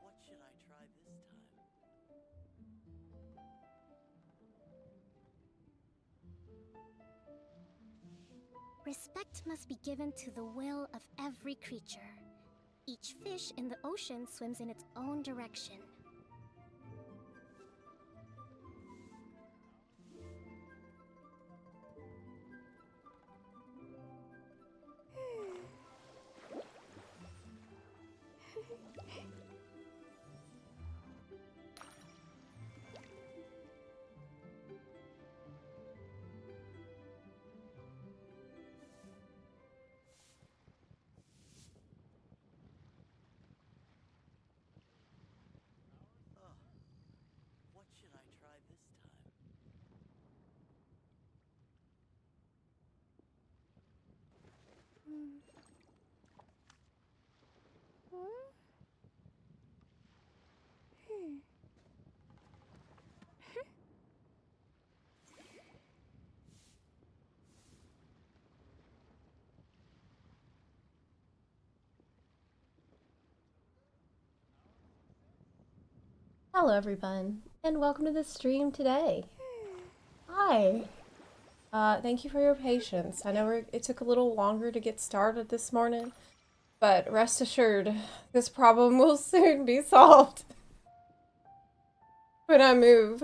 What should I try this time? Respect must be given to the will of every creature. Each fish in the ocean swims in its own direction. Oh, what should I try this time? Hello everyone, and welcome to the stream today. Hi. Thank you for your patience. I know it took a little longer to get started this morning, but rest assured, this problem will soon be solved when I move,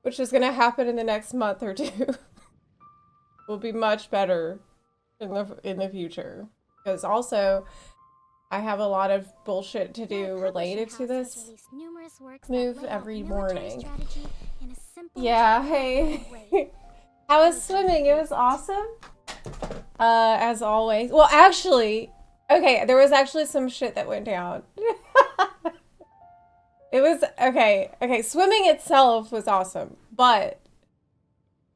which is going to happen in the next month or two. Will be much better in the future, because also I have a lot of bullshit to do related to this move every morning. Yeah, hey. I was swimming, it was awesome. As always. Well, actually, okay, there was actually some shit that went down. It was, okay, swimming itself was awesome, but,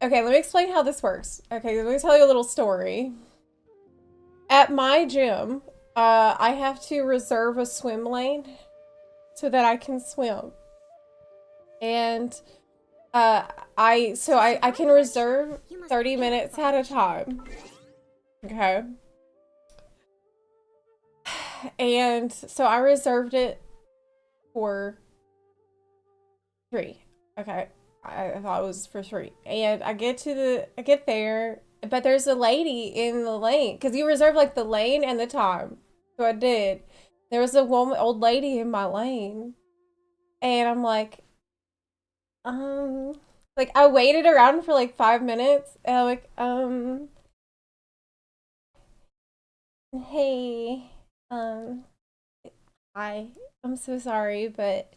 okay, let me explain how this works. Okay, let me tell you a little story. At my gym, I have to reserve a swim lane so that I can swim. And I can reserve 30 minutes at a time. Okay. And so I reserved it for 3. Okay. I thought it was for 3. And I get there, but there's a lady in the lane because you reserve like the lane and the time. So I did. There was a old lady in my lane. And I'm like I waited around for like 5 minutes and I'm like, hey, hi, I'm so sorry, but,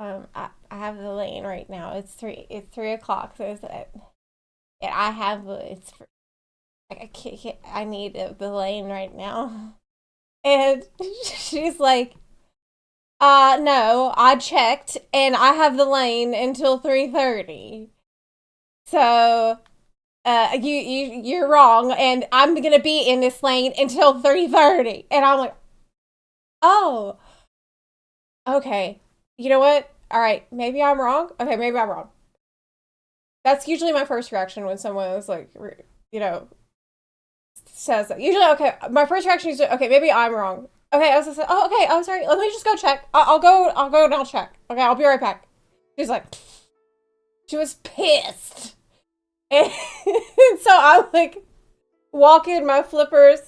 I have the lane right now. It's 3 o'clock, so and I have, it's, like, I need the lane right now. And she's like, no, I checked and I have the lane until 3:30. So, you're wrong, and I'm gonna be in this lane until 3:30. And I'm like, oh, okay. You know what? All right, maybe I'm wrong. Okay, maybe I'm wrong. That's usually my first reaction when someone is like, you know, says that. Usually, okay, my first reaction is, okay, maybe I'm wrong. Okay, I was just like, oh, okay, I'm sorry. Let me just go check. I'll go and I'll check. Okay, I'll be right back. She's like, she was pissed. And so I'm like walking my flippers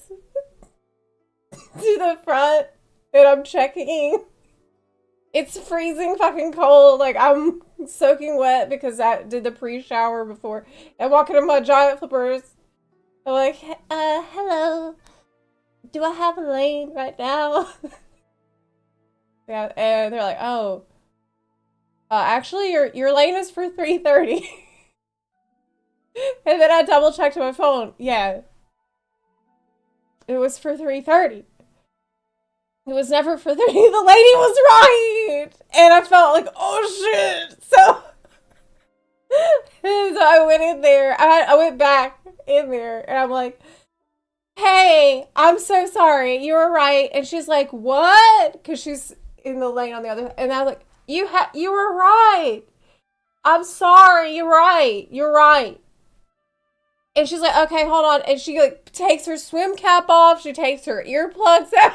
to the front and I'm checking. It's freezing fucking cold. Like I'm soaking wet because I did the pre-shower before. I'm walking in my giant flippers. I'm like, hello. Do I have a lane right now? Yeah, and they're like, oh, Actually, your lane is for 3:30. And then I double checked my phone. Yeah, it was for 3:30. It was never for 3. The lady was right, and I felt like, oh shit. So, so I went in there. I went back in there, and I'm like, hey, I'm so sorry. You were right. And she's like, what? Because she's in the lane on the other. And I was like, you were right. I'm sorry. You're right. You're right. And she's like, okay, hold on. And she like takes her swim cap off. She takes her earplugs out.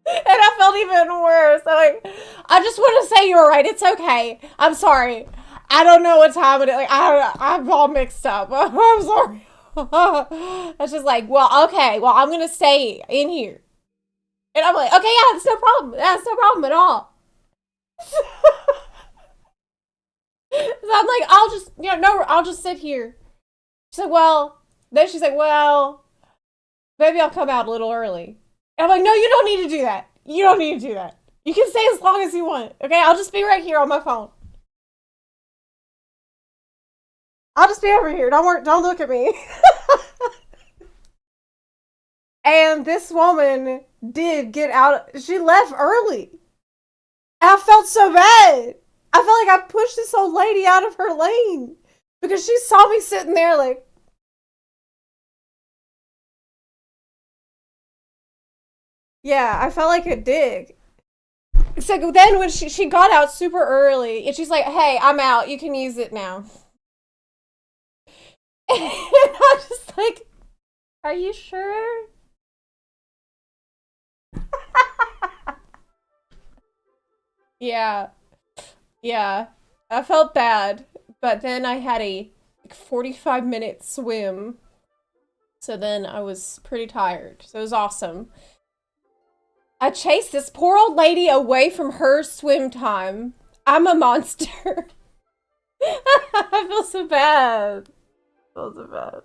And I felt even worse. I'm like, I just want to say you were right. It's okay. I'm sorry. I don't know what time it is. Like, I'm all mixed up. I'm sorry. It's just like, well, okay. Well, I'm going to stay in here. And I'm like, okay, yeah, that's no problem. That's no problem at all. So I'm like, I'll just, no, I'll just sit here. She's like, well, then she's like, well, maybe I'll come out a little early. And I'm like, no, you don't need to do that. You don't need to do that. You can stay as long as you want. Okay, I'll just be right here on my phone. I'll just be over here. Don't look at me. And this woman did get out. She left early. And I felt so bad. I felt like I pushed this old lady out of her lane because she saw me sitting there like, yeah, I felt like a dick. So then when she got out super early and she's like, hey, I'm out. You can use it now. And I'm just like, are you sure? Yeah. Yeah. I felt bad. But then I had a 45-minute swim. So then I was pretty tired. So it was awesome. I chased this poor old lady away from her swim time. I'm a monster. I feel so bad. I feel so bad.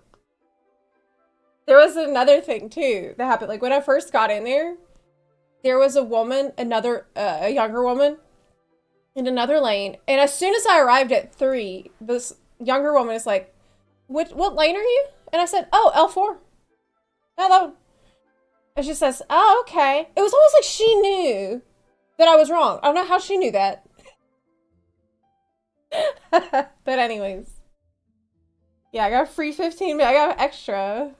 There was another thing too that happened. Like when I first got in there was a woman, a younger woman, in another lane. And as soon as I arrived at 3, this younger woman is like, what lane are you? And I said, oh, L4. Yeah, that one. And she says, oh, okay. It was almost like she knew that I was wrong. I don't know how she knew that. But anyways. Yeah, I got a free 15 minutes. I got extra.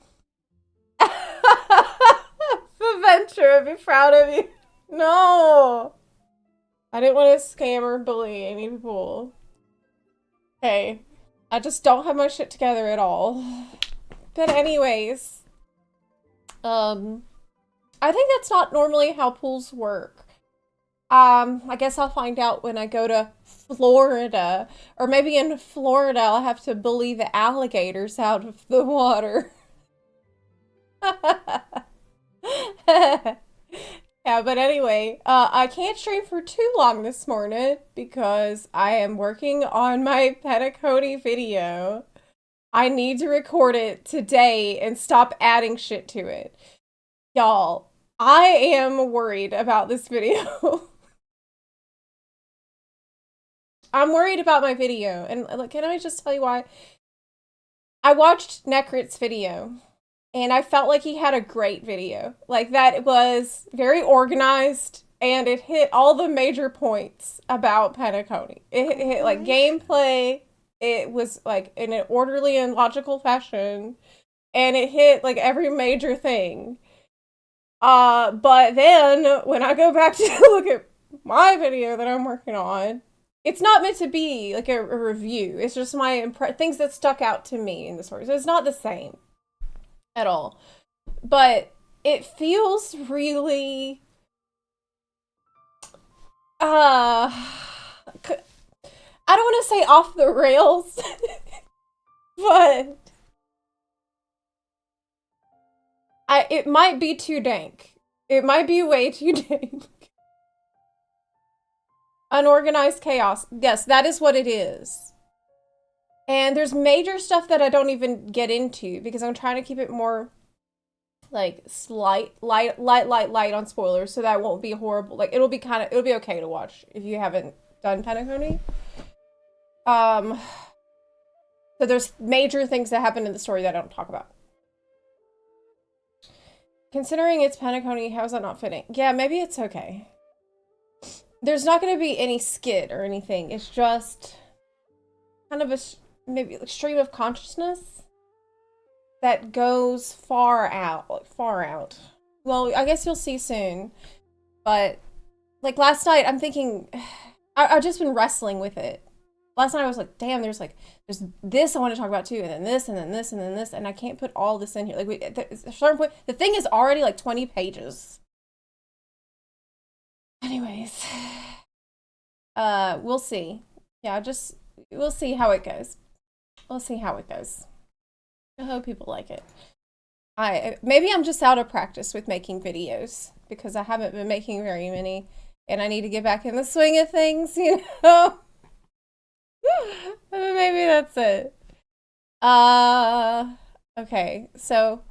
Venture, be proud of you. No. I didn't want to scam or bully any people. Hey, I just don't have my shit together at all. But anyways, I think that's not normally how pools work. I guess I'll find out when I go to Florida. Or maybe in Florida I'll have to bully the alligators out of the water. Yeah, but anyway, I can't stream for too long this morning because I am working on my Petacody video. I need to record it today and stop adding shit to it. Y'all, I am worried about this video. I'm worried about my video. And can I just tell you why? I watched Necrit's video. And I felt like he had a great video. Like, that was very organized, and it hit all the major points about Petacody. It hit, like, gameplay. It was, like, in an orderly and logical fashion. And it hit, like, every major thing. But then, when I go back to look at my video that I'm working on, it's not meant to be, like, a review. It's just my things that stuck out to me in the story. So it's not the same. At all. But it feels really I don't want to say off the rails, but it might be too dank. It might be way too dank. Unorganized chaos. Yes, that is what it is. And there's major stuff that I don't even get into because I'm trying to keep it more like light on spoilers so that it won't be horrible. Like it'll be okay to watch if you haven't done Penacony. So there's major things that happen in the story that I don't talk about. Considering it's Penacony, how is that not fitting? Yeah, maybe it's okay. There's not going to be any skit or anything. It's just kind of a maybe a stream of consciousness that goes far out, like far out. Well, I guess you'll see soon. But like last night, I'm thinking, I've just been wrestling with it. Last night I was like, damn, there's this I want to talk about too, and then this, and then this, and then this, and I can't put all this in here. Like, at a certain point, the thing is already like 20 pages. Anyways, we'll see. Yeah, we'll see how it goes. We'll see how it goes. I hope people like it. Maybe I'm just out of practice with making videos because I haven't been making very many, and I need to get back in the swing of things, you know? Maybe that's it. Okay, so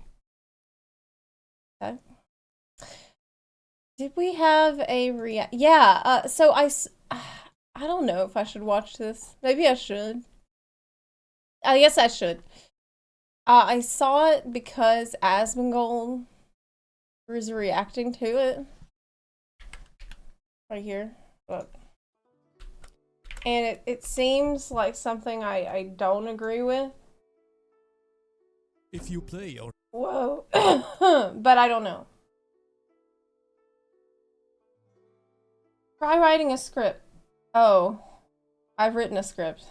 did we have a react? Yeah, so I don't know if I should watch this. Maybe I should. I guess I should. I saw it because Asmongold was reacting to it. Right here. Look. And it seems like something I don't agree with. If you play or Whoa. But I don't know. Try writing a script. Oh. I've written a script.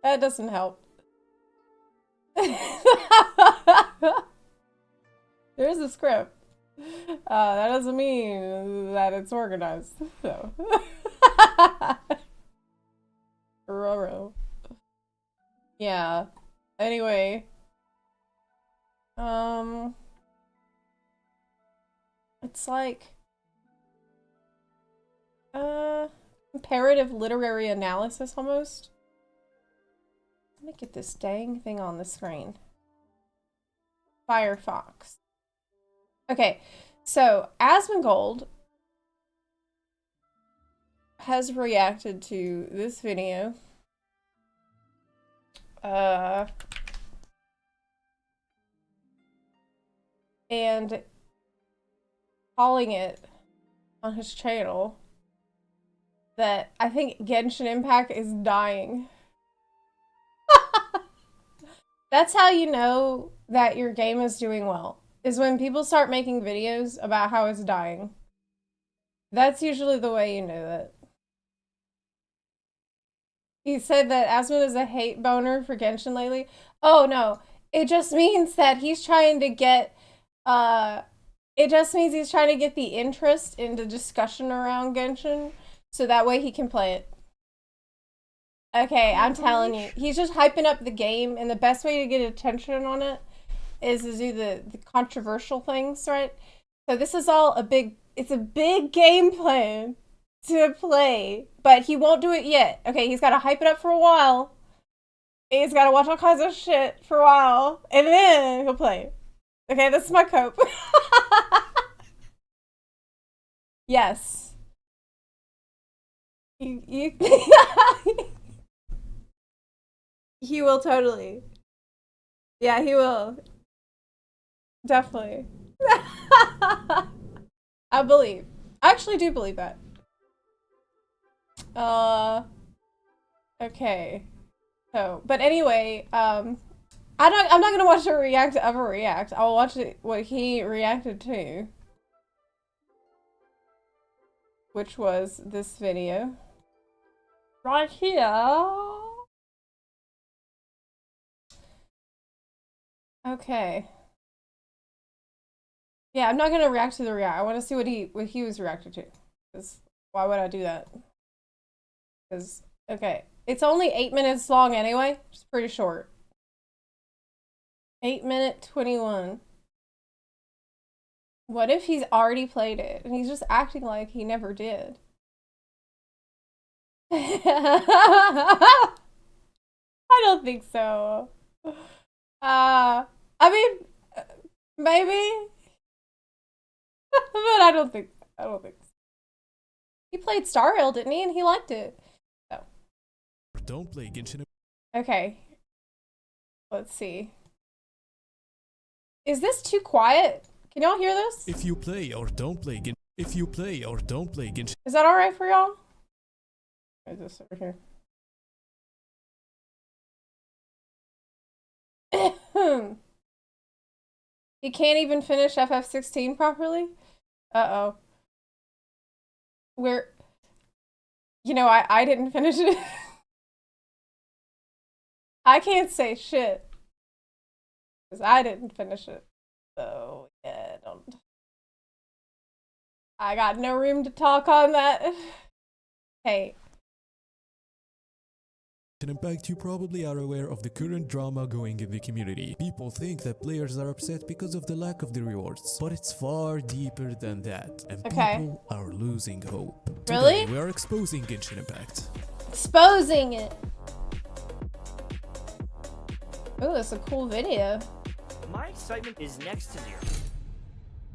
That doesn't help. There's a script. That doesn't mean that it's organized. So. Roro. Yeah. Anyway. It's like comparative literary analysis almost. Let me get this dang thing on the screen. Firefox. Okay, so Asmongold has reacted to this video. And calling it on his channel that I think Genshin Impact is dying. That's how you know that your game is doing well, is when people start making videos about how it's dying. That's usually the way you know that. He said that Asmon is a hate boner for Genshin lately. Oh no, it just means that he's trying to get, it just means he's trying to get the interest into discussion around Genshin, so that way he can play it. Okay, I'm telling you. He's just hyping up the game, and the best way to get attention on it is to do the controversial things, right? So this is all it's a big game plan to play, but he won't do it yet. Okay, he's got to hype it up for a while. He's got to watch all kinds of shit for a while, and then he'll play. Okay, this is my cope. Yes. You He will totally. Yeah, he will. Definitely. I believe. I actually do believe that. Okay. So, but anyway, I'm not gonna watch a react of a react. I'll watch what he reacted to, which was this video right here. Okay. Yeah, I'm not gonna react to the react. I want to see what he was reacting to. Because why would I do that? Because okay, it's only 8 minutes long anyway. It's pretty short. 8 minute 21. What if he's already played it and he's just acting like he never did? I don't think so. I mean, maybe. But I don't think I don't think so. He played Star Rail, didn't he? And he liked it. So. Don't play Genshin. Okay. Let's see. Is this too quiet? Can y'all hear this? If you play or don't play Genshin. If you play or don't play Genshin. Is that alright for y'all? Or is this over here? You can't even finish FF16 properly? Uh-oh. You know, I didn't finish it. I can't say shit. Because I didn't finish it. So, yeah, don't. I got no room to talk on that. Hey. Impact, you probably are aware of the current drama going in the community. People think that players are upset because of the lack of the rewards, but it's far deeper than that, and people are losing hope. Really? Today, we are exposing Genshin Impact. Exposing it! Oh, that's a cool video. My excitement is next to zero.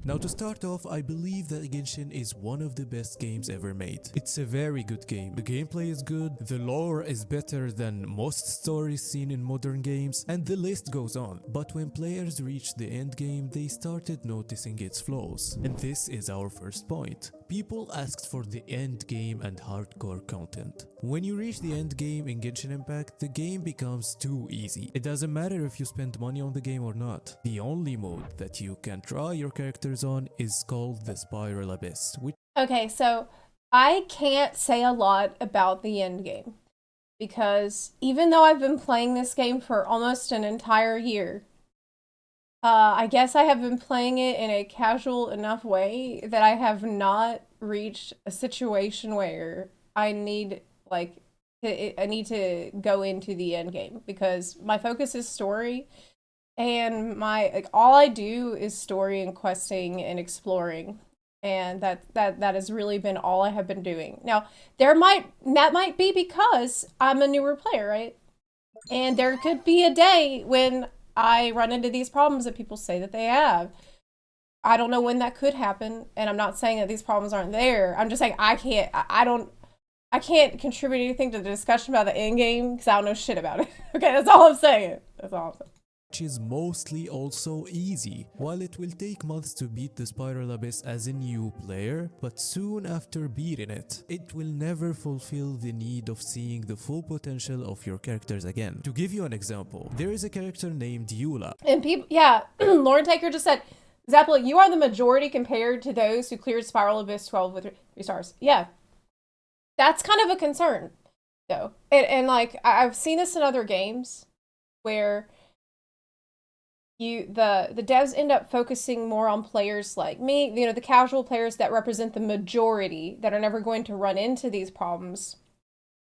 Now to start off, I believe that Genshin is one of the best games ever made. It's a very good game. The gameplay is good, the lore is better than most stories seen in modern games, and the list goes on. But when players reached the end game, they started noticing its flaws. And this is our first point. People asked for the end game and hardcore content. When you reach the end game in Genshin Impact, the game becomes too easy. It doesn't matter if you spend money on the game or not. The only mode that you can try your characters on is called the Spiral Abyss. Okay, so I can't say a lot about the end game because even though I've been playing this game for almost an entire year, I guess I have been playing it in a casual enough way that I have not reached a situation where I need to go into the end game because my focus is story, and all I do is story and questing and exploring, and that has really been all I have been doing. Now that might be because I'm a newer player, right? And there could be a day when I run into these problems that people say that they have. I don't know when that could happen, and I'm not saying that these problems aren't there. I'm just saying I can't contribute anything to the discussion about the end game because I don't know shit about it. Okay, that's all I'm saying. That's all I'm saying. Which is mostly also easy. While it will take months to beat the Spiral Abyss as a new player, but soon after beating it, it will never fulfill the need of seeing the full potential of your characters again. To give you an example, there is a character named Eula. And people, yeah, Lauren Taker just said, Zepla, you are the majority compared to those who cleared Spiral Abyss 12 with 3 stars. Yeah. That's kind of a concern, though. And like, I've seen this in other games where the devs end up focusing more on players like me, you know, the casual players that represent the majority that are never going to run into these problems.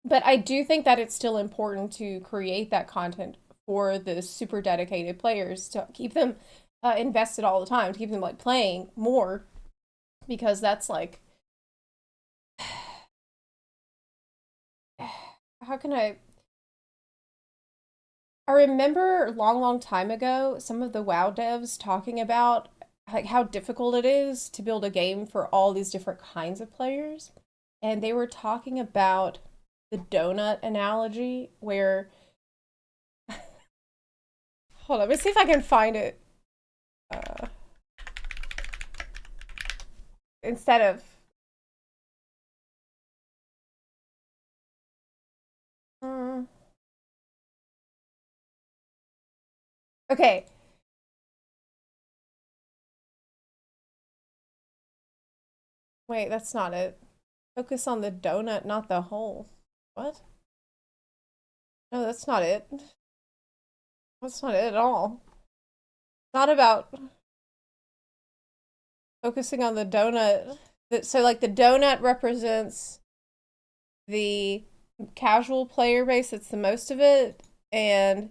But I do think that it's still important to create that content for the super dedicated players to keep them invested all the time, to keep them like playing more, because that's like, how can I remember a long time ago, some of the WoW devs talking about like how difficult it is to build a game for all these different kinds of players. And they were talking about the donut analogy where, hold on, let me see if I can find it. Instead of, okay. Wait, that's not it. Focus on the donut, not the hole. What? No, that's not it. That's not it at all. It's not about focusing on the donut. So like the donut represents the casual player base that's the most of it, and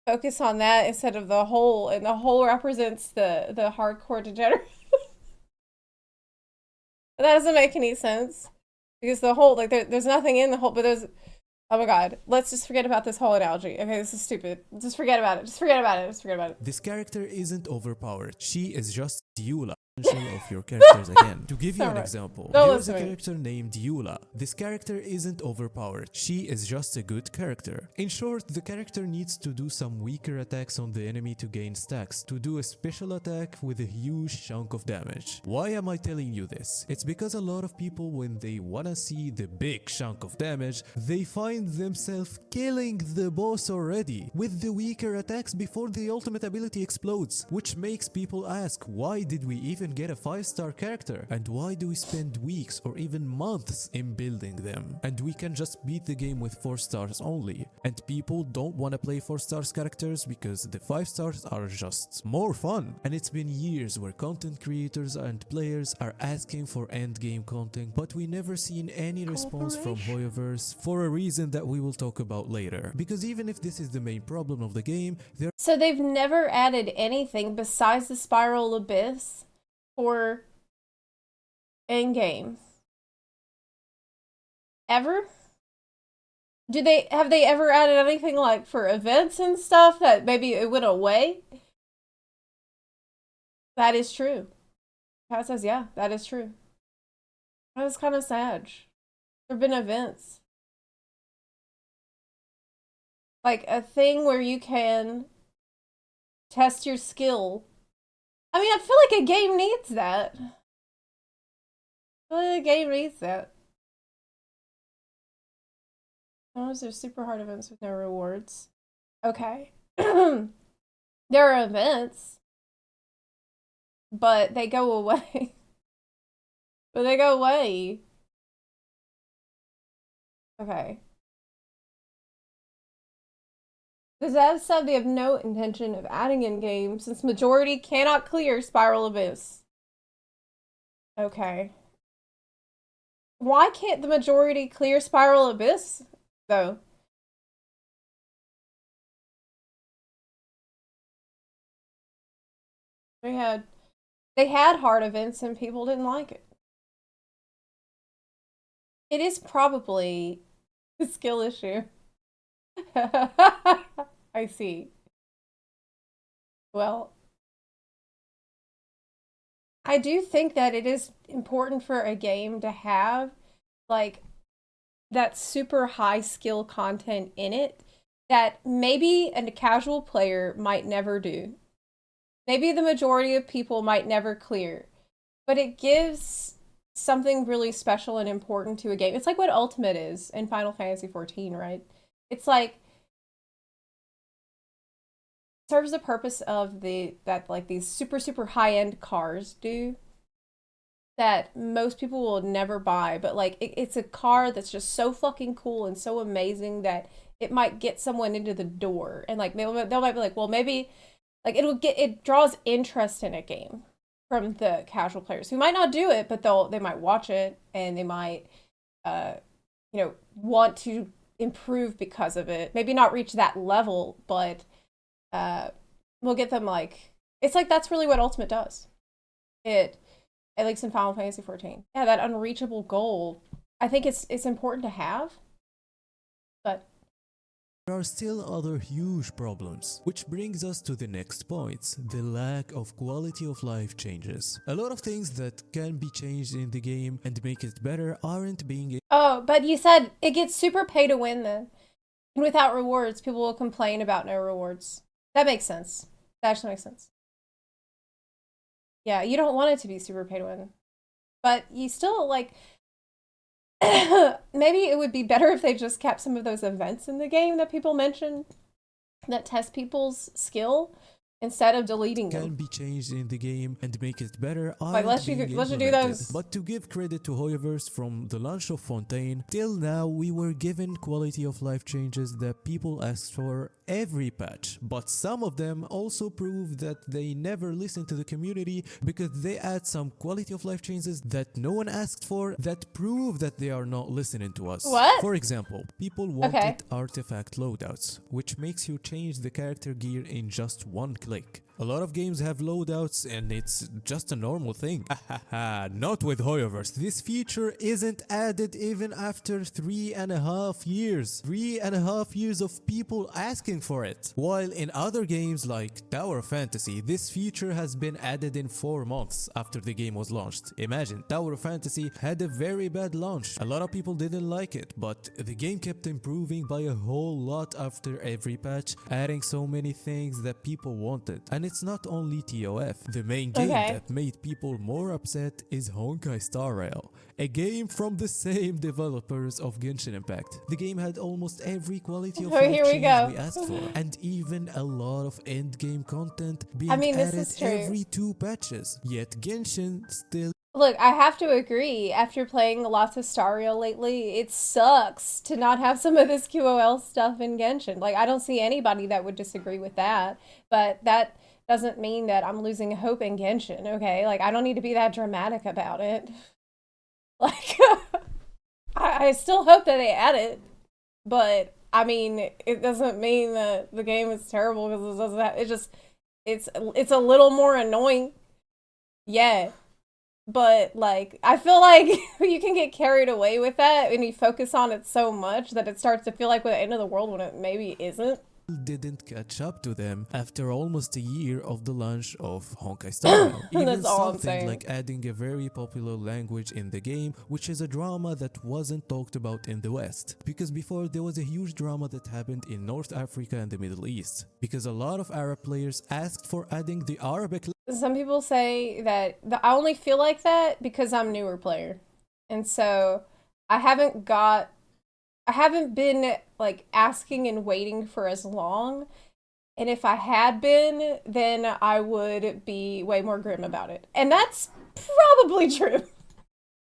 focus on that instead of the hole, and the hole represents the hardcore degenerate. That doesn't make any sense because the hole, like there's nothing in the hole, but there's, oh my god, let's just forget about this whole analogy. Okay, this is stupid. Just forget about it. Just forget about it. Just forget about it. This character isn't overpowered. She is just Eula. potential of your characters again. To give you an Alright. example, Don't there is a listen to me. character named Eula. This character isn't overpowered. She is just a good character. In short, the character needs to do some weaker attacks on the enemy to gain stacks, to do a special attack with a huge chunk of damage. Why am I telling you this? It's because a lot of people, when they wanna see the big chunk of damage, they find themselves killing the boss already with the weaker attacks before the ultimate ability explodes, which makes people ask, why did we even get a 5-star character? And why do we spend weeks or even months in building them? And we can just beat the game with 4 stars only. And people don't want to play 4 stars characters because the 5 stars are just more fun. And it's been years where content creators and players are asking for endgame content, but we never seen any response from Hoyoverse for a reason that we will talk about later. Because even if this is the main problem of the game, there So they've never added anything besides the Spiral Abyss for in-game. Ever? Have they ever added anything like for events and stuff that maybe it went away? That is true. Pat says, yeah, that is true. That is kind of sad. There have been events. Like a thing where you can test your skill. I mean, I feel like a game needs that. I feel like a game needs that. Oh, there's super hard events with no rewards. Okay. There are events, but they go away. But they go away. Okay. The Zev said they have no intention of adding in-game since majority cannot clear Spiral Abyss. Okay. Why can't the majority clear Spiral Abyss, though? They had hard events and people didn't like it. It is probably a skill issue. I see. Well, I do think that it is important for a game to have like that super high skill content in it that maybe a casual player might never do. Maybe the majority of people might never clear, but it gives something really special and important to a game. It's like what Ultimate is in Final Fantasy XIV, right? It's like serves the purpose of that like these super high-end cars do that most people will never buy, but like it's a car that's just so fucking cool and so amazing that it might get someone into the door, and like they might be like, well, maybe like it draws interest in a game from the casual players who might not do it, but they might watch it and they might want to improve because of it. Maybe not reach that level, but we'll get them like, it's like that's really what Ultimate does. At least in Final Fantasy XIV. Yeah, that unreachable goal. I think it's important to have, but there are still other huge problems, which brings us to the next point, the lack of quality of life changes. A lot of things that can be changed in the game and make it better aren't being. Oh, but you said it gets super pay to win then. And without rewards, people will complain about no rewards. That makes sense. That actually makes sense. Yeah, you don't want it to be super pay to win. But you still, like, maybe it would be better if they just kept some of those events in the game that people mention that test people's skill instead of deleting them. Can be changed in the game and make it better. Like, let's you do those. But to give credit to Hoyoverse, from the launch of Fontaine till now, we were given quality of life changes that people asked for every patch. But some of them also prove that they never listen to the community because they add some quality of life changes that no one asked for that prove that they are not listening to us. What? For example, people wanted artifact loadouts, which makes you change the character gear in just one click. A lot of games have loadouts and it's just a normal thing. Not with Hoyoverse. This feature isn't added even after 3.5 years. 3.5 years of people asking for it. While in other games like Tower of Fantasy, this feature has been added in 4 months after the game was launched. Imagine, Tower of Fantasy had a very bad launch. A lot of people didn't like it, but the game kept improving by a whole lot after every patch, adding so many things that people wanted. And it's not only TOF. The main game that made people more upset is Honkai Star Rail, a game from the same developers of Genshin Impact. The game had almost every quality of life change we asked for, and even a lot of endgame content being added every 2 patches. Yet Genshin still... Look, I have to agree, after playing lots of Star Rail lately, it sucks to not have some of this QOL stuff in Genshin. Like, I don't see anybody that would disagree with that, but that doesn't mean that I'm losing hope in Genshin, okay? Like, I don't need to be that dramatic about it. Like, I still hope that they add it, but, I mean, it doesn't mean that the game is terrible because it doesn't have, it's a little more annoying. Yeah. But, like, I feel like you can get carried away with that and you focus on it so much that it starts to feel like the end of the world when it maybe isn't. Didn't catch up to them after almost a year of the launch of Honkai Star Rail. Even something like adding a very popular language in the game, which is a drama that wasn't talked about in the West. Because before there was a huge drama that happened in North Africa and the Middle East. Because a lot of Arab players asked for adding the Arabic. Some people say that I only feel like that because I'm a newer player. And so I haven't been like asking and waiting for as long. And if I had been, then I would be way more grim about it. And that's probably true.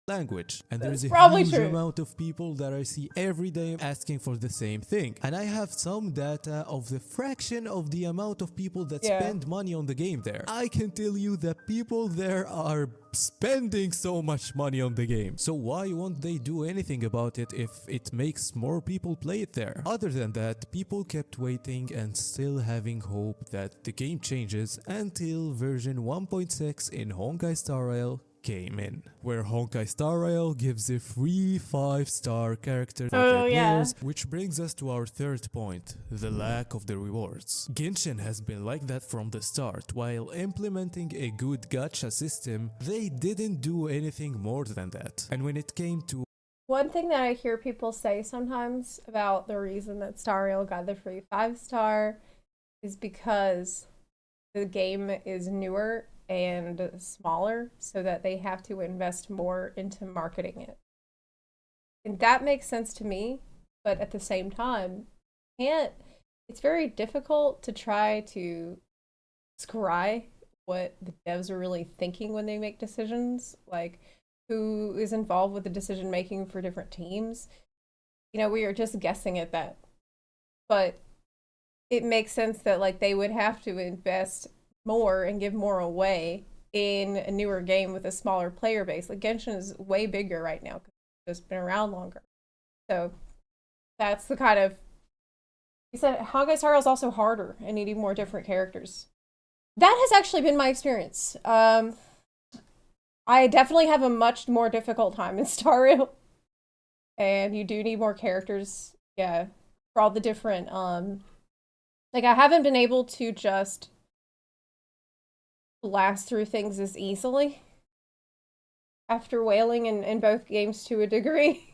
Language, and there's a huge amount of people that I see every day asking for the same thing, and I have some data of the fraction of the amount of people that spend money on the game there. I can tell you that people there are spending so much money on the game, so why won't they do anything about it if it makes more people play it there? Other than that, people kept waiting and still having hope that the game changes until version 1.6 in Honkai Star Rail came in, where Honkai Star Rail gives a free 5-star character for their players, which brings us to our third point, the lack of the rewards. Genshin has been like that from the start. While implementing a good gacha system, they didn't do anything more than that. And when it came to... One thing that I hear people say sometimes about the reason that Star Rail got the free 5-star is because the game is newer and smaller, so that they have to invest more into marketing it. And that makes sense to me, but at the same time, it's very difficult to try to scry what the devs are really thinking when they make decisions, like who is involved with the decision making for different teams. You know, we are just guessing at that. But it makes sense that like they would have to invest more and give more away in a newer game with a smaller player base. Like Genshin is way bigger right now because it's been around longer. So that's the kind of... He said Honkai Star Rail is also harder and needing more different characters. That has actually been my experience. I definitely have a much more difficult time in Star Rail. And you do need more characters, for all the different... Like, I haven't been able to just blast through things as easily after whaling in both games to a degree.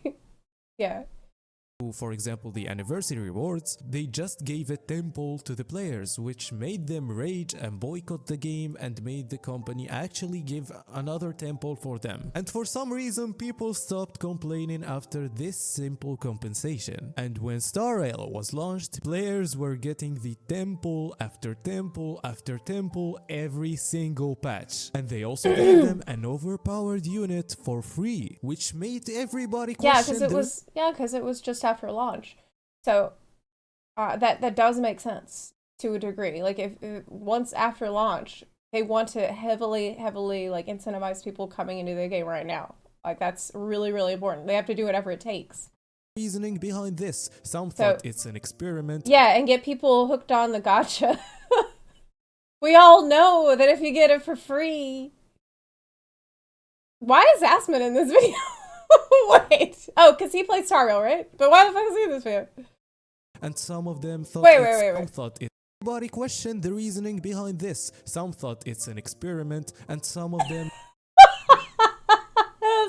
For example, the anniversary rewards, they just gave a temple to the players, which made them rage and boycott the game and made the company actually give another temple for them. And for some reason, people stopped complaining after this simple compensation. And when Star Rail was launched, players were getting the temple after temple after temple every single patch. And they also gave them an overpowered unit for free, which made everybody question because it was just after launch. So that does make sense to a degree. Like if once after launch, they want to heavily like incentivize people coming into the game right now. Like that's really, really important. They have to do whatever it takes. Reasoning behind this. Some thought it's an experiment. Yeah, and get people hooked on the gacha. We all know that if you get it for free. Why is Asmon in this video? Wait. Oh, because he played Star Rail, right? But why the fuck is he in this video? And some of them thought Wait. Everybody questioned the reasoning behind this. Some thought it's an experiment, and some of them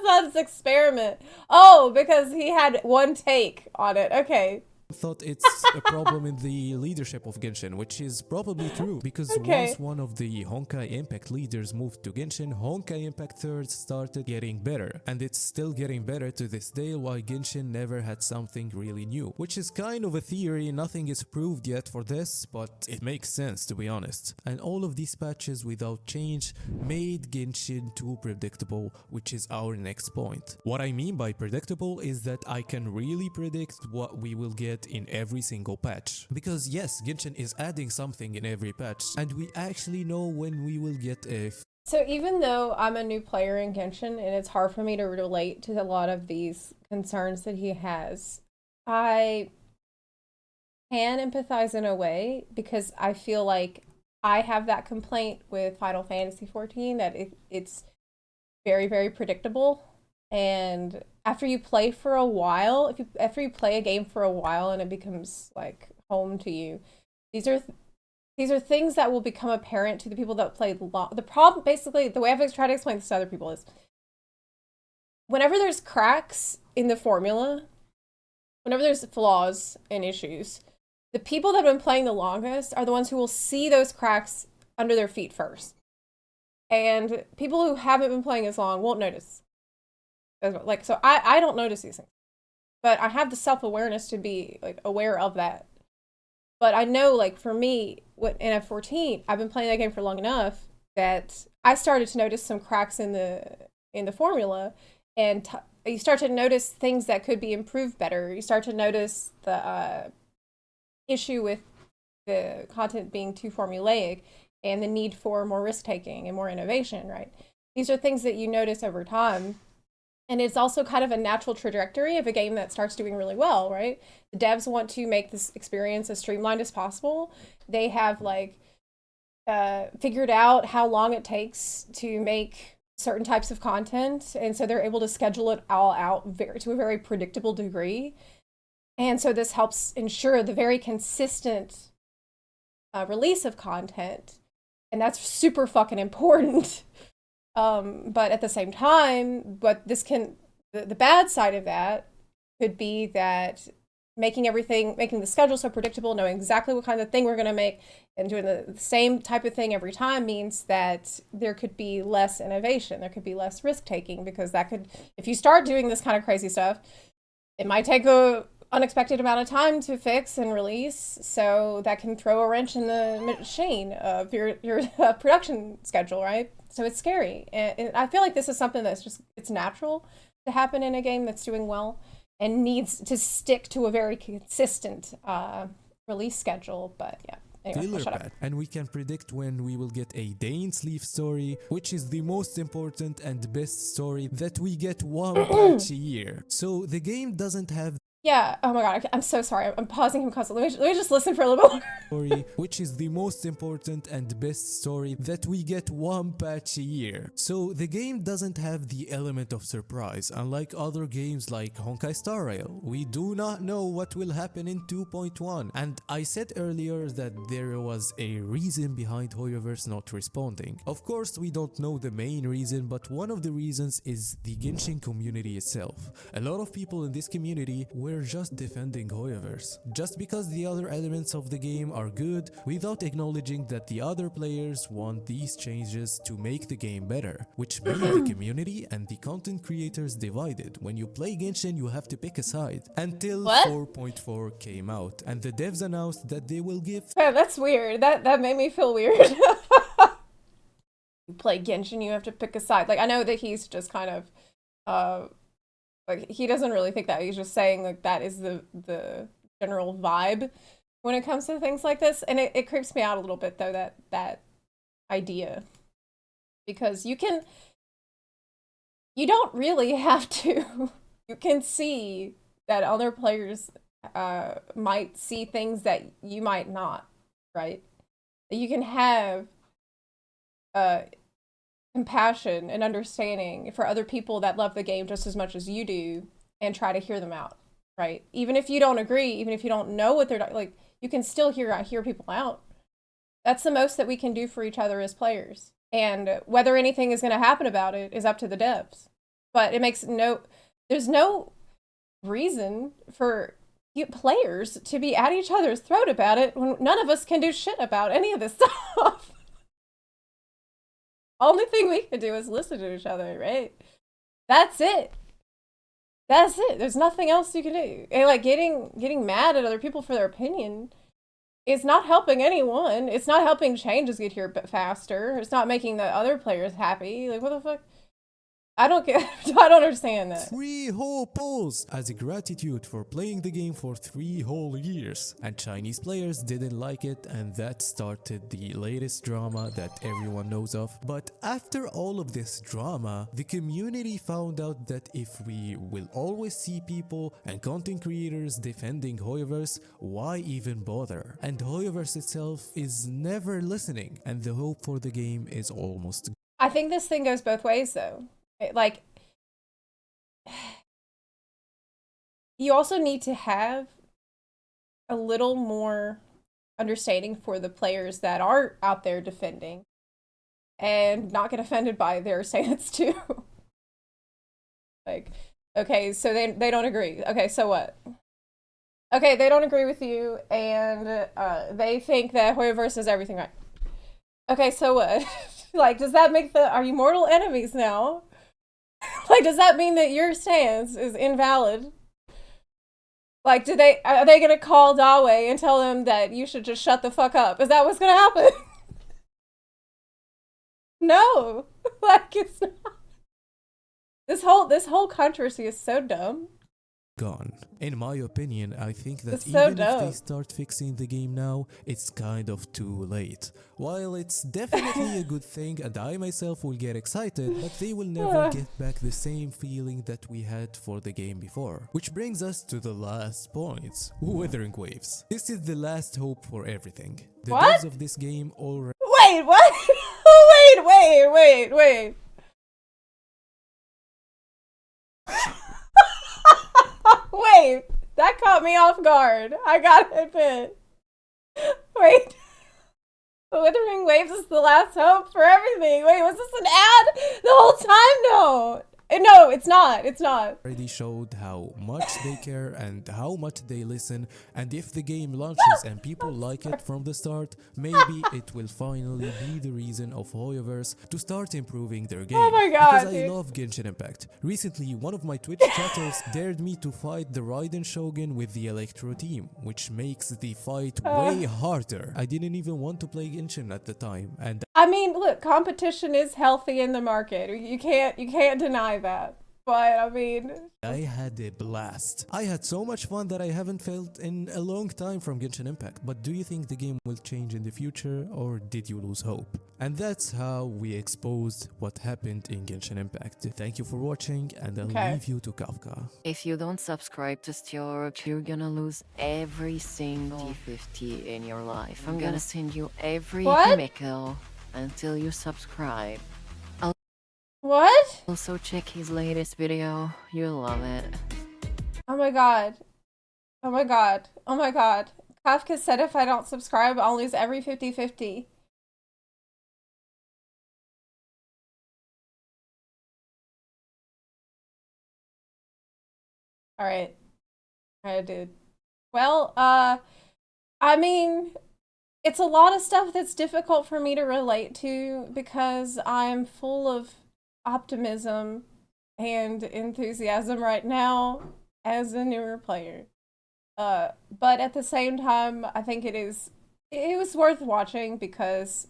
That's experiment. Oh, because he had one take on it. Okay. thought it's a problem in the leadership of Genshin, which is probably true, because once one of the Honkai Impact leaders moved to Genshin, Honkai Impact thirds started getting better, and it's still getting better to this day, why Genshin never had something really new, which is kind of a theory. Nothing is proved yet for this, but it makes sense, to be honest. And all of these patches without change made Genshin too predictable, which is our next point. What I mean by predictable is that I can really predict what we will get in every single patch. Because yes, Genshin is adding something in every patch, and we actually know when we will get a So even though I'm a new player in Genshin and it's hard for me to relate to a lot of these concerns that he has, I can empathize in a way because I feel like I have that complaint with Final Fantasy XIV that it's very, very predictable. And after you play for a while, after you play a game for a while and it becomes like home to you, these are things that will become apparent to the people that play the problem, basically, the way I've tried to explain this to other people is whenever there's cracks in the formula, whenever there's flaws and issues, the people that have been playing the longest are the ones who will see those cracks under their feet first. And people who haven't been playing as long won't notice. Like, so I don't notice these things, but I have the self-awareness to be like aware of that. But I know, like, for me, in F14, I've been playing that game for long enough that I started to notice some cracks in the formula, and you start to notice things that could be improved better. You start to notice the issue with the content being too formulaic and the need for more risk-taking and more innovation, right? These are things that you notice over time. And it's also kind of a natural trajectory of a game that starts doing really well, right? The devs want to make this experience as streamlined as possible. They have like figured out how long it takes to make certain types of content. And so they're able to schedule it all out to a very predictable degree. And so this helps ensure the very consistent release of content. And that's super fucking important. But at the same time, the bad side of that could be that making the schedule so predictable, knowing exactly what kind of thing we're going to make and doing the same type of thing every time means that there could be less innovation. There could be less risk taking because if you start doing this kind of crazy stuff, it might take a unexpected amount of time to fix and release. So that can throw a wrench in the machine of your production schedule, right? So it's scary. And I feel like this is something it's natural to happen in a game that's doing well and needs to stick to a very consistent release schedule. But yeah, anyway, shut up. And we can predict when we will get a day in sleep story, which is the most important and best story that we get one patch a year. So the game doesn't have Yeah, oh my god, I'm so sorry. I'm pausing him constantly. Let me just listen for a little bit longer. Which is the most important and best story that we get one patch a year. So the game doesn't have the element of surprise, unlike other games like Honkai Star Rail. We do not know what will happen in 2.1. And I said earlier that there was a reason behind Hoyoverse not responding. Of course, we don't know the main reason, but one of the reasons is the Genshin community itself. A lot of people in this community were just defending Hoyoverse, just because the other elements of the game are good, without acknowledging that the other players want these changes to make the game better, which made the community and the content creators divided. When you play Genshin, you have to pick a side. Until 4.4 came out, and the devs announced that they will give... Oh, that's weird. That made me feel weird. You play Genshin, you have to pick a side. Like, I know that he's just kind of... like, he doesn't really think that. He's just saying, like, that is the general vibe when it comes to things like this. And it creeps me out a little bit, though, that idea. Because you don't really have to. You can see that other players might see things that you might not, right? You can have uh, compassion and understanding for other people that love the game just as much as you do, and try to hear them out, right? Even if you don't agree, even if you don't know what they're like, you can still hear people out. That's the most that we can do for each other as players. And whether anything is going to happen about it is up to the devs. But there's no reason for you players to be at each other's throat about it when none of us can do shit about any of this stuff. Only thing we can do is listen to each other, right? That's it. That's it. There's nothing else you can do. And like getting mad at other people for their opinion is not helping anyone. It's not helping changes get here faster. It's not making the other players happy. Like, what the fuck? I don't get. I don't understand that. 3 whole polls as a gratitude for playing the game for 3 whole years. And Chinese players didn't like it, and that started the latest drama that everyone knows of. But after all of this drama, the community found out that if we will always see people and content creators defending Hoyoverse, why even bother? And Hoyoverse itself is never listening, and the hope for the game is almost. I think this thing goes both ways, though. Like, you also need to have a little more understanding for the players that are out there defending and not get offended by their stance too. Like, okay, so they don't agree. Okay, so what? Okay, they don't agree with you, and they think that Hoyoverse is everything right. Okay, so what? Like, does that make are you mortal enemies now? Like, does that mean that your stance is invalid? Like, are they gonna call Dawei and tell them that you should just shut the fuck up? Is that what's gonna happen? No, like it's not. This whole controversy is so dumb. Gone. In my opinion, I think that It's so even if they dumb. start fixing the game now, it's kind of too late. While it's definitely a good thing and I myself will get excited, but they will never get back the same feeling that we had for the game before. Which brings us to the last point, Withering Waves. This is the last hope for everything. The What? devs of this game already. Wait, what? Wait. Wait, that caught me off guard. I gotta admit. Wait. Withering Waves is the last hope for everything. Wait, was this an ad the whole time? No. No, it's not. It's not. Already showed how much they care and how much they listen, and if the game launches and people like it from the start, maybe it will finally be the reason of Hoyoverse to start improving their game. Oh my god, because I dude. love Genshin Impact. Recently, one of my Twitch chatters dared me to fight the Raiden Shogun with the Electro team, which makes the fight way harder. I didn't even want to play Genshin at the time, and I mean, look, competition is healthy in the market. You can't deny that. But I mean, I had a blast. I had so much fun that I haven't felt in a long time from Genshin Impact. But do you think the game will change in the future, or did you lose hope? And that's how we exposed what happened in Genshin Impact. Thank you for watching, and I'll leave you to Kafka. If you don't subscribe to Styork, you're gonna lose every single 50 in your life. I'm gonna send you every What? Mikkel until you subscribe. what? Also check his latest video, you'll love it. Oh my god. Oh my god. Oh my god. Kafka said if I don't subscribe, I'll lose every 50-50. Alright. Alright, dude. Well, I mean, it's a lot of stuff that's difficult for me to relate to because I'm full of optimism and enthusiasm right now as a newer player. But at the same time, I think it was worth watching because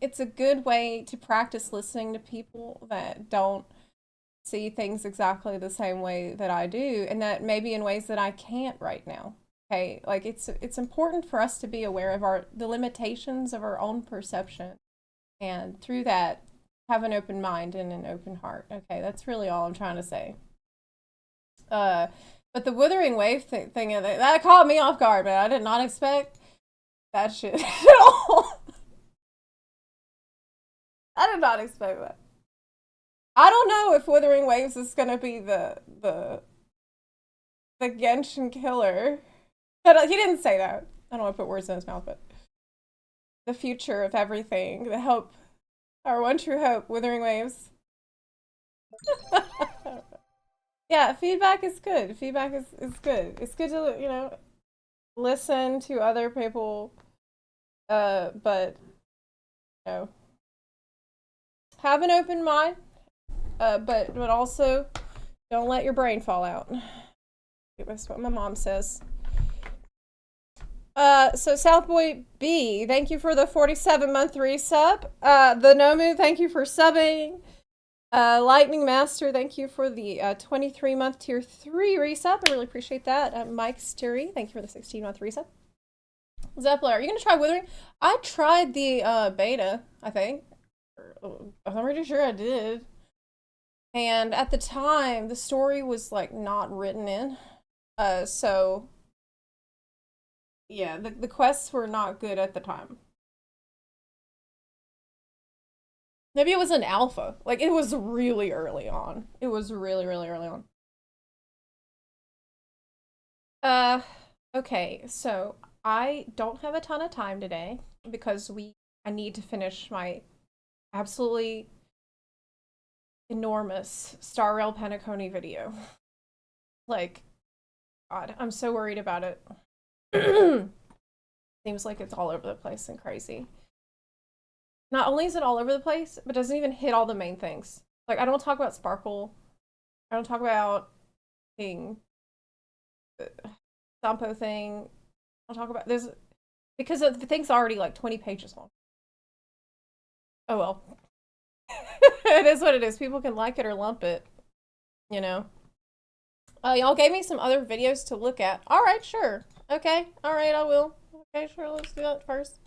it's a good way to practice listening to people that don't see things exactly the same way that I do, and that maybe in ways that I can't right now. Okay, like it's important for us to be aware of the limitations of our own perception, and through that, have an open mind and an open heart. Okay, that's really all I'm trying to say. But the Withering Wave thing that caught me off guard, man. I did not expect that shit at all. did not expect that. I don't know if Withering Waves is gonna be the Genshin killer. But he didn't say that. I don't want to put words in his mouth, but the future of everything, the hope, our one true hope, Withering Waves. Yeah, feedback is good. Feedback is good. It's good to, you know, listen to other people, but, you know, have an open mind, but also don't let your brain fall out. That's what my mom says. So Southboy B, thank you for the 47-month resub. The Nomu, thank you for subbing. Lightning Master, thank you for the 23-month tier 3 resub. I really appreciate that. Mike Sturry, thank you for the 16-month resub. Zepla, are you gonna try Withering? I tried the beta, I think. I'm pretty sure I did. And at the time, the story was like not written in. So yeah, the quests were not good at the time. Maybe it was an alpha. Like, it was really early on. It was really, really early on. Okay, so I don't have a ton of time today because I need to finish my absolutely enormous Star Rail Penacony video. Like, God, I'm so worried about it. Seems like it's all over the place and crazy. Not only is it all over the place, but doesn't even hit all the main things. Like, I don't talk about Sparkle. I don't talk about the Sampo thing. I don't talk about there's because the thing's already like 20 pages long. Oh well. It is what it is. People can like it or lump it, you know. Y'all gave me some other videos to look at. All right, sure. Okay. All right, I will. Okay, sure. Let's do that first.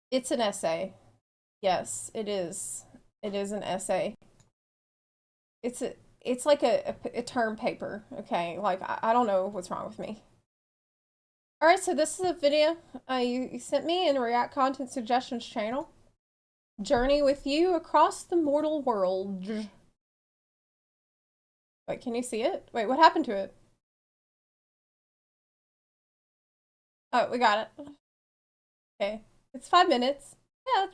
It's an essay. Yes, it is. It is an essay. It's like a term paper, okay? Like, I don't know what's wrong with me. Alright, so this is a video you sent me in the React Content Suggestions channel. Journey with you across the mortal world. Wait, can you see it? Wait, what happened to it? Oh, we got it. Okay. It's 5 minutes. Yeah.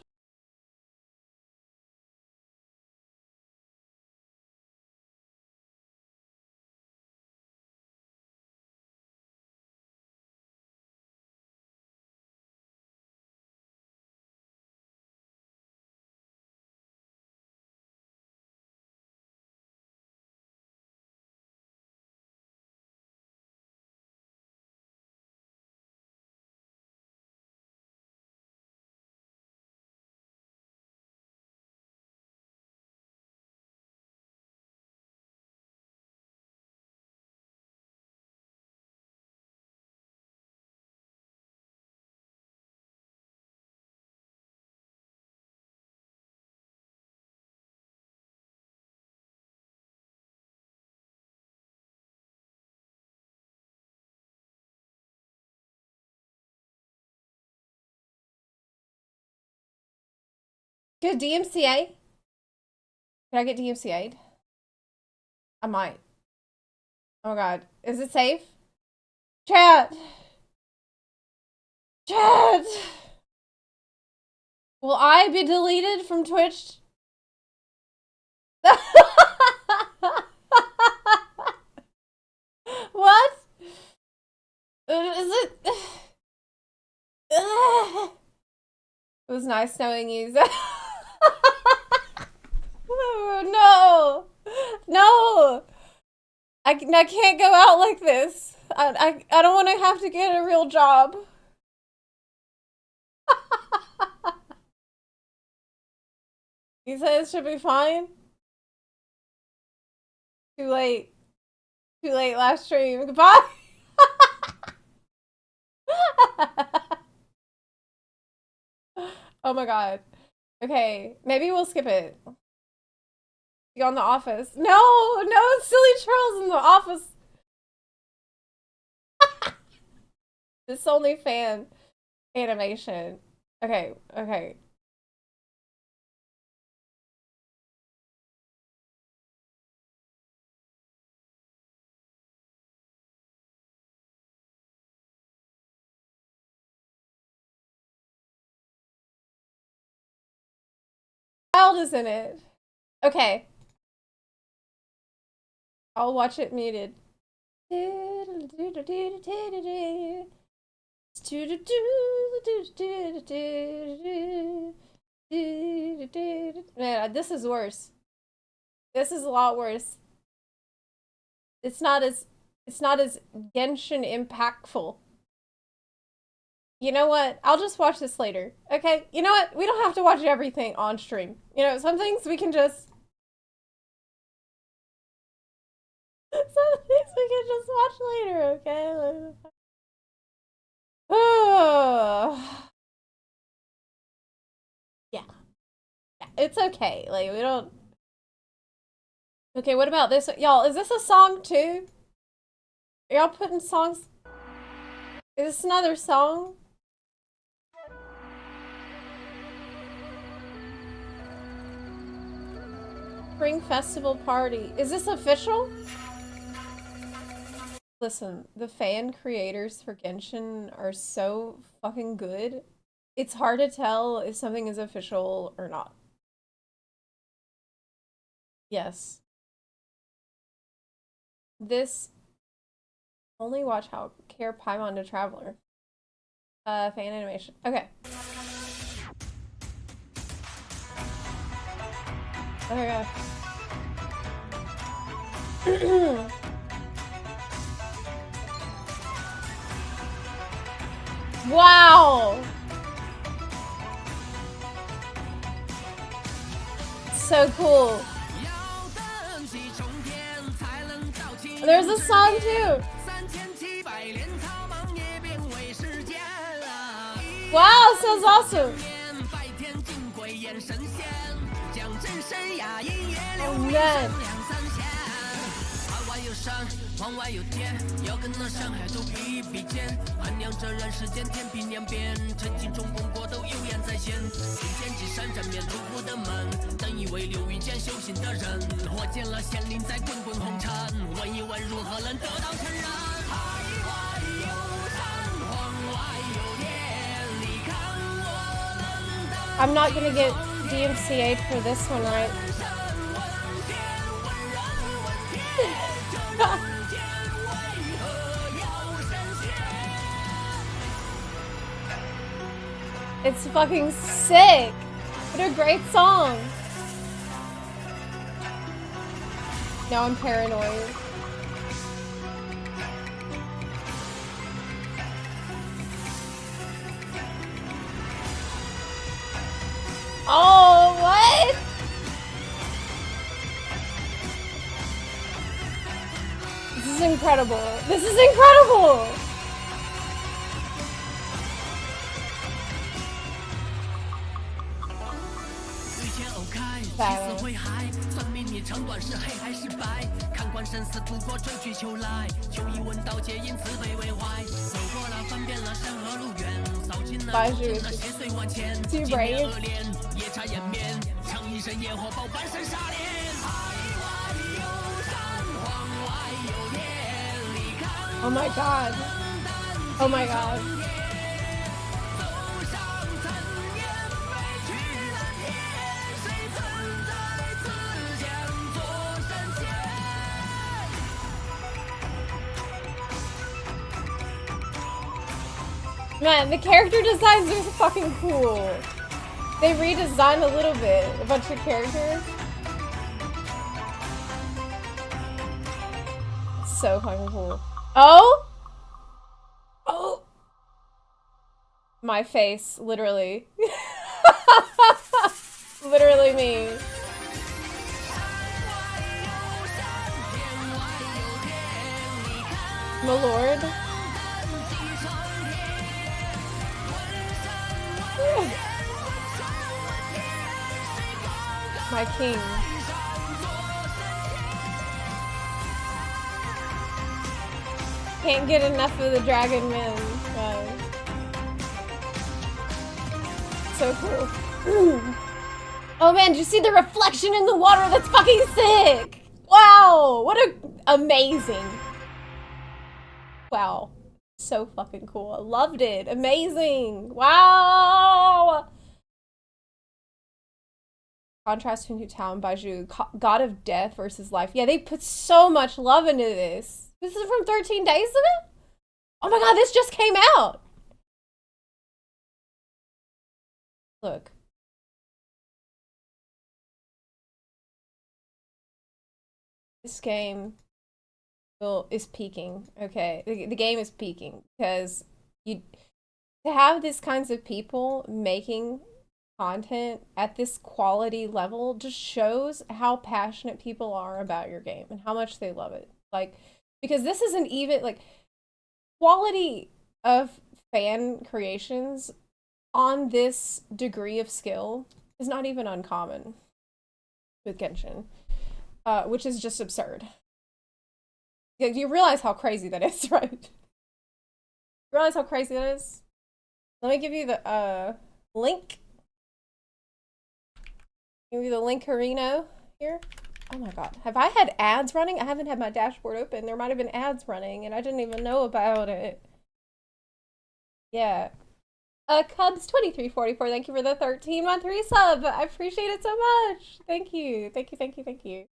Good DMCA? Can I get DMCA'd? I might. Oh my god. Is it safe? Chat! Chat! Will I be deleted from Twitch? What? Is it? It was nice knowing you. No! No! I can't go out like this. I don't want to have to get a real job. You said it should be fine? Too late. Too late last stream. Goodbye! Oh my god. Okay, maybe we'll skip it. You on The Office. No, silly trolls in The Office. This only fan animation. Okay. Child is in it. Okay. I'll watch it muted. Man, this is worse. This is a lot worse. It's not as Genshin impactful. You know what? I'll just watch this later. Okay? You know what? We don't have to watch everything on stream. You know, some things we can just watch later, okay? Oh. Yeah. It's okay. Like, we don't... Okay, what about this? Y'all, is this a song too? Are y'all putting songs? Is this another song? Spring Festival Party. Is this official? Listen, the fan creators for Genshin are so fucking good. It's hard to tell if something is official or not. Yes. This only watch how care Paimon to Traveler. Fan animation. Okay. Oh my god. Wow! So cool. There's a song too. Wow, sounds awesome. Oh man. 窗外有天，要跟那山海都比一比肩。寒凉这人世间，天比年变，陈情中功过都悠然在先。寻剑几山斩面屠夫的门，等一位流云间修行的人。我见了仙灵在滚滚红尘，问一问如何能得到承认？海外有山，荒外有天，你看我能得。I'm not gonna get DMCA'd for this one, right? It's fucking sick! What a great song! Now I'm paranoid. Oh, what? This is incredible. This is incredible! Too brave. Oh my god. Oh my god. Man, the character designs are fucking cool. They redesigned a little bit, a bunch of characters. So fucking cool. Oh? Oh! My face, literally. Literally me. My lord. My king. Can't get enough of the dragon men, guys. So cool. Oh man, did you see the reflection in the water? That's fucking sick! Wow! What a amazing. Wow. So fucking cool. I loved it. Amazing. Wow! Contrast between Tao and Baiju. God of Death versus Life. Yeah, they put so much love into this. This is from 13 days ago? Oh my god, this just came out! Look. This game is peaking. Okay, the game is peaking because to have these kinds of people making content at this quality level just shows how passionate people are about your game and how much they love it. Like, because this isn't even like quality of fan creations on this degree of skill is not even uncommon with Genshin, which is just absurd. You realize how crazy that is, right? You realize how crazy that is? Let me give you the link. Give you the link Carino here. Oh my god. Have I had ads running? I haven't had my dashboard open. There might have been ads running and I didn't even know about it. Yeah. Cubs2344, thank you for the 13-month resub. I appreciate it so much. Thank you. Thank you, thank you, thank you.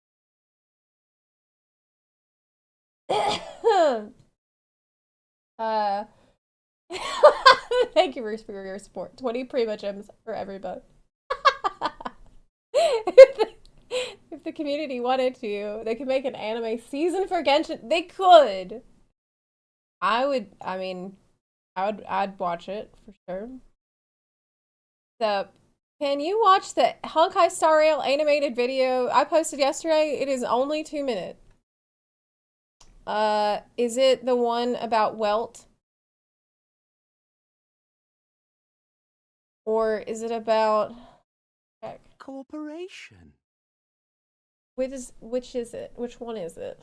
Thank you, Bruce, for your support. 20 Prima Gems for everybody. If the community wanted to, they could make an anime season for Genshin. They could. I'd watch it for sure. Can you watch the Honkai Star Rail animated video I posted yesterday? It is only 2 minutes. Is it the one about Welt? Or is it about Cooperation. which is it? Which one is it?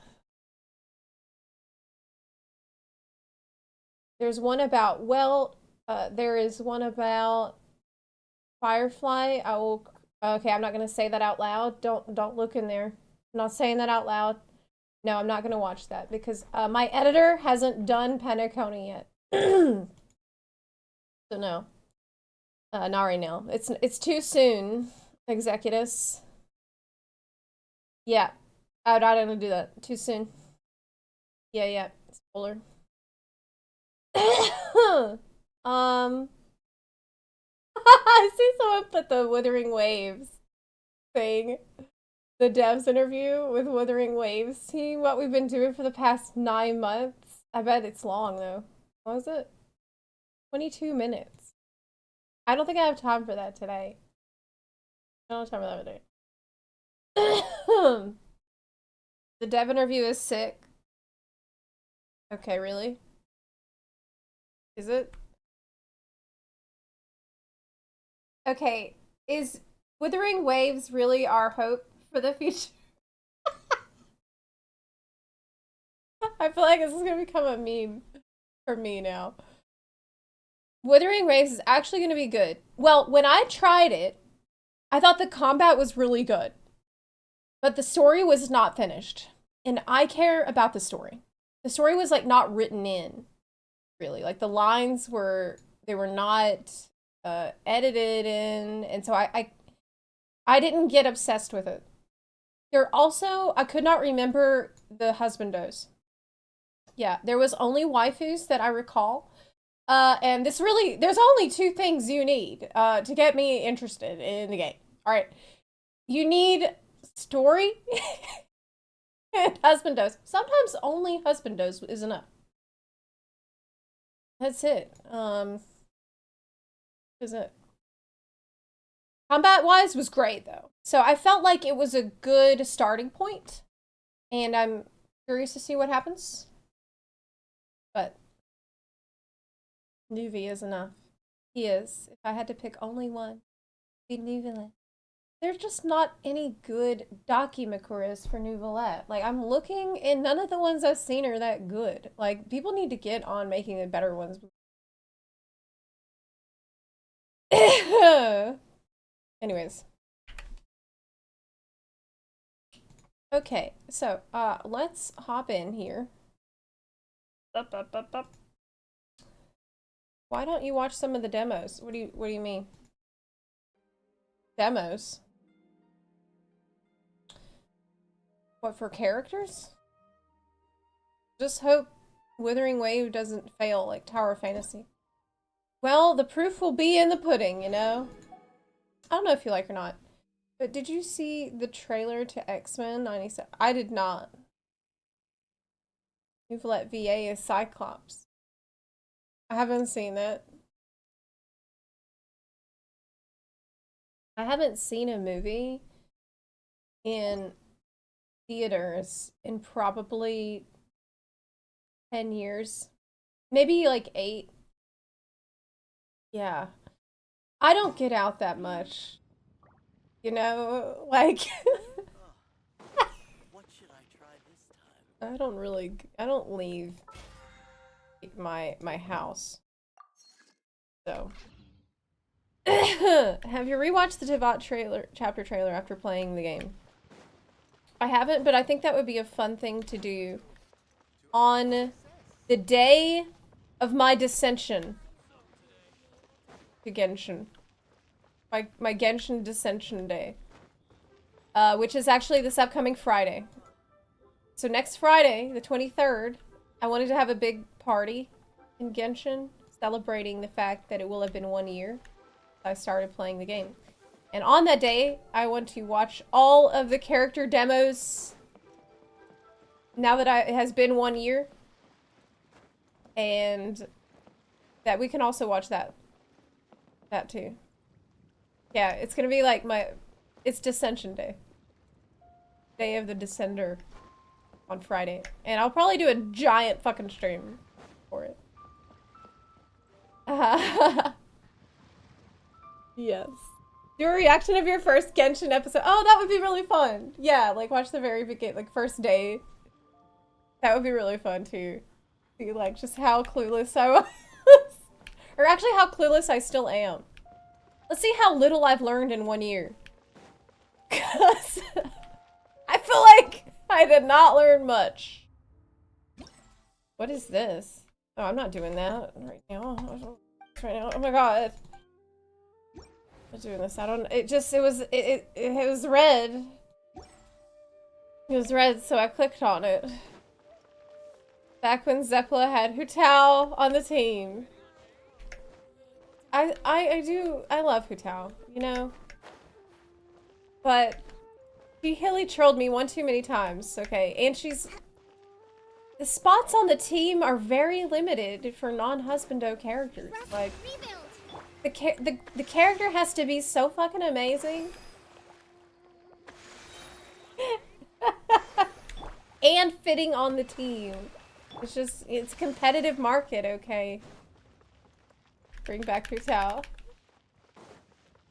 There's one about Welt. There is one about Firefly. Okay, I'm not gonna say that out loud. Don't look in there. I'm not saying that out loud. No, I'm not gonna watch that because my editor hasn't done Penacony yet. So no. Not right now. It's too soon, Executus. Yeah. I don't do that. Too soon. Yeah. Spoiler. I see someone put the Wuthering Waves thing. The devs interview with Wuthering Waves. See what we've been doing for the past 9 months? I bet it's long though. What was it? 22 minutes. I don't think I have time for that today. I don't have time for that today. The dev interview is sick. Okay, really? Is it? Okay, is Wuthering Waves really our hope for the future? I feel like this is gonna become a meme for me now. Wuthering Waves is actually gonna be good. Well, when I tried it, I thought the combat was really good. But the story was not finished. And I care about the story. The story was like not written in, really. Like the lines were not edited in, and so I didn't get obsessed with it. There also, I could not remember the husbandos. Yeah, there was only waifus that I recall. And this really, there's only 2 things you need to get me interested in the game. All right. You need story and husbandos. Sometimes only husbandos is enough. That's it. Is it? Combat-wise was great, though. So I felt like it was a good starting point. And I'm curious to see what happens. But Nuvi is enough. He is. If I had to pick only one, it'd be Nuviland. there's just not any good Dakimakuras for Nouvellette. Like, I'm looking, and none of the ones I've seen are that good. Like, people need to get on making the better ones. Anyways. Okay, so, let's hop in here. Why don't you watch some of the demos? What do you mean? Demos? What, for characters? Just hope Withering Wave doesn't fail like Tower of Fantasy. Well, the proof will be in the pudding, you know? I don't know if you like or not. But did you see the trailer to X-Men 97? I did not. Nouvellette VA is Cyclops. I haven't seen that. I haven't seen a movie in theaters in probably 10 years. Maybe like 8. Yeah. I don't get out that much. You know, like What should I try this time? I don't leave my house. So have you rewatched the Devat chapter trailer after playing the game? I haven't, but I think that would be a fun thing to do on the day of my dissension to Genshin. My Genshin dissension day. Which is actually this upcoming Friday. So next Friday, the 23rd, I wanted to have a big party in Genshin, celebrating the fact that it will have been 1 year I started playing the game. And on that day, I want to watch all of the character demos now that it has been 1 year. And that we can also watch that too. Yeah, it's gonna be like it's Dissension Day. Day of the Descender on Friday. And I'll probably do a giant fucking stream for it. Yes. Do a reaction of your first Genshin episode. Oh, that would be really fun. Yeah, like watch the very beginning, like first day. That would be really fun too. See like just how clueless I was. Or actually how clueless I still am. Let's see how little I've learned in 1 year. Cause I feel like I did not learn much. What is this? Oh, I'm not doing that right now. Right now. Oh my god. I'm doing this. I don't. It was red. It was red, so I clicked on it. Back when Zepla had Hu Tao on the team. I love Hu Tao, you know? But she hilly trolled me one too many times, okay? And the spots on the team are very limited for non-husbando characters. Like, the character has to be so fucking amazing. And fitting on the team. It's competitive market, okay? Bring back Hu Tao.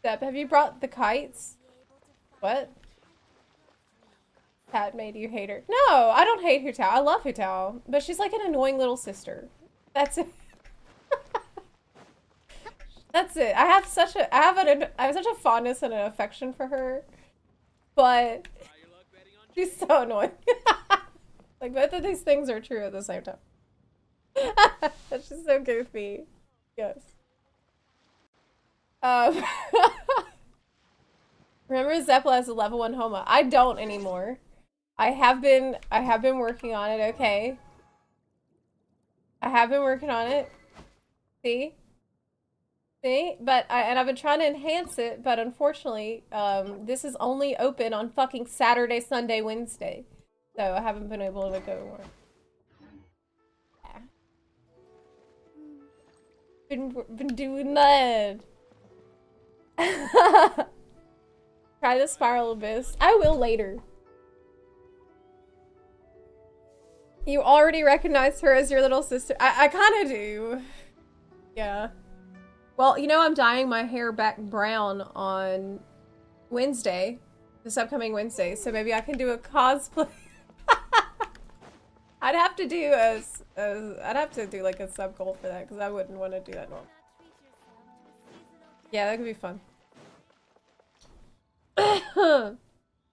Zep, have you brought the kites? What? Pat made you hate her. No, I don't hate Hu Tao. I love Hu Tao. But she's like an annoying little sister. That's it. That's it. I have such a fondness and an affection for her. But she's so annoying. Like both of these things are true at the same time. She's so goofy. Yes. Remember Zepla as a level 1 Homa? I don't anymore. I have been working on it, okay? I have been working on it. See? See? But I've been trying to enhance it, but unfortunately, this is only open on fucking Saturday, Sunday, Wednesday. So I haven't been able to go more. Yeah. Been doing that. Try the Spiral Abyss. I will later. You already recognize her as your little sister. I kind of do. Yeah. Well, you know I'm dyeing my hair back brown on Wednesday, this upcoming Wednesday, so maybe I can do a cosplay. I'd have to do I'd have to do like a sub goal for that because I wouldn't want to do that normal. Yeah, that could be fun.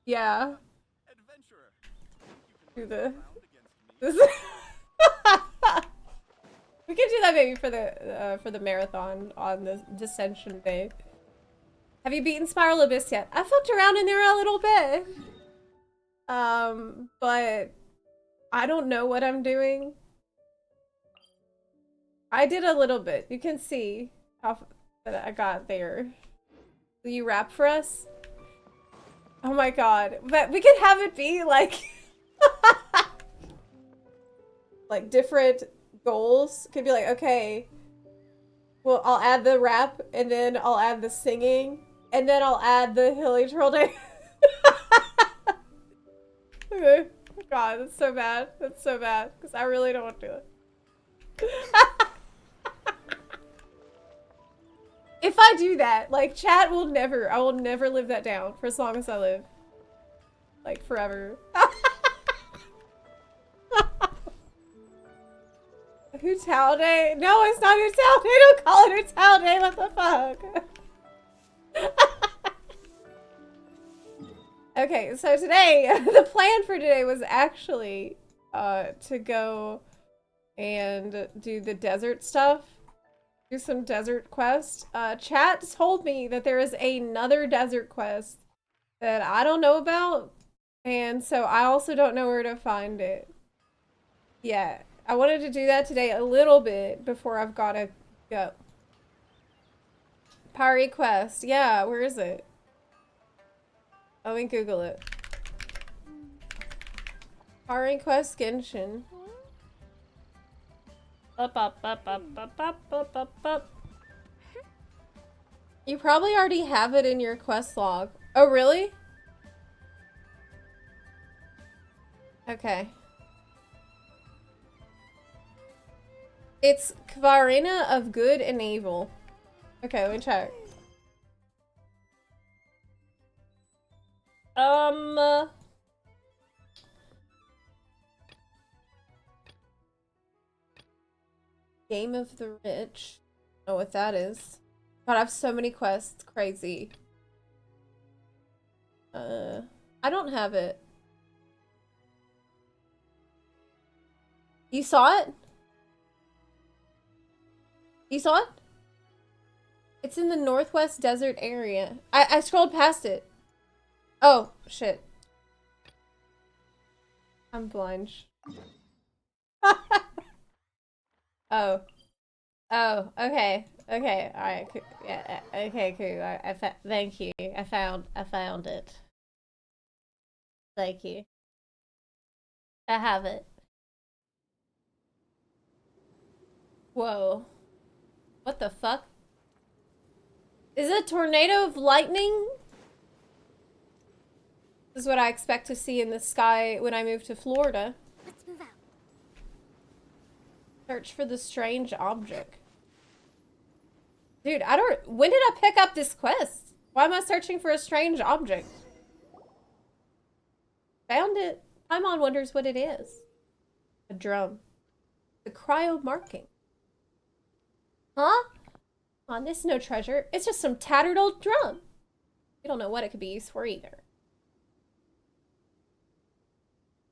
Yeah. Do the this. We could do that maybe for the marathon on the Dissension Day. Have you beaten Spiral Abyss yet? I fucked around in there a little bit. But I don't know what I'm doing. I did a little bit. You can see how that I got there. Will you rap for us? Oh my god. But we could have it be like like different goals. Could be like, okay, well, I'll add the rap and then I'll add the singing and then I'll add the Hilly Troll Day. Okay. God, that's so bad. That's so bad. Because I really don't want to do it. If I do that, like, chat will never, I will never live that down for as long as I live. Like, forever. Hootao Day? No, it's not Hootao Day. Don't call it Hootao Day. What the fuck? Okay, so today, the plan for today was actually to go and do the desert stuff. Do some desert quests. Chat told me that there is another desert quest that I don't know about. And so I also don't know where to find it. Yeah, I wanted to do that today a little bit before I've got to go. Pari quest. Yeah, where is it? Let me Google it. Pari quest Genshin. You probably already have it in your quest log. Oh, really? Okay. It's Kvarina of Good and Evil. Okay, let me check. Game of the Rich. I don't know what that is. God, I have so many quests. Crazy. I don't have it. You saw it? You saw it? It's in the Northwest Desert area. I scrolled past it. Oh, shit. I'm blind. Oh. Oh, okay. Okay, alright. Yeah, okay, cool. Thank you. I found it. Thank you. I have it. Whoa. What the fuck? Is it a tornado of lightning? This is what I expect to see in the sky when I move to Florida. Let's move out. Search for the strange object. Dude, when did I pick up this quest? Why am I searching for a strange object? Found it. Paimon wonders what it is. A drum. The cryo marking. Huh? Come on, this is no treasure. It's just some tattered old drum. We don't know what it could be used for either.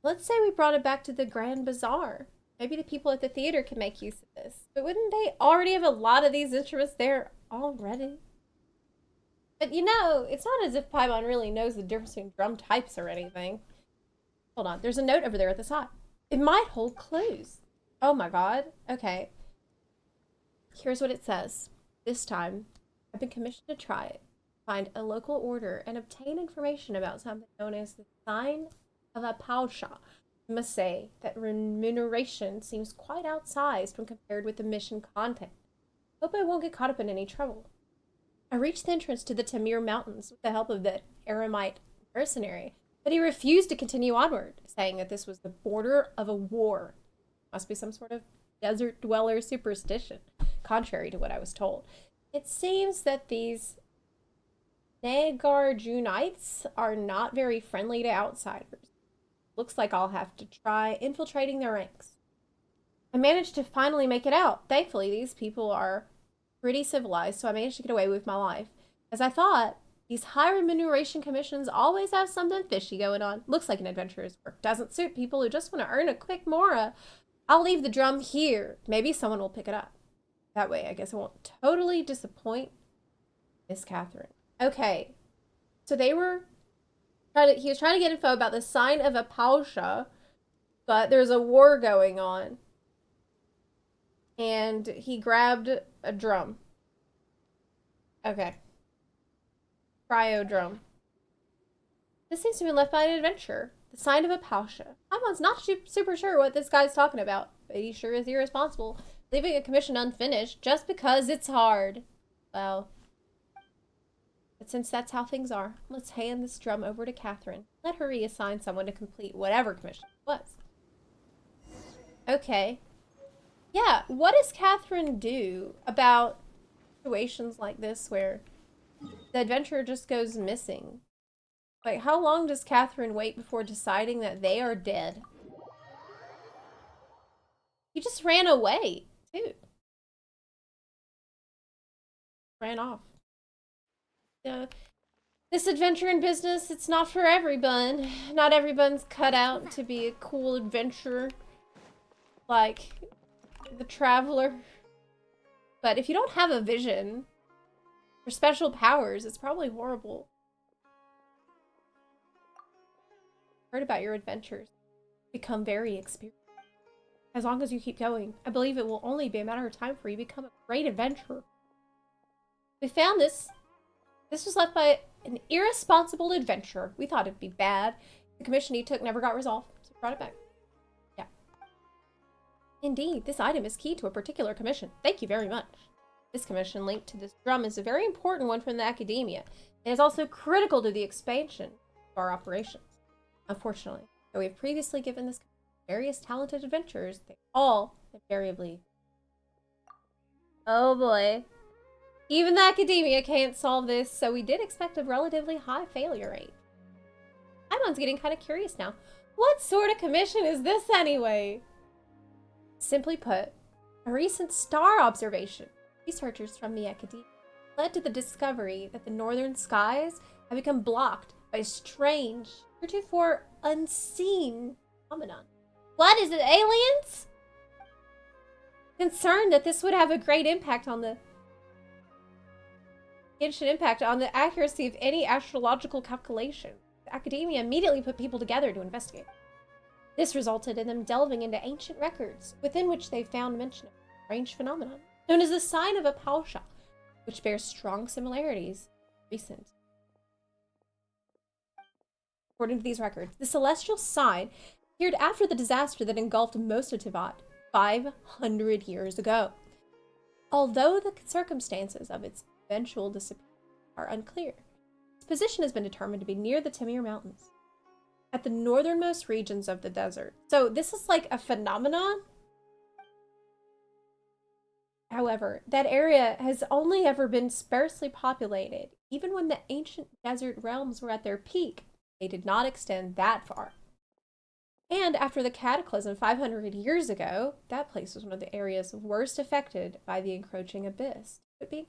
Let's say we brought it back to the Grand Bazaar. Maybe the people at the theater can make use of this. But wouldn't they already have a lot of these instruments there already? But you know, it's not as if Paimon really knows the difference between drum types or anything. Hold on, there's a note over there at the side. It might hold clues. Oh my god. Okay. Here's what it says. This time, I've been commissioned to try it, find a local order, and obtain information about something known as the Sign of a Pausha. I must say that remuneration seems quite outsized when compared with the mission content. Hope I won't get caught up in any trouble. I reached the entrance to the Tamir Mountains with the help of the Aramite mercenary, but he refused to continue onward, saying that this was the border of a war. Must be some sort of desert dweller superstition, contrary to what I was told. It seems that these Nagarjunites are not very friendly to outsiders. Looks like I'll have to try infiltrating their ranks. I managed to finally make it out. Thankfully, these people are pretty civilized, so I managed to get away with my life. As I thought, these high remuneration commissions always have something fishy going on. Looks like an adventurer's work doesn't suit people who just want to earn a quick mora. I'll leave the drum here. Maybe someone will pick it up. That way, I guess I won't totally disappoint Miss Catherine. Okay, so he was trying to get info about the sign of a Pausha, but there's a war going on. And he grabbed a drum. Okay. Cryo drum. This seems to be left by an adventurer. The sign of a Pausha. I'm not super sure what this guy's talking about, but he sure is irresponsible, leaving a commission unfinished just because it's hard. Well, but since that's how things are, let's hand this drum over to Catherine. Let her reassign someone to complete whatever commission it was. Okay. Yeah, what does Catherine do about situations like this where the adventurer just goes missing? Like, how long does Catherine wait before deciding that they are dead? He just ran away, too. Ran off. Yeah. This adventuring business, it's not for everyone. Not everyone's cut out to be a cool adventurer. Like the traveler. But if you don't have a vision or special powers, it's probably horrible. Heard about your adventures. Become very experienced. As long as you keep going, I believe it will only be a matter of time for you to become a great adventurer. We found this. This was left by an irresponsible adventurer. We thought it'd be bad. The commission he took never got resolved, so brought it back. Yeah. Indeed, this item is key to a particular commission. Thank you very much. This commission linked to this drum is a very important one from the academia. It is also critical to the expansion of our operations. Unfortunately, though we have previously given this various talented adventurers, they all invariably... Oh boy. Even the academia can't solve this, so we did expect a relatively high failure rate. Imon's getting kind of curious now. What sort of commission is this anyway? Simply put, a recent star observation, researchers from the academia, led to the discovery that the northern skies have become blocked by a strange, heretofore unseen phenomenon. What is it, aliens? Concerned that this would have a great impact on the accuracy of any astrological calculation, the academia immediately put people together to investigate. This resulted in them delving into ancient records, within which they found mention of a strange phenomenon, known as the sign of a Pausha, which bears strong similarities recent. According to these records, the celestial sign appeared after the disaster that engulfed most of Tivat 500 years ago. Although the circumstances of its eventual disappearance are unclear, its position has been determined to be near the Timir Mountains, at the northernmost regions of the desert. So this is like a phenomenon. However, that area has only ever been sparsely populated. Even when the ancient desert realms were at their peak, they did not extend that far. And after the cataclysm 500 years ago, that place was one of the areas worst affected by the encroaching abyss, but being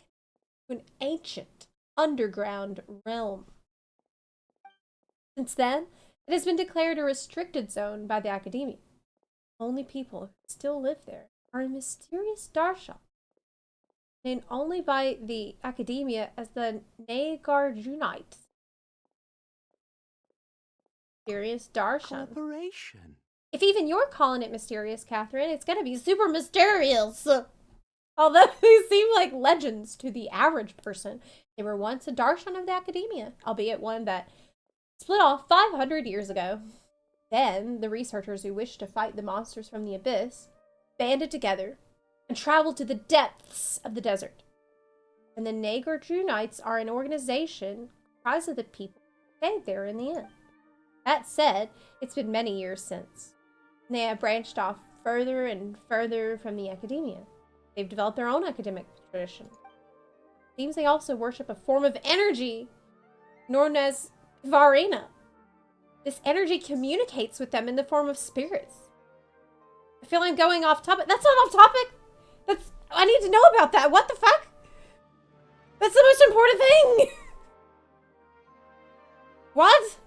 an ancient underground realm. Since then, it has been declared a restricted zone by the academia. Only people who still live there are a mysterious darshan, named only by the academia as the Nagarjunites. Mysterious darshan. Corporation. If even you're calling it mysterious, Catherine, it's gonna be super mysterious. Although they seem like legends to the average person, they were once a darshan of the academia, albeit one that split off 500 years ago. Then, the researchers who wished to fight the monsters from the abyss banded together and traveled to the depths of the desert. And the Nagarjunites are an organization comprised of the people who stayed there in the end. That said, it's been many years since. And they have branched off further and further from the academia. They've developed their own academic tradition. Seems they also worship a form of energy known as Varina. This energy communicates with them in the form of spirits. I feel I'm going off topic. That's not off topic. I need to know about that. What the fuck? That's the most important thing. What?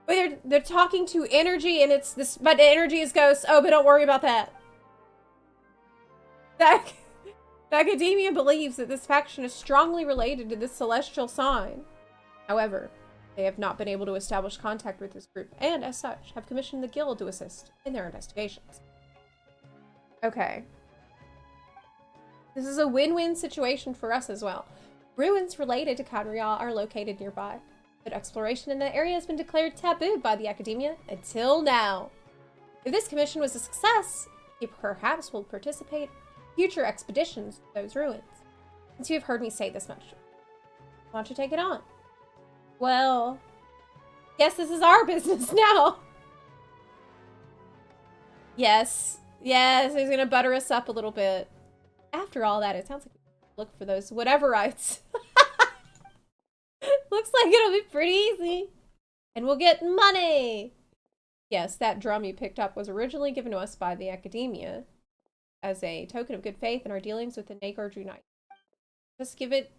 Wait, they're talking to energy and it's this, but energy is ghosts. Oh, but don't worry about that. The academia believes that this faction is strongly related to this celestial sign. However, they have not been able to establish contact with this group, and as such, have commissioned the guild to assist in their investigations. Okay. This is a win-win situation for us as well. Ruins related to Cadria are located nearby, but exploration in that area has been declared taboo by the academia until now. If this commission was a success, it perhaps will participate in future expeditions to those ruins. Since you have heard me say this much, why don't you take it on? Well, guess this is our business now. Yes, he's gonna butter us up a little bit. After all that, it sounds like we look for those whateverites. Looks like it'll be pretty easy. And we'll get money. Yes, that drum you picked up was originally given to us by the academia as a token of good faith in our dealings with the Nagordru Knight. Just give it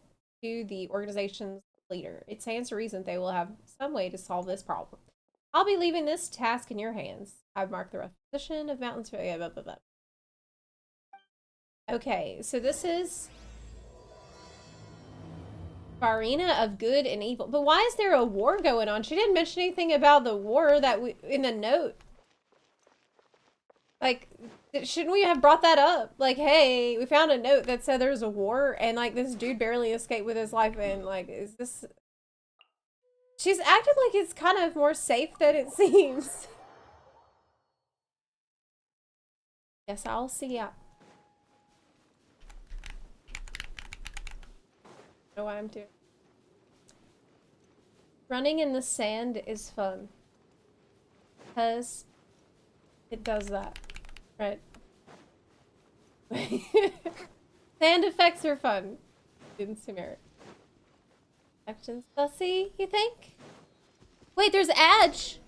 to the organization's leader. It stands to reason they will have some way to solve this problem. I'll be leaving this task in your hands. I've marked the requisition of mountains. Blah, blah, blah, blah. Okay, so this is Farina of good and evil. But why is there a war going on? She didn't mention anything about the war that in the note. Like, shouldn't we have brought that up? Like, hey, we found a note that said there's a war and like this dude barely escaped with his life and like, is this... She's acting like it's kind of more safe than it seems. Yes, I'll see ya. I know what I'm doing. Running in the sand is fun. Because it does that. Right? Sand effects are fun. Students who merit. Actions fussy, you think? Wait, there's Edge!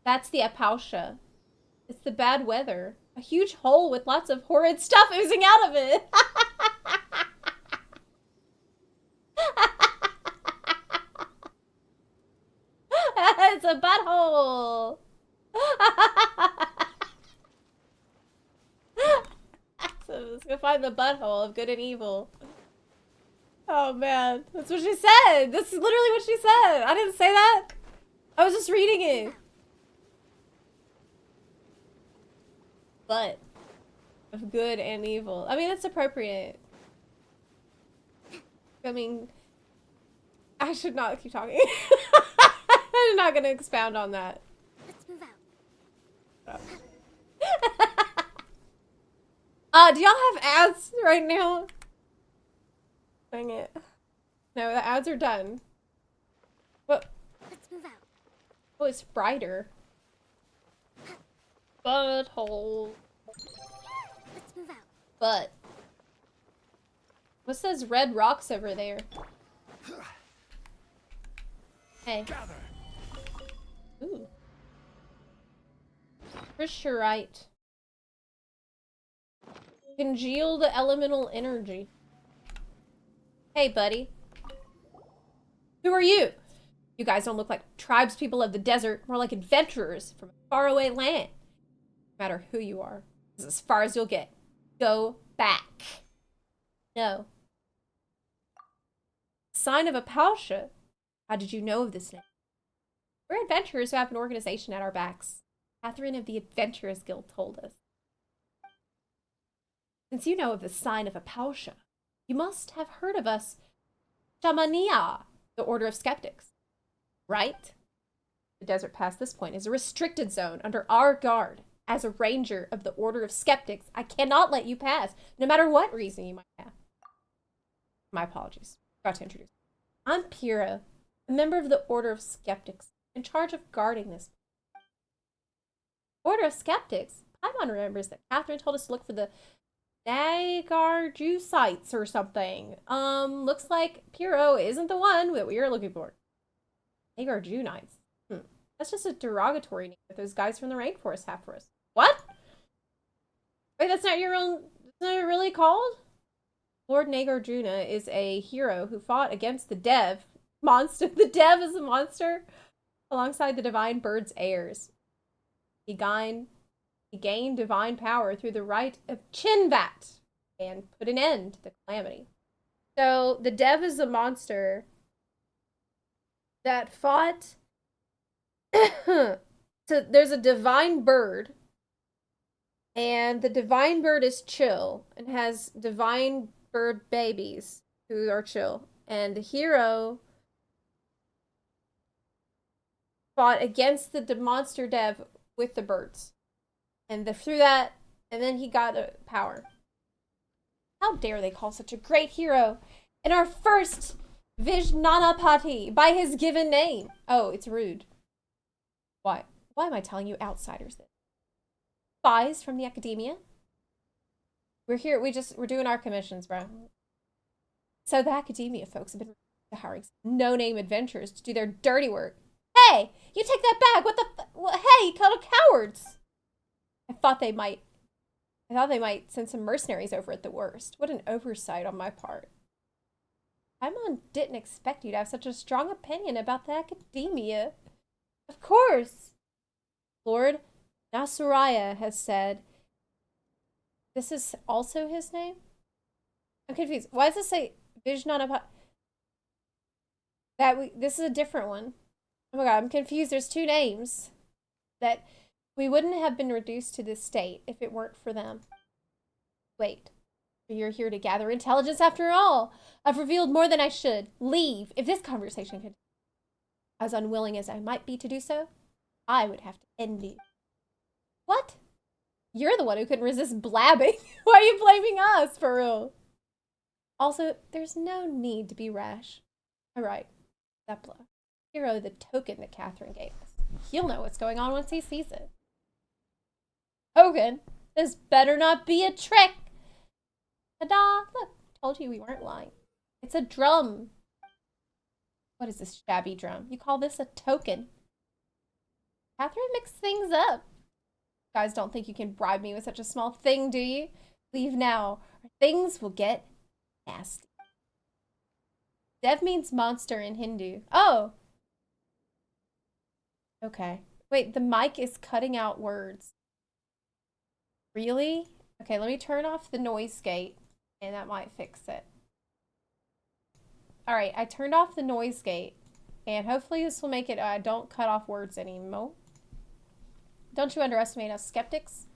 That's the Apausha. It's the bad weather. A huge hole with lots of horrid stuff oozing out of it. It's a butthole. So let's go find the butthole of good and evil. Oh man, that's what she said. That's literally what she said. I didn't say that. I was just reading it. But of good and evil. I mean, that's appropriate. I mean, I should not keep talking. I'm not gonna expound on that. Let's move out. Do y'all have ads right now? Dang it. No, the ads are done. What? Let's move out. Oh, it's brighter. Butthole. Let's move out. Butt. What's those red rocks over there? Hey. Ooh. Fissurite. Congealed elemental energy. Hey, buddy. Who are you? You guys don't look like tribespeople of the desert, more like adventurers from a faraway land. No matter who you are, this is as far as you'll get. Go back. No. Sign of Apausha. How did you know of this name? We're adventurers who have an organization at our backs. Catherine of the Adventurers Guild told us. Since you know of the sign of Apausha, you must have heard of us. Shamania, the Order of Skeptics. Right? The desert past this point is a restricted zone under our guard. As a ranger of the Order of Skeptics, I cannot let you pass, no matter what reason you might have. My apologies. Forgot to introduce. I'm Pyrrha, a member of the Order of Skeptics, in charge of guarding this. Order of Skeptics? Paimon remembers that Catherine told us to look for the Nagarjusites or something. Looks like Piro isn't the one that we are looking for. Nagarjunites. That's just a derogatory name that those guys from the rainforest have for us. What? Wait, that's not your own... That's not really called? Lord Nagarjuna is a hero who fought against the Dev. Monster. The Dev is a monster. Alongside the divine bird's heirs. He gained divine power through the rite of Chinvat and put an end to the calamity. So the Dev is a monster that fought... So there's a divine bird, and the divine bird is chill and has divine bird babies who are chill, and the hero fought against the monster Dev with the birds, and through that, and then he got a power. How dare they call such a great hero in our first Vijnanapati by his given name? Oh, it's rude. Why? Why am I telling you outsiders this? Spies from the academia? We're here, we're doing our commissions, bro. So the academia folks have been hiring no-name adventurers to do their dirty work. Hey, you take that back. What the hey, you called cowards. I thought they might send some mercenaries over at the worst. What an oversight on my part. Paimon didn't expect you to have such a strong opinion about the academia. Of course. Lord Nasuraya has said, this is also his name? I'm confused. Why does it say Vijnanapati? This is a different one. Oh my god, I'm confused. There's two names. That we wouldn't have been reduced to this state if it weren't for them. Wait. You're here to gather intelligence after all. I've revealed more than I should. Leave. If this conversation continues, as unwilling as I might be to do so, I would have to end you. What? You're the one who couldn't resist blabbing. Why are you blaming us, for real? Also, there's no need to be rash. All right, Zepla. Hero the token that Catherine gave us. He'll know what's going on once he sees it. Token? This better not be a trick. Ta-da! Look, told you we weren't lying. It's a drum. What is this shabby drum? You call this a token? Catherine mixed things up. You guys don't think you can bribe me with such a small thing, do you? Leave now, or things will get nasty. Dev means monster in Hindu. Oh! Okay. Wait, the mic is cutting out words. Really? Okay, let me turn off the noise gate, and that might fix it. Alright, I turned off the noise gate, and hopefully this will make it don't cut off words anymore. Don't you underestimate us skeptics?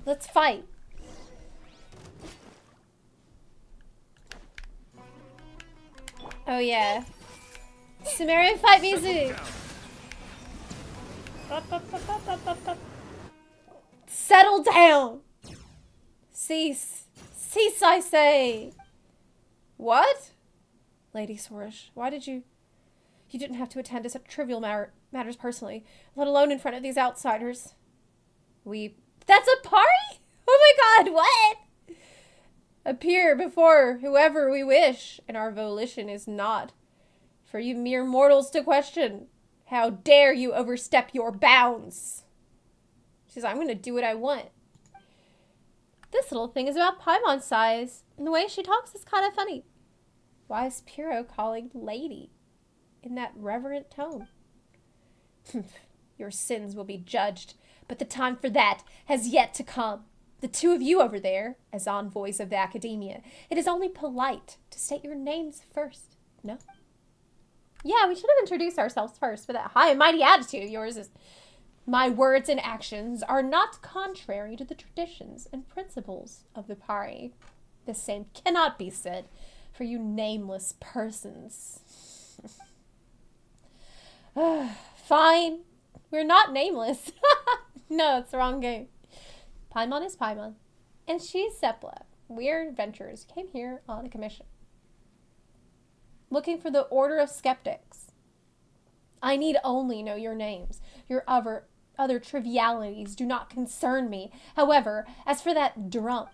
Let's fight. Oh yeah. Sumerian fight music! Settle down! Cease. Cease, I say! What? Lady Sorish, why did you... You didn't have to attend to such trivial matters personally, let alone in front of these outsiders. That's a Pari? Oh my god, what? Appear before whoever we wish, and our volition is not for you mere mortals to question. How dare you overstep your bounds? She's like, I'm gonna do what I want. This little thing is about Paimon's size, and the way she talks is kind of funny. Why is Piro calling lady in that reverent tone? Your sins will be judged, but the time for that has yet to come. The two of you over there, as envoys of the academia, it is only polite to state your names first, no? Yeah, we should have introduced ourselves first, but that high and mighty attitude of yours is... My words and actions are not contrary to the traditions and principles of the Pari. The same cannot be said for you nameless persons. Fine. We're not nameless. No, it's the wrong game. Paimon is Paimon. And she's Zepla. We're adventurers. Came here on a commission. Looking for the Order of Skeptics. I need only know your names. Your other trivialities do not concern me. However, as for that drum,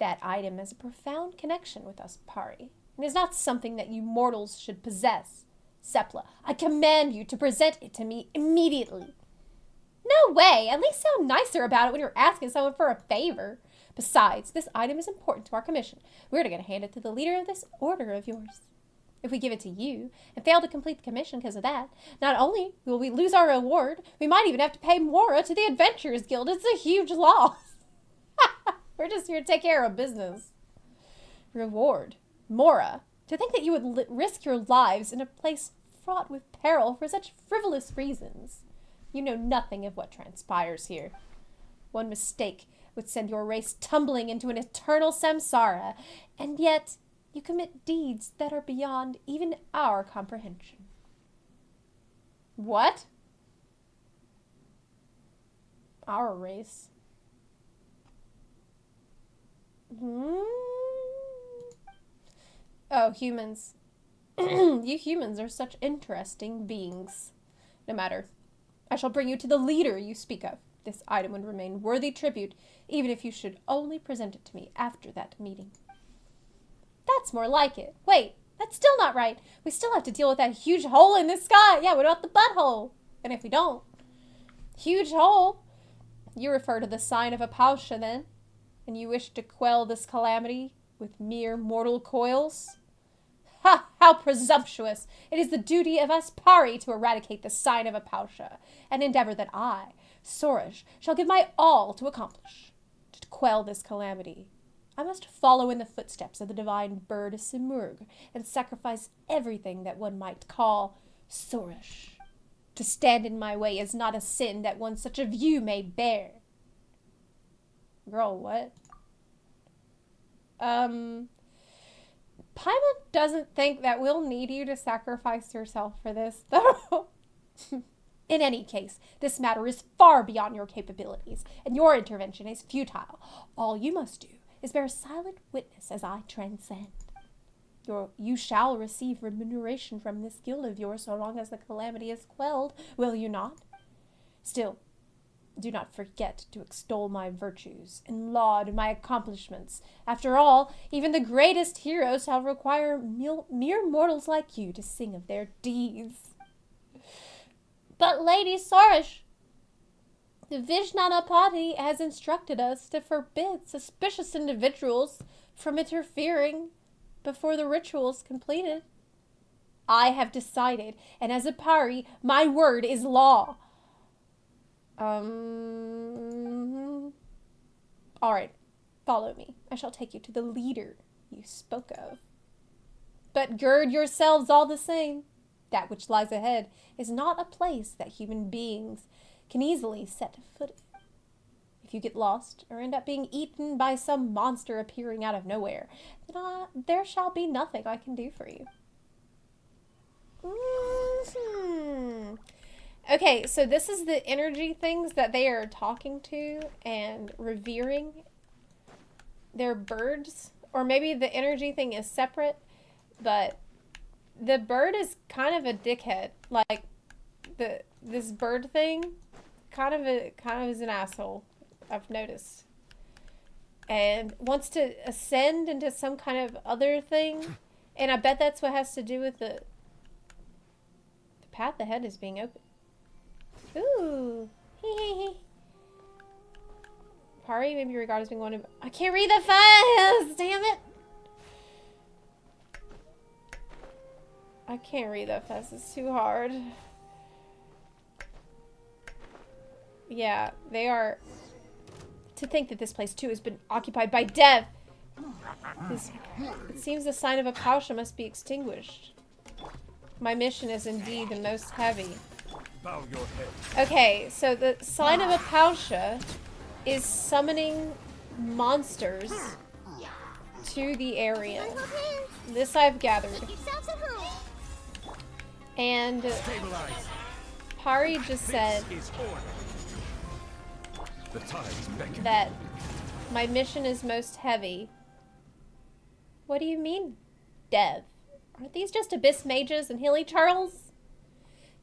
That item has a profound connection with us, Pari, and is not something that you mortals should possess. Zepla, I command you to present it to me immediately. No way! At least sound nicer about it when you're asking someone for a favor. Besides, this item is important to our commission. We're going to hand it to the leader of this order of yours. If we give it to you and fail to complete the commission because of that, not only will we lose our reward, we might even have to pay Mora to the Adventurers Guild. It's a huge loss. We're just here to take care of business. Reward. Mora. To think that you would risk your lives in a place fraught with peril for such frivolous reasons. You know nothing of what transpires here. One mistake would send your race tumbling into an eternal samsara, and yet you commit deeds that are beyond even our comprehension. What? Our race? Oh, humans. You humans are such interesting beings. No matter. I shall bring you to the leader you speak of. This item would remain worthy tribute, even if you should only present it to me after that meeting. That's more like it. Wait, that's still not right. We still have to deal with that huge hole in the sky. Yeah, what about the butthole? And if we don't? Huge hole? You refer to the sign of Apausha, then? And you wish to quell this calamity with mere mortal coils? Ha! How presumptuous! It is the duty of us Pari to eradicate the sign of Apausha, an endeavor that I, Sorash, shall give my all to accomplish. To quell this calamity, I must follow in the footsteps of the divine bird Simurg and sacrifice everything that one might call Sorash. To stand in my way is not a sin that one such a view may bear. Girl, what? Paimon doesn't think that we'll need you to sacrifice yourself for this, though. In any case, this matter is far beyond your capabilities, and your intervention is futile. All you must do is bear silent witness as I transcend. You shall receive remuneration from this guild of yours so long as the calamity is quelled, will you not? Still, do not forget to extol my virtues and laud my accomplishments. After all, even the greatest heroes shall require mere mortals like you to sing of their deeds. But Lady Sorash, the Vijnanapati has instructed us to forbid suspicious individuals from interfering before the ritual is completed. I have decided, and as a Pari, my word is law. Alright, follow me. I shall take you to the leader you spoke of. But gird yourselves all the same. That which lies ahead is not a place that human beings can easily set foot in. If you get lost or end up being eaten by some monster appearing out of nowhere, then there shall be nothing I can do for you. Okay, so this is the energy things that they are talking to and revering. They're birds, or maybe the energy thing is separate, but the bird is kind of a dickhead. Like this bird thing kind of is an asshole, I've noticed. And wants to ascend into some kind of other thing, and I bet that's what has to do with the path ahead is being open. Ooh. Pari may be regarded as being one of... I can't read the fast! Damn it! I can't read that fast. It's too hard. Yeah, they are... To think that this place, too, has been occupied by death. It seems the sign of Apausha must be extinguished. My mission is indeed the most heavy. Bow your head. Okay, so the sign of Apausha is summoning monsters to the area. This I've gathered. And Pari just said that my mission is most heavy. What do you mean, Dev? Aren't these just abyss mages and hilly Charles?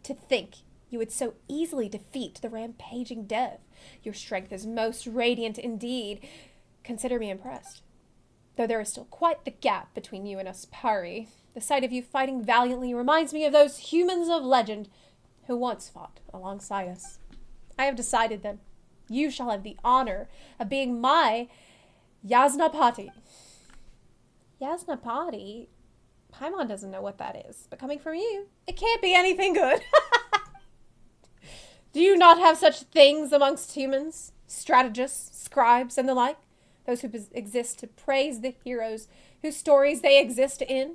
To think you would so easily defeat the rampaging Dev. Your strength is most radiant indeed. Consider me impressed. Though there is still quite the gap between you and us Pari. The sight of you fighting valiantly reminds me of those humans of legend who once fought alongside us. I have decided then, you shall have the honor of being my Yasnapati. Yasnapati? Paimon doesn't know what that is, but coming from you, it can't be anything good. Do you not have such things amongst humans? Strategists, scribes, and the like? Those who exist to praise the heroes whose stories they exist in?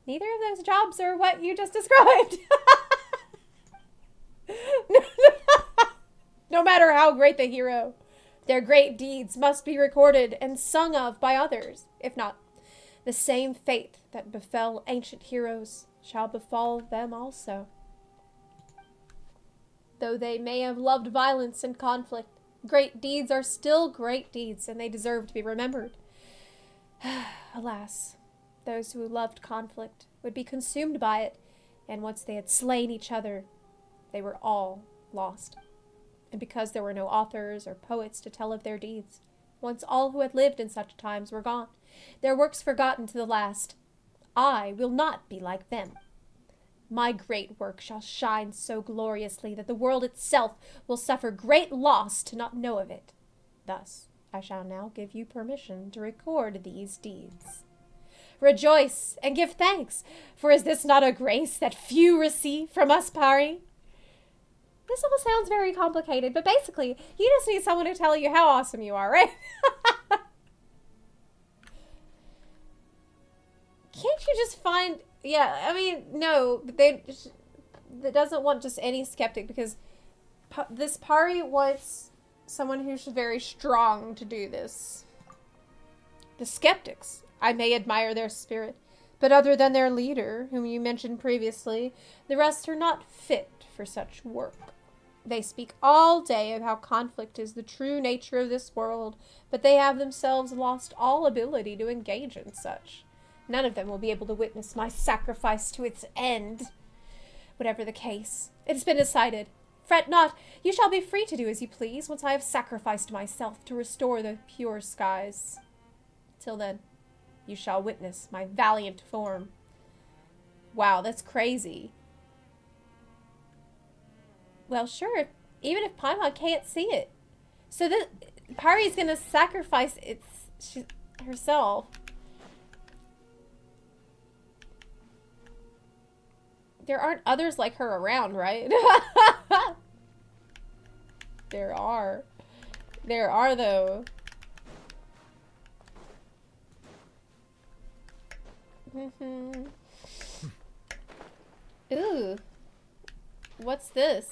Neither of those jobs are what you just described. No matter how great the hero, their great deeds must be recorded and sung of by others. If not, the same fate that befell ancient heroes shall befall them also. Though they may have loved violence and conflict, great deeds are still great deeds, and they deserve to be remembered. Alas, those who loved conflict would be consumed by it, and once they had slain each other, they were all lost. And because there were no authors or poets to tell of their deeds, once all who had lived in such times were gone, their works forgotten to the last, I will not be like them. My great work shall shine so gloriously that the world itself will suffer great loss to not know of it. Thus, I shall now give you permission to record these deeds. Rejoice and give thanks, for is this not a grace that few receive from us, Pari? This all sounds very complicated, but basically, you just need someone to tell you how awesome you are, right? Can't you just find... Yeah, I mean, no, that doesn't want just any skeptic, because this Pari wants someone who's very strong to do this. The skeptics, I may admire their spirit, but other than their leader, whom you mentioned previously, the rest are not fit for such work. They speak all day of how conflict is the true nature of this world, but they have themselves lost all ability to engage in such. None of them will be able to witness my sacrifice to its end. Whatever the case, it has been decided. Fret not, you shall be free to do as you please once I have sacrificed myself to restore the pure skies. Till then, you shall witness my valiant form. Wow, that's crazy. Well, sure, even if Paimon can't see it. So Pari's gonna sacrifice herself. There aren't others like her around, right? There are. There are, though. Ooh. What's this?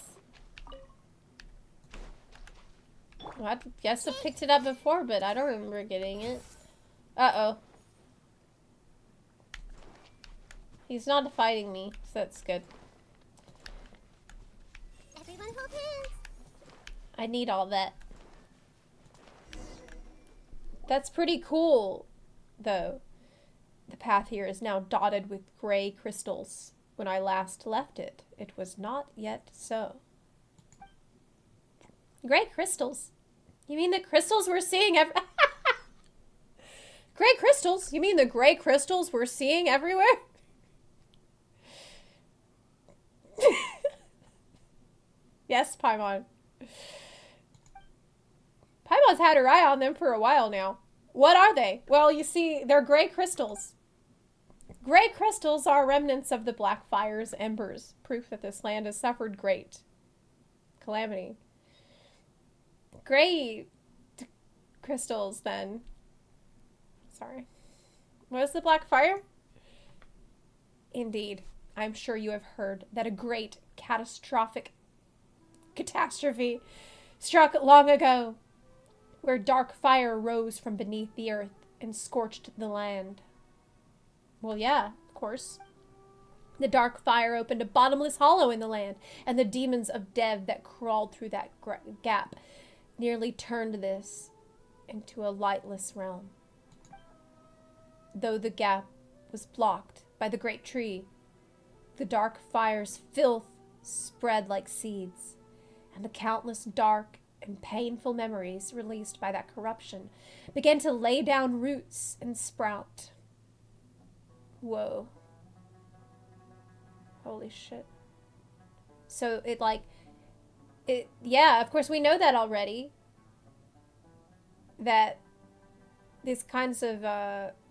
Well, I guess I picked it up before, but I don't remember getting it. Uh-oh. He's not fighting me, so that's good. Everyone hold hands. I need all that. That's pretty cool, though. The path here is now dotted with gray crystals. When I last left it, it was not yet so. Gray crystals? You mean the crystals we're seeing Gray crystals? You mean the gray crystals we're seeing everywhere? Yes, Paimon. Paimon's had her eye on them for a while now. What are they? Well, you see, they're gray crystals. Gray crystals are remnants of the Black Fire's embers, proof that this land has suffered great calamity. Gray crystals, then. Sorry. What is the Black Fire? Indeed. I'm sure you have heard that a great catastrophe struck long ago, where dark fire rose from beneath the earth and scorched the land. Well, yeah, of course. The dark fire opened a bottomless hollow in the land, and the demons of Dev that crawled through that gap nearly turned this into a lightless realm. Though the gap was blocked by the great tree, the dark fire's filth spread like seeds, and the countless dark and painful memories released by that corruption began to lay down roots and sprout. Whoa. Holy shit. So yeah, of course we know that already. That these kinds of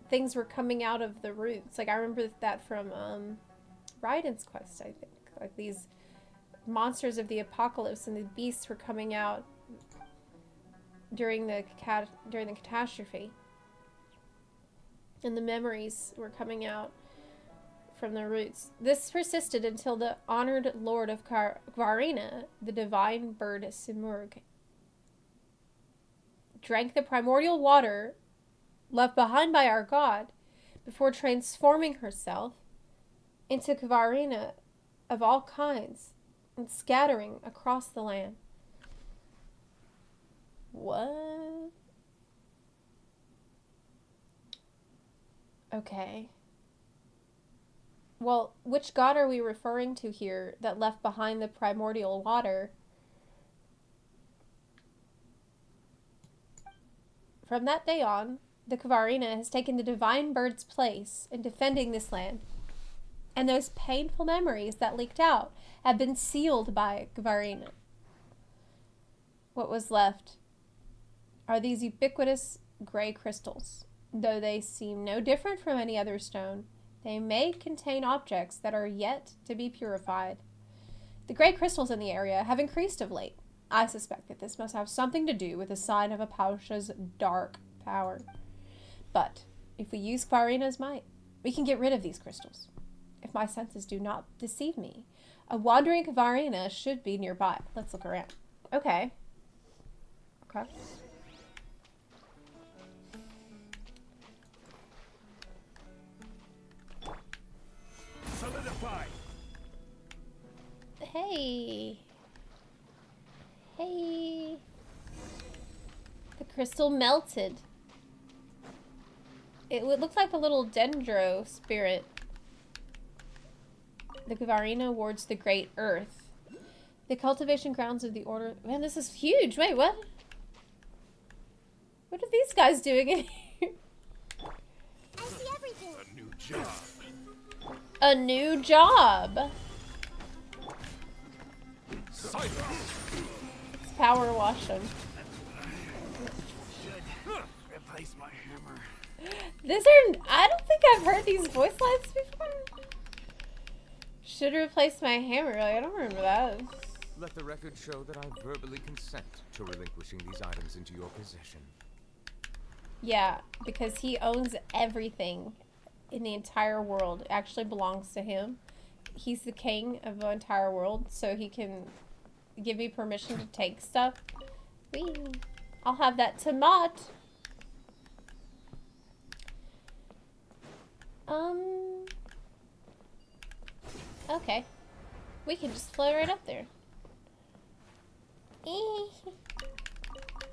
things were coming out of the roots. Like I remember that from Raiden's quest, I think. Like these monsters of the apocalypse and the beasts were coming out during the catastrophe. And the memories were coming out from the roots. This persisted until the honored lord of Kvarina, the divine bird Simurgh, drank the primordial water left behind by our god before transforming herself into Kvarina of all kinds and scattering across the land. What? Okay. Well, which god are we referring to here that left behind the primordial water? From that day on, the Kvarina has taken the divine bird's place in defending this land. And those painful memories that leaked out have been sealed by Kvarina. What was left are these ubiquitous gray crystals. Though they seem no different from any other stone, they may contain objects that are yet to be purified. The gray crystals in the area have increased of late. I suspect that this must have something to do with the sign of Apaush's dark power. But if we use Kvarina's might, we can get rid of these crystals. If my senses do not deceive me, a wandering Kvarina should be nearby. Let's look around. Okay. Okay. Solidify. Hey. Hey. The crystal melted. It looked like a little dendro spirit. The Kvarina wards the great earth. The cultivation grounds of the order... Man, this is huge. Wait, what? What are these guys doing in here? I see everything. A new job. A new job. It's power washing. Replace my hammer. I don't think I've heard these voice lines before. Should replace my hammer. Like, I don't remember that. Let the record show that I verbally consent to relinquishing these items into your possession. Yeah, because he owns everything in the entire world. It actually belongs to him. He's the king of the entire world, so he can give me permission to take stuff. Whee! I'll have that tomat. Okay. We can just float right up there.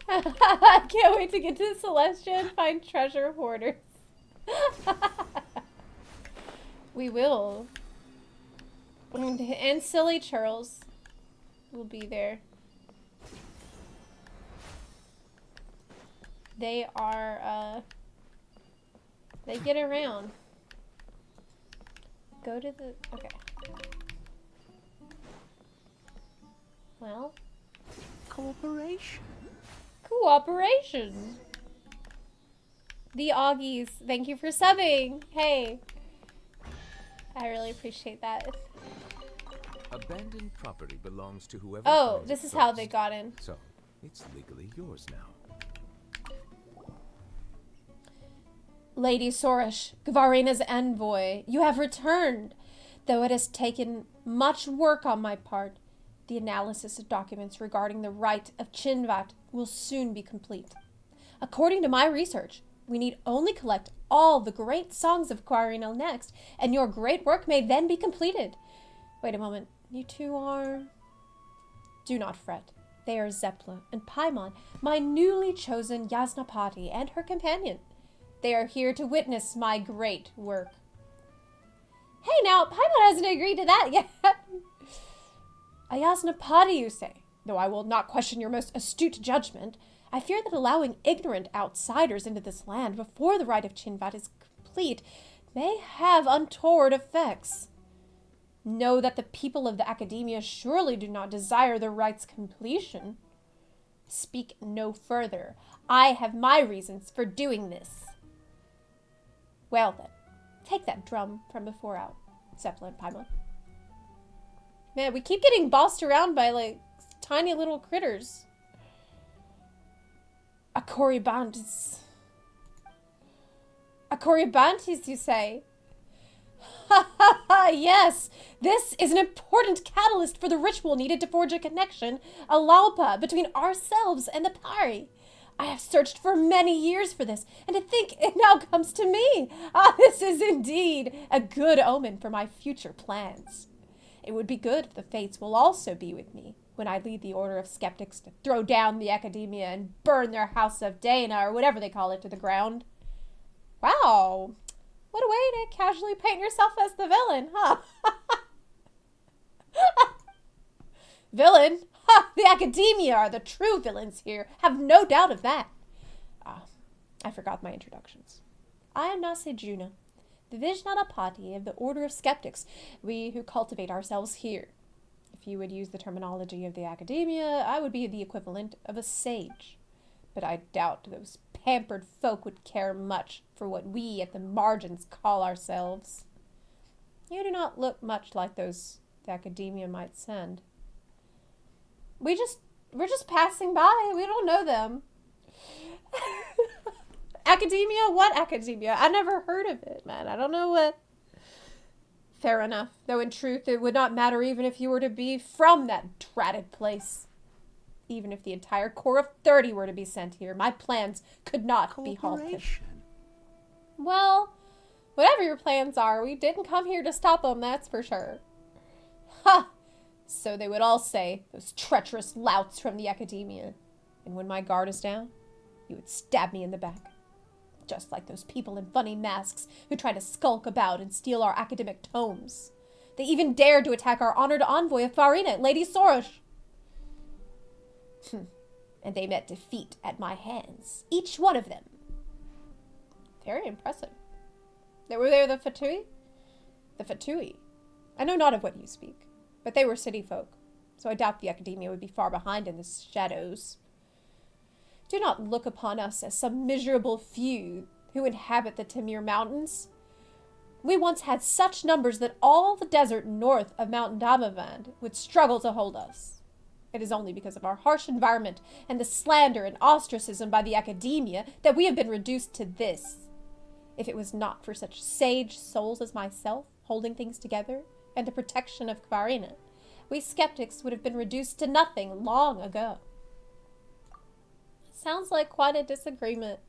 I can't wait to get to Celestia and find treasure hoarders. We will. And silly churls will be there. They are, they get around. Go to the... Okay. Well... Cooperation. Cooperation. The Augies, thank you for subbing. Hey. I really appreciate that. Abandoned property belongs to whoever. Oh, finds this it is how first. they got in. So, it's legally yours now. Lady Sorish, Kvarina's envoy, you have returned. Though it has taken much work on my part, the analysis of documents regarding the right of Chinvat will soon be complete. According to my research, we need only collect all the great songs of Kvarina next, and your great work may then be completed. Wait a moment. You two are... Do not fret. They are Zepla and Paimon, my newly chosen Yasnapati and her companion. They are here to witness my great work. Hey now, Paimon hasn't agreed to that yet. A Yasnapati, you say? Though I will not question your most astute judgment, I fear that allowing ignorant outsiders into this land before the rite of Chinvat is complete may have untoward effects. Know that the people of the academia surely do not desire the rite's completion. Speak no further. I have my reasons for doing this. Well then, take that drum from before out, Zepla and Paimon. Man, we keep getting bossed around by, like, tiny little critters. A Corybantis, you say? Ha ha ha, yes! This is an important catalyst for the ritual needed to forge a connection, a lalpa, between ourselves and the Pari. I have searched for many years for this, and to think it now comes to me. This is indeed a good omen for my future plans. It would be good if the fates will also be with me when I lead the Order of Skeptics to throw down the academia and burn their House of Dana, or whatever they call it, to the ground. Wow. What a way to casually paint yourself as the villain, huh? Villain? Ha! The academia are the true villains here. Have no doubt of that. I forgot my introductions. I am Nasejuna, the Vijnanapati of the Order of Skeptics, we who cultivate ourselves here. If you would use the terminology of the academia, I would be the equivalent of a sage. But I doubt those pampered folk would care much for what we at the margins call ourselves. You do not look much like those the academia might send. We're just passing by. We don't know them. Academia? What academia? I never heard of it, man. I don't know what. Fair enough. Though in truth, it would not matter even if you were to be from that dratted place. Even if the entire core of 30 were to be sent here, my plans could not be halted. Well, whatever your plans are, we didn't come here to stop them, that's for sure. Ha! So they would all say, those treacherous louts from the academia. And when my guard is down, you would stab me in the back. Just like those people in funny masks who try to skulk about and steal our academic tomes. They even dared to attack our honored envoy of Farina, Lady Soros. And they met defeat at my hands. Each one of them. Very impressive. Were they the Fatui? The Fatui. I know not of what you speak, but they were city folk, so I doubt the academia would be far behind in the shadows. Do not look upon us as some miserable few who inhabit the Tamir Mountains. We once had such numbers that all the desert north of Mount Damavand would struggle to hold us. It is only because of our harsh environment and the slander and ostracism by the academia that we have been reduced to this. If it was not for such sage souls as myself holding things together and the protection of Kvarina, we skeptics would have been reduced to nothing long ago. Sounds like quite a disagreement.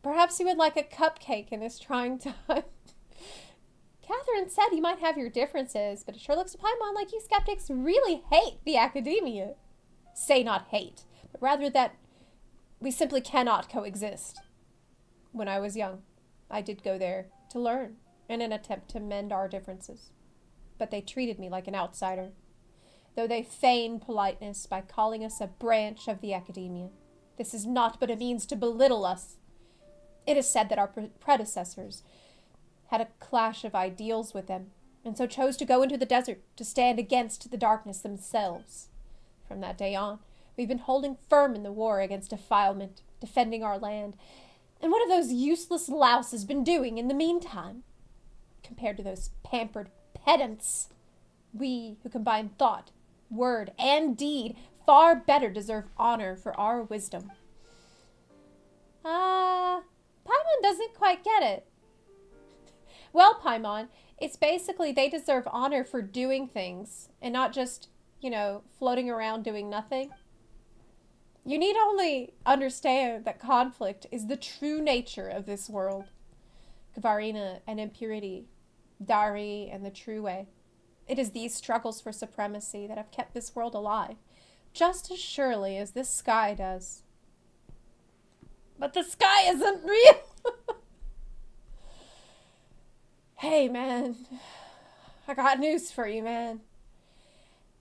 Perhaps you would like a cupcake in this trying time. Catherine said you might have your differences, but it sure looks to Paimon like you skeptics really hate the academia. Say not hate, but rather that we simply cannot coexist. When I was young, I did go there to learn in an attempt to mend our differences. But they treated me like an outsider, though they feign politeness by calling us a branch of the academia. This is not but a means to belittle us. It is said that our predecessors had a clash of ideals with them, and so chose to go into the desert to stand against the darkness themselves. From that day on, we've been holding firm in the war against defilement, defending our land, and what have those useless louses been doing in the meantime? Compared to those pampered pedants, we who combine thought, word, and deed far better deserve honor for our wisdom. Paimon doesn't quite get it. Well, Paimon, it's basically they deserve honor for doing things and not just, floating around doing nothing. You need only understand that conflict is the true nature of this world. Kvarina and impurity, Dari and the true way. It is these struggles for supremacy that have kept this world alive, just as surely as this sky does. But the sky isn't real! Hey, man. I got news for you, man.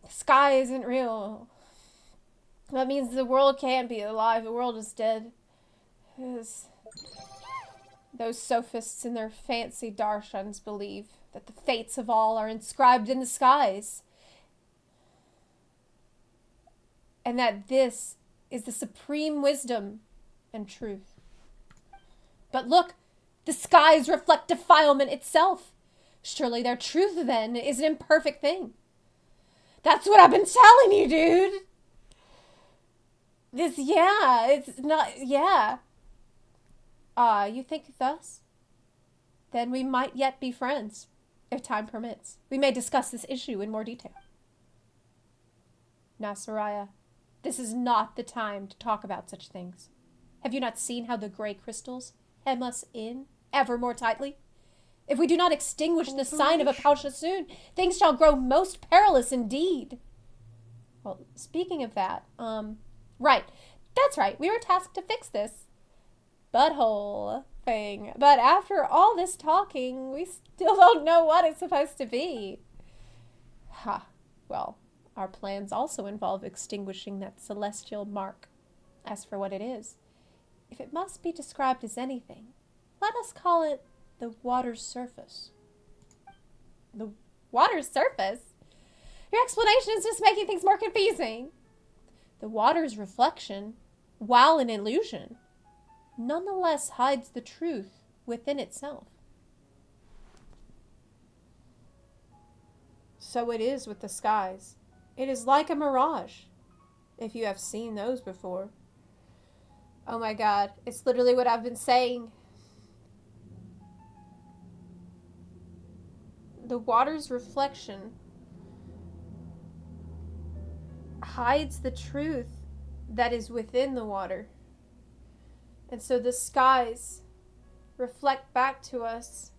The sky isn't real. That means the world can't be alive. The world is dead. Those sophists and their fancy darshans believe that the fates of all are inscribed in the skies. And that this is the supreme wisdom and truth. But look, the skies reflect defilement itself. Surely their truth, then, is an imperfect thing. That's what I've been telling you, dude. It's not, you think thus? Then we might yet be friends, if time permits. We may discuss this issue in more detail. Now, Soraya, this is not the time to talk about such things. Have you not seen how the gray crystals hem us in ever more tightly? If we do not extinguish the sign of Apalcha soon, things shall grow most perilous indeed. Well, speaking of that, right. That's right. We were tasked to fix this butthole thing. But after all this talking, we still don't know what it's supposed to be. Ha. Well, our plans also involve extinguishing that celestial mark. As for what it is, if it must be described as anything, let us call it the water's surface. The water's surface? Your explanation is just making things more confusing. The water's reflection, while an illusion, nonetheless hides the truth within itself. So it is with the skies. It is like a mirage, if you have seen those before. Oh my god, it's literally what I've been saying. The water's reflection hides the truth that is within the water. And so the skies reflect back to us,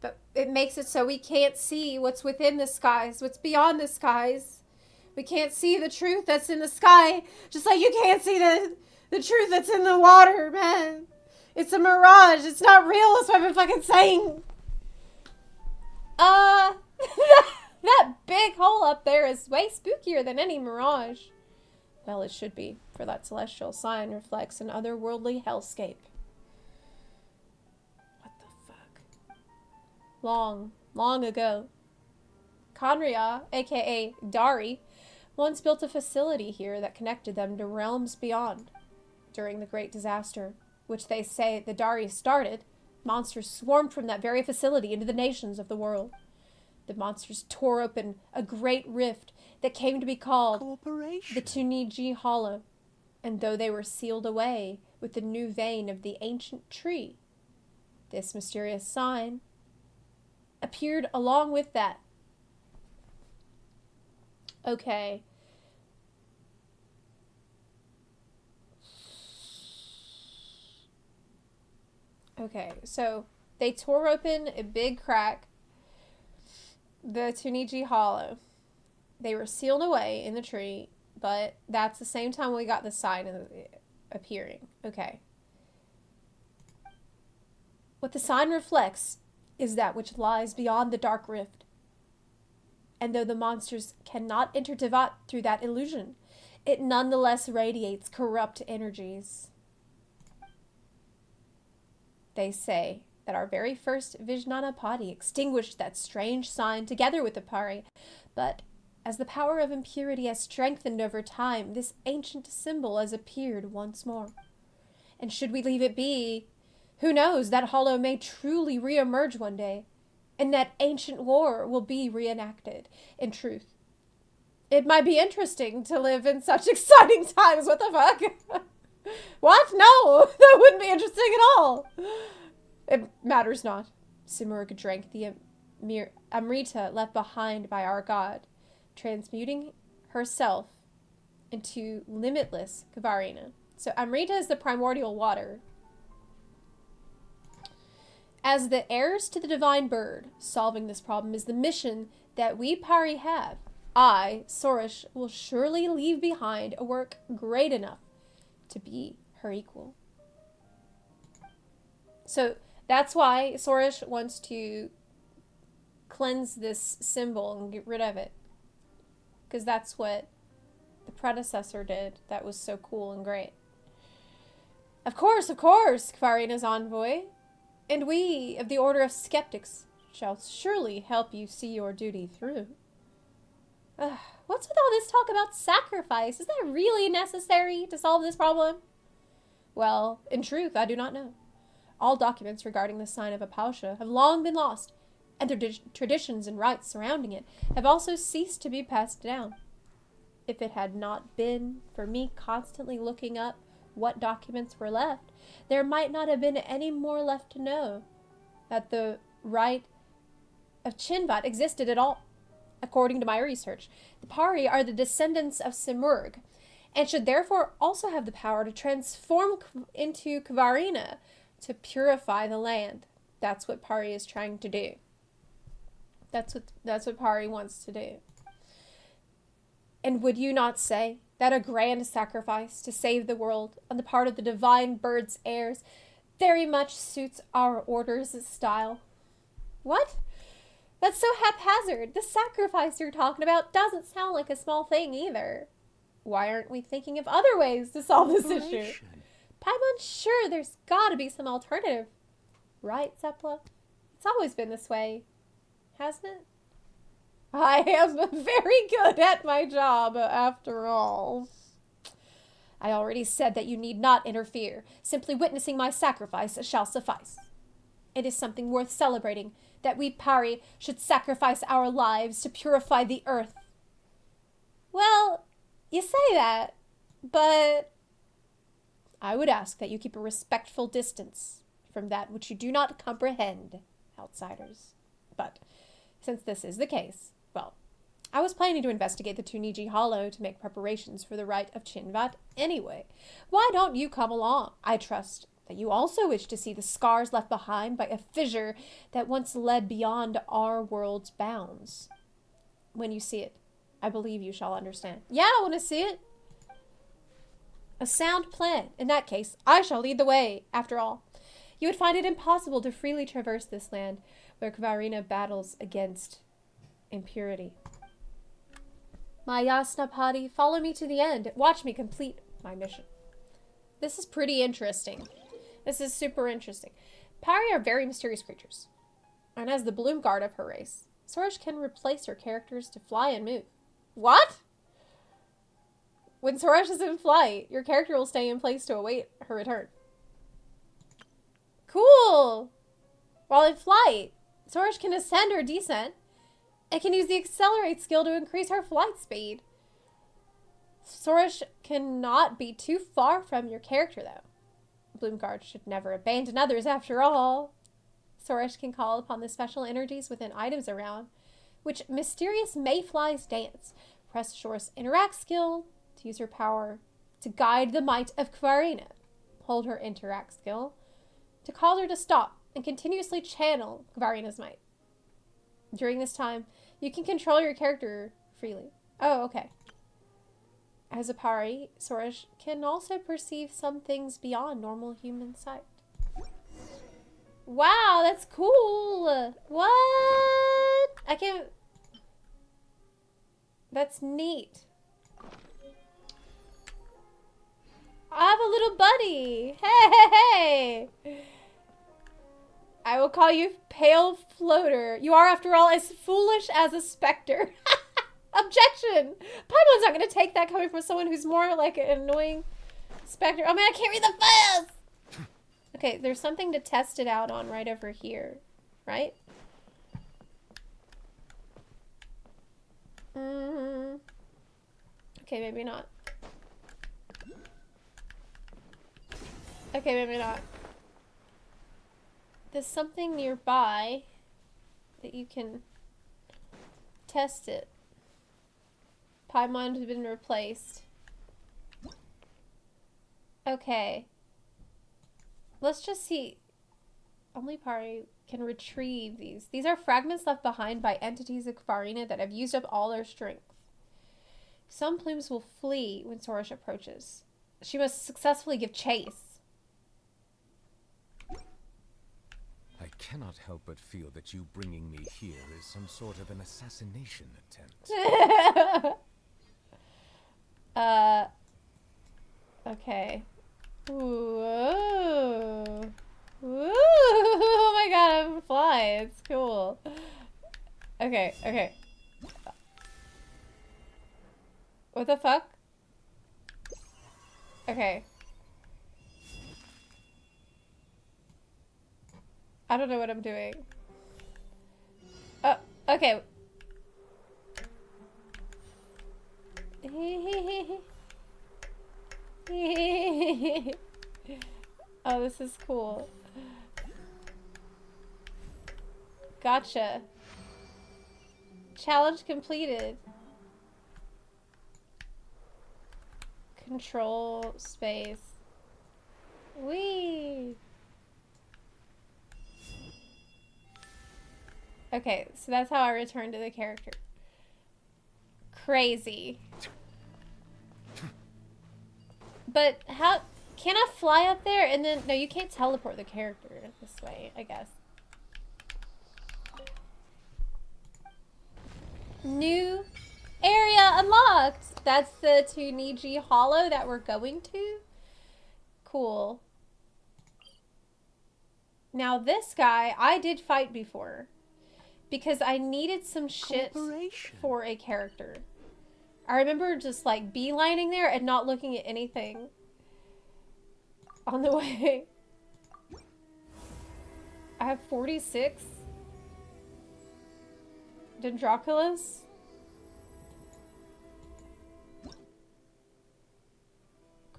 but it makes it so we can't see what's within the skies, what's beyond the skies. We can't see the truth that's in the sky, just like you can't see the truth that's in the water, man. It's a mirage. It's not real. That's what I've been fucking saying. That big hole up there is way spookier than any mirage. Well, it should be, for that celestial sign reflects an otherworldly hellscape. What the fuck? Long ago, Conria, aka Dari, once built a facility here that connected them to realms beyond. During the Great Disaster, which they say the Dari started, monsters swarmed from that very facility into the nations of the world. The monsters tore open a great rift that came to be called the Tuniji Hollow, and though they were sealed away with the new vein of the ancient tree, this mysterious sign appeared along with that. Okay. Okay, so they tore open a big crack, the Tuniji Hollow. They were sealed away in the tree, but that's the same time we got the sign appearing. Okay. What the sign reflects is that which lies beyond the dark rift. And though the monsters cannot enter Devat through that illusion, it nonetheless radiates corrupt energies. They say that our very first Vijnana Pari extinguished that strange sign together with the Pari, but as the power of impurity has strengthened over time, this ancient symbol has appeared once more. And should we leave it be, who knows, that hollow may truly re-emerge one day, and that ancient war will be reenacted in truth. It might be interesting to live in such exciting times. What the fuck? What? No, that wouldn't be interesting at all. It matters not. Simurg drank the Amrita left behind by our god, transmuting herself into limitless Kavarina. So Amrita is the primordial water. As the heirs to the divine bird, solving this problem is the mission that we Pari have. I, Sorish, will surely leave behind a work great enough to be her equal. So that's why Sorish wants to cleanse this symbol and get rid of it. because that's what the predecessor did. That was so cool and great. Of course, Kvarina's envoy. And we of the Order of Skeptics shall surely help you see your duty through. What's with all this talk about sacrifice? Is that really necessary to solve this problem? Well, in truth, I do not know. All documents regarding the sign of Apausha have long been lost, and the traditions and rites surrounding it have also ceased to be passed down. If it had not been for me constantly looking up what documents were left, there might not have been any more left to know that the rite of Chinvat existed at all. According to my research, the Pari are the descendants of Simurg, and should therefore also have the power to transform into Kvarina to purify the land. That's what Pari is trying to do. That's what Pari wants to do. And would you not say that a grand sacrifice to save the world on the part of the divine bird's heirs very much suits our order's style? What? That's so haphazard. The sacrifice you're talking about doesn't sound like a small thing either. Why aren't we thinking of other ways to solve this issue? Paimon's sure there's gotta be some alternative. Right, Zepla? It's always been this way, hasn't it? I am very good at my job, after all. I already said that you need not interfere. Simply witnessing my sacrifice shall suffice. It is something worth celebrating that we Pari should sacrifice our lives to purify the earth. Well, you say that, but I would ask that you keep a respectful distance from that which you do not comprehend, outsiders. But since this is the case, well, I was planning to investigate the Tuniji Hollow to make preparations for the rite of Chinvat anyway. Why don't you come along? I trust that you also wish to see the scars left behind by a fissure that once led beyond our world's bounds. When you see it, I believe you shall understand. Yeah, I want to see it. A sound plan. In that case, I shall lead the way. After all, you would find it impossible to freely traverse this land where Kvarina battles against impurity. My Yasna Pari, follow me to the end. Watch me complete my mission. This is pretty interesting. This is super interesting. Pari are very mysterious creatures. And as the bloom guard of her race, Sorish can replace her characters to fly and move. What? When Sorish is in flight, your character will stay in place to await her return. Cool! While in flight, Sorish can ascend or descend, and can use the accelerate skill to increase her flight speed. Sorish cannot be too far from your character, though. Bloomguard should never abandon others, after all. Sorish can call upon the special energies within items around, which mysterious mayflies dance. Press Shor's interact skill to use her power to guide the might of Kvarina. Hold her interact skill to cause her to stop and continuously channel Kvarina's might. During this time, you can control your character freely. Oh, okay. As a Pari, Sorish can also perceive some things beyond normal human sight. Wow, that's cool! What? I can't... That's neat. I have a little buddy! Hey, hey, hey! I will call you Pale Floater. You are, after all, as foolish as a specter. Objection! Paimon's not going to take that coming from someone who's more like an annoying specter. Oh man, I can't read the fast! Okay, there's something to test it out on right over here. Right? Okay, maybe not. Okay, maybe not. There's something nearby that you can test it. Paimon has been replaced. Okay. Let's just see. Only Pari can retrieve these. These are fragments left behind by entities of Kvarina that have used up all their strength. Some plumes will flee when Sorish approaches. She must successfully give chase. I cannot help but feel that you bringing me here is some sort of an assassination attempt. Okay. Whoa. Woo! Oh my god, I'm flying. It's cool. Okay, okay. What the fuck? Okay. I don't know what I'm doing. Okay. Oh, this is cool. Gotcha. Challenge completed. Control space. Whee! Okay, so that's how I return to the character. Crazy. But how... Can I fly up there and then... No, you can't teleport the character this way, I guess. New area unlocked! That's the Tuniji Hollow that we're going to? Cool. Now this guy, I did fight before. Because I needed some shit for a character. I remember just like beelining there and not looking at anything on the way. I have 46 Dendroculus.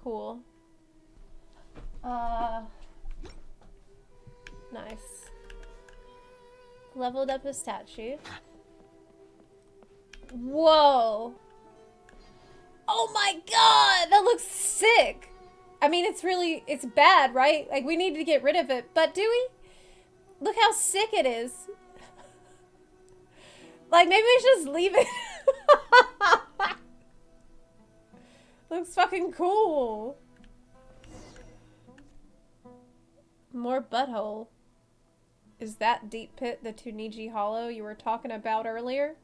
Cool. Nice. Leveled up a statue. Whoa. Oh my god, that looks sick. I mean, it's bad, right? Like, we need to get rid of it, but do we? Look how sick it is. Like, maybe we should just leave it. Looks fucking cool. More butthole. Is that deep pit the Tuniji Hollow you were talking about earlier?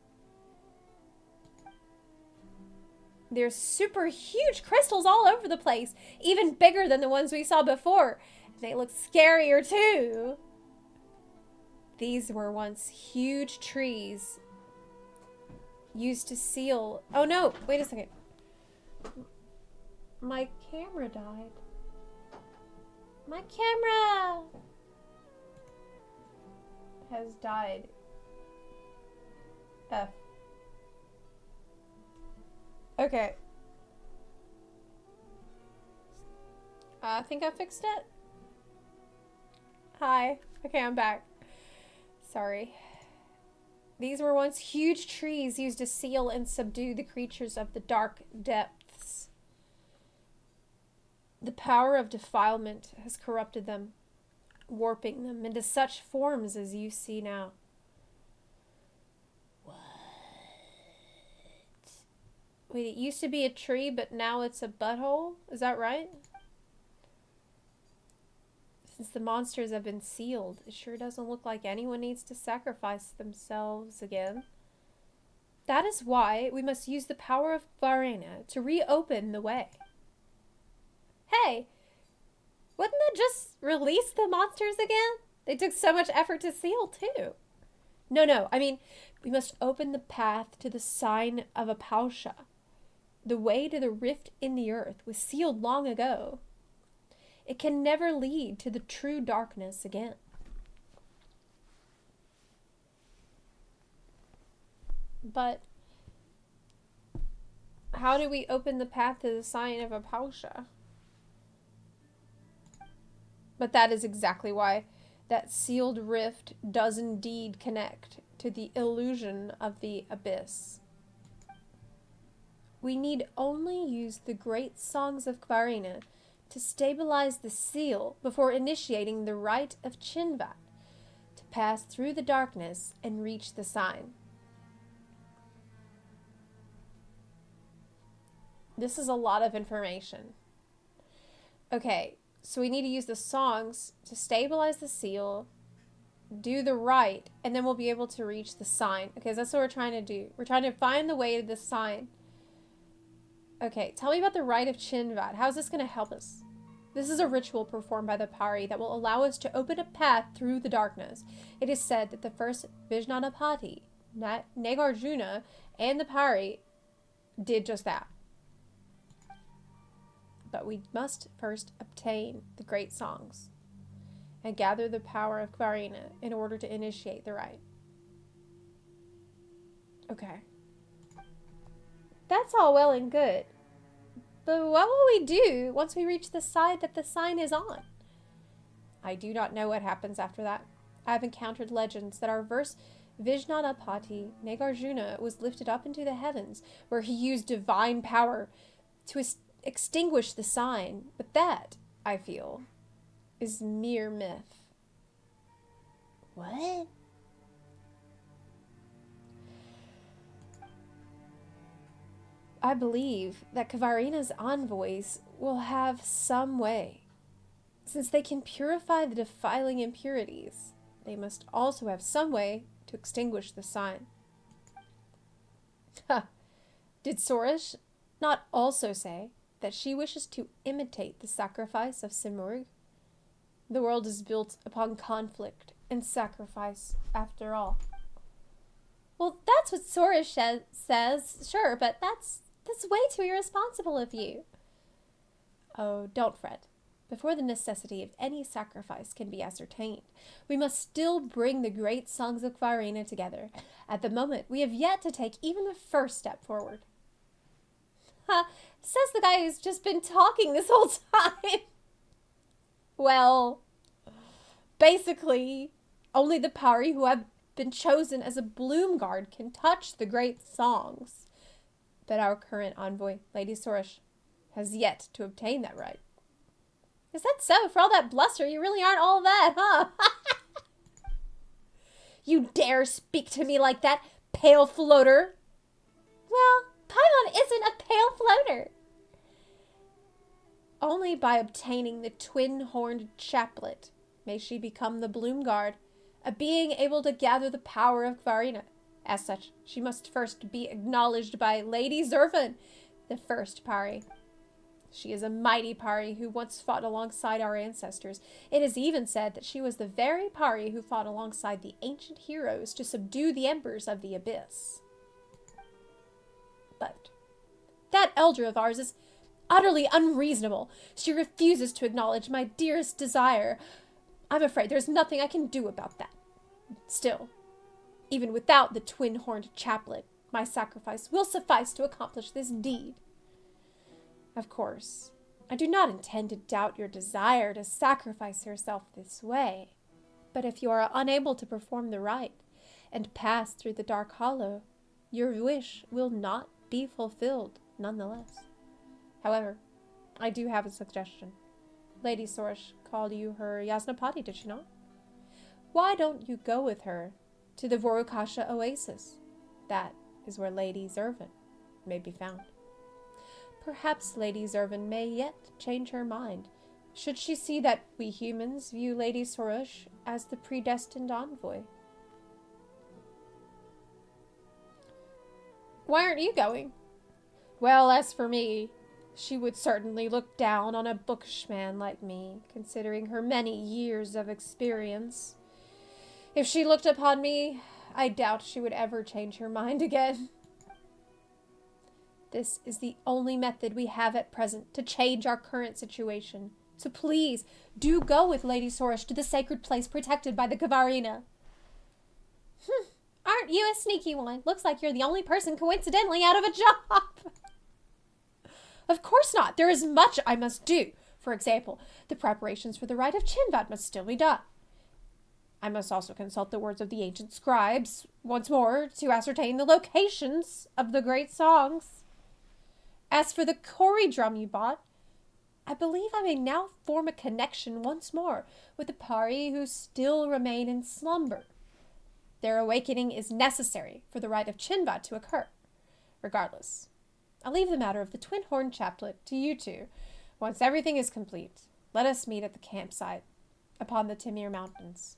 There's super huge crystals all over the place. Even bigger than the ones we saw before. They look scarier too. These were once huge trees used to seal... Oh no, wait a second. My camera died. My camera has died. F. Okay. I think I fixed it. Hi. Okay, I'm back. Sorry. These were once huge trees used to seal and subdue the creatures of the dark depths. The power of defilement has corrupted them, warping them into such forms as you see now. What? Wait, it used to be a tree, but now it's a butthole? Is that right? Since the monsters have been sealed, it sure doesn't look like anyone needs to sacrifice themselves again. That is why we must use the power of Varena to reopen the way. Hey, wouldn't that just release the monsters again? They took so much effort to seal, too. No, I mean, we must open the path to the sign of Apausha. The way to the rift in the earth was sealed long ago. It can never lead to the true darkness again. But how do we open the path to the sign of Apausha? But that is exactly why that sealed rift does indeed connect to the illusion of the abyss. We need only use the great songs of Kvarina to stabilize the seal before initiating the rite of Chinvat to pass through the darkness and reach the sign. This is a lot of information. Okay, so we need to use the songs to stabilize the seal, do the rite, and then we'll be able to reach the sign. Okay, that's what we're trying to do. We're trying to find the way to the sign. Okay, tell me about the Rite of Chinvat. How is this going to help us? This is a ritual performed by the Pari that will allow us to open a path through the darkness. It is said that the first Vijnanapati, Nagarjuna, and the Pari did just that. But we must first obtain the great songs and gather the power of Kvarina in order to initiate the rite. Okay. That's all well and good. But what will we do once we reach the side that the sign is on? I do not know what happens after that. I have encountered legends that our verse Vijnanapati Nagarjuna was lifted up into the heavens, where he used divine power to extinguish the sign. But that, I feel, is mere myth. What? I believe that Kvarina's envoys will have some way. Since they can purify the defiling impurities, they must also have some way to extinguish the sign. Ha! Did Sorish not also say that she wishes to imitate the sacrifice of Simurgh? The world is built upon conflict and sacrifice, after all. Well, that's what Sorish says, sure, but that's way too irresponsible of you. Oh, don't fret. Before the necessity of any sacrifice can be ascertained, we must still bring the great songs of Kvarina together. At the moment, we have yet to take even the first step forward. Ha! Says the guy who's just been talking this whole time. Well, basically, only the Pari who have been chosen as a bloom guard can touch the great songs. But our current envoy, Lady Sorish, has yet to obtain that right. Is that so? For all that bluster, you really aren't all that, huh? You dare speak to me like that, pale floater? Well, Paimon isn't a pale floater. Only by obtaining the twin-horned chaplet may she become the bloom guard, a being able to gather the power of Kvarina. As such, she must first be acknowledged by Lady Zervan, the first Pari. She is a mighty Pari who once fought alongside our ancestors. It is even said that she was the very Pari who fought alongside the ancient heroes to subdue the embers of the abyss. But that elder of ours is utterly unreasonable. She refuses to acknowledge my dearest desire. I'm afraid there's nothing I can do about that. Still, even without the twin-horned chaplet, my sacrifice will suffice to accomplish this deed. Of course, I do not intend to doubt your desire to sacrifice yourself this way, but if you are unable to perform the rite and pass through the dark hollow, your wish will not be fulfilled nonetheless. However, I do have a suggestion. Lady Sorish called you her Yasnapati, did she not? Why don't you go with her to the Vorukasha Oasis? That is where Lady Zervan may be found. Perhaps Lady Zervan may yet change her mind, should she see that we humans view Lady Sorish as the predestined envoy. Why aren't you going? Well, as for me, she would certainly look down on a bookish man like me, considering her many years of experience. If she looked upon me, I doubt she would ever change her mind again. This is the only method we have at present to change our current situation. So please, do go with Lady Sorish to the sacred place protected by the Kvarina. Aren't you a sneaky one? Looks like you're the only person coincidentally out of a job. Of course not. There is much I must do. For example, the preparations for the rite of Chinvat must still be done. I must also consult the words of the ancient scribes once more to ascertain the locations of the great songs. As for the Kori drum you bought, I believe I may now form a connection once more with the Pari who still remain in slumber. Their awakening is necessary for the rite of Chinvat to occur. Regardless, I'll leave the matter of the twin-horned chaplet to you two. Once everything is complete, let us meet at the campsite upon the Timir Mountains.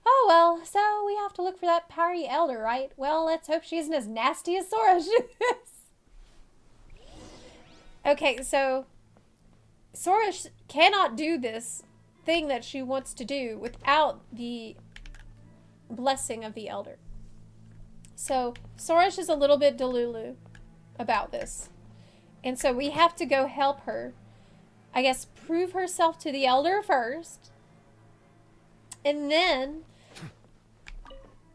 Oh, well, so we have to look for that Pari elder, right? Well, let's hope she isn't as nasty as Sora is. Okay, so Sora cannot do this thing that she wants to do without the blessing of the Elder. So Sorash is a little bit delulu about this. And so we have to go help her. I guess prove herself to the Elder first. And then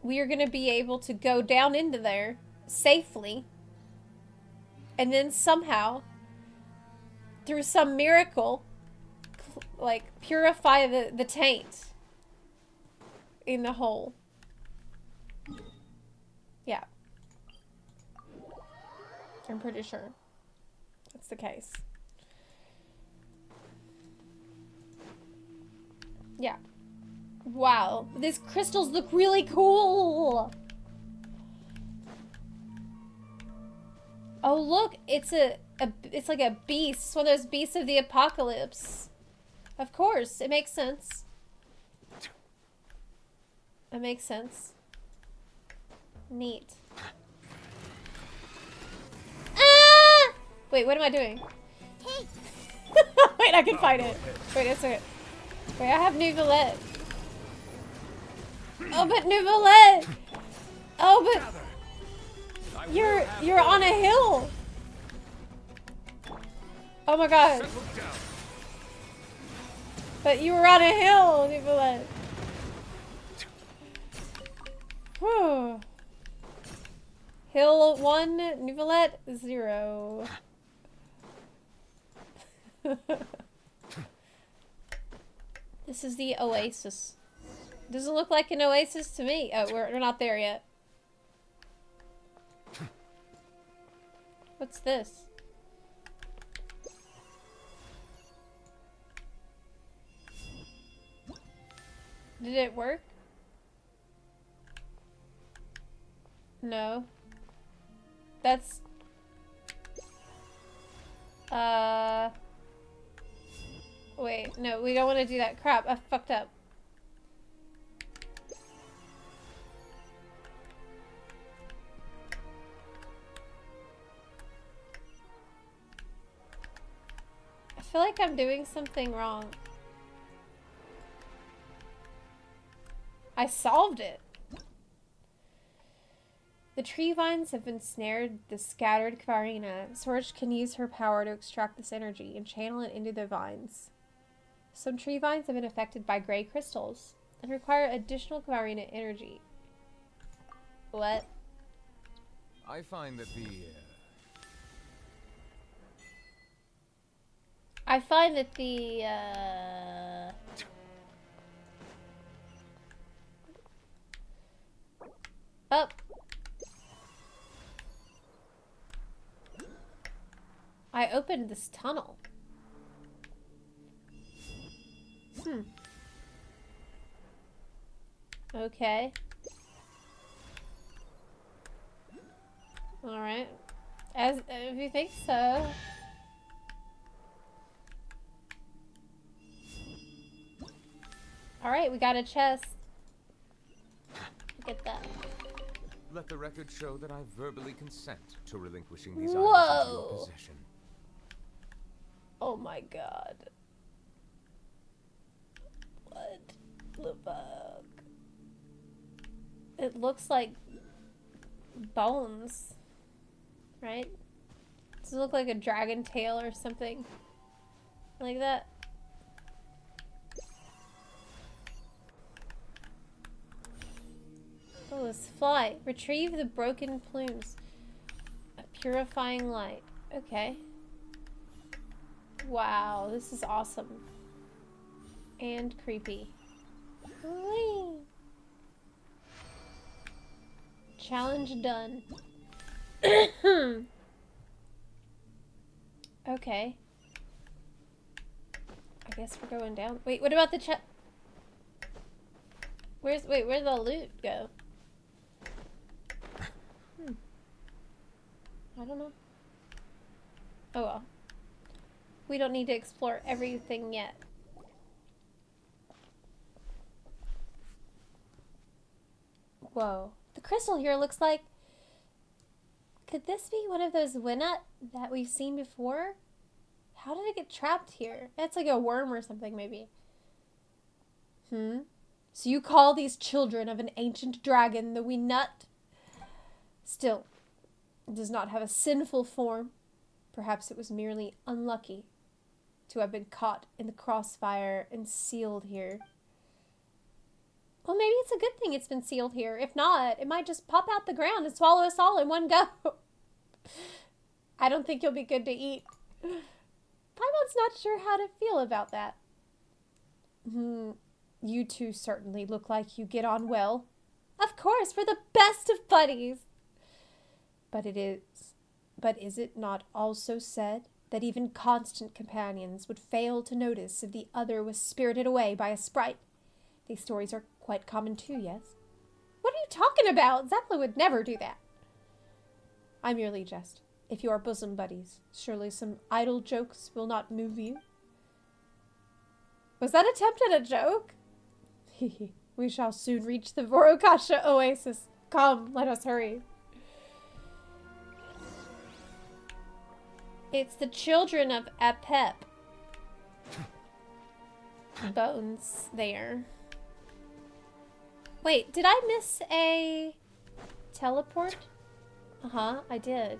we are going to be able to go down into there safely. And then somehow, through some miracle, like purify the taint in the hole. Yeah. I'm pretty sure that's the case. Yeah. Wow. These crystals look really cool. Oh, look. It's it's like a beast. It's one of those beasts of the apocalypse. Of course. It makes sense. It makes sense. Neat. Ah! Wait, what am I doing? Hey! Wait, I can fight it. Wait a second. Wait, I have Nouvellette. Oh, but Nouvellette! Oh, but you're on a hill. Oh my god. But you were on a hill, Nouvellette. Whew. Hill 1, Nouvellette 0. This is the oasis. Doesn't look like an oasis to me. Oh, we're not there yet. What's this? Did it work? No. That's... Wait, no, we don't want to do that. Crap, I fucked up. I feel like I'm doing something wrong. I solved it. The tree vines have ensnared the scattered Kvarina. Sorge can use her power to extract this energy and channel it into the vines. Some tree vines have been affected by gray crystals and require additional Kvarina energy. What? I find that I find that the, Oh. I opened this tunnel. Okay. Alright. If you think so. Alright, we got a chest. Look at that. let the record show that I verbally consent to relinquishing these Whoa. items into your possession. Oh my god. What the fuck? It looks like bones, right? Does it look like a dragon tail or something like that? Oh, let's fly. Retrieve the broken plumes. A purifying light. Okay. Wow, this is awesome. And creepy. Whee! Challenge done. Okay. I guess we're going down. Wait, what about the where'd the loot go? I don't know. Oh well. We don't need to explore everything yet. Whoa. The crystal here looks like... Could this be one of those Winnut that we've seen before? How did it get trapped here? It's like a worm or something, maybe. So you call these children of an ancient dragon the wee nut? Still, it does not have a sinful form. Perhaps it was merely unlucky to have been caught in the crossfire and sealed here. Well, maybe it's a good thing it's been sealed here. If not, it might just pop out the ground and swallow us all in one go. I don't think you'll be good to eat. Paimon's not sure how to feel about that. You two certainly look like you get on well. Of course, we're the best of buddies. But is it not also said that even constant companions would fail to notice if the other was spirited away by a sprite? These stories are quite common too, yes? What are you talking about? Zepla would never do that. I merely jest. If you are bosom buddies, surely some idle jokes will not move you. Was that attempt at a joke? We shall soon reach the Vorokasha oasis. Come, let us hurry. It's the children of Apep. Bones there. Wait, did I miss a teleport? I did.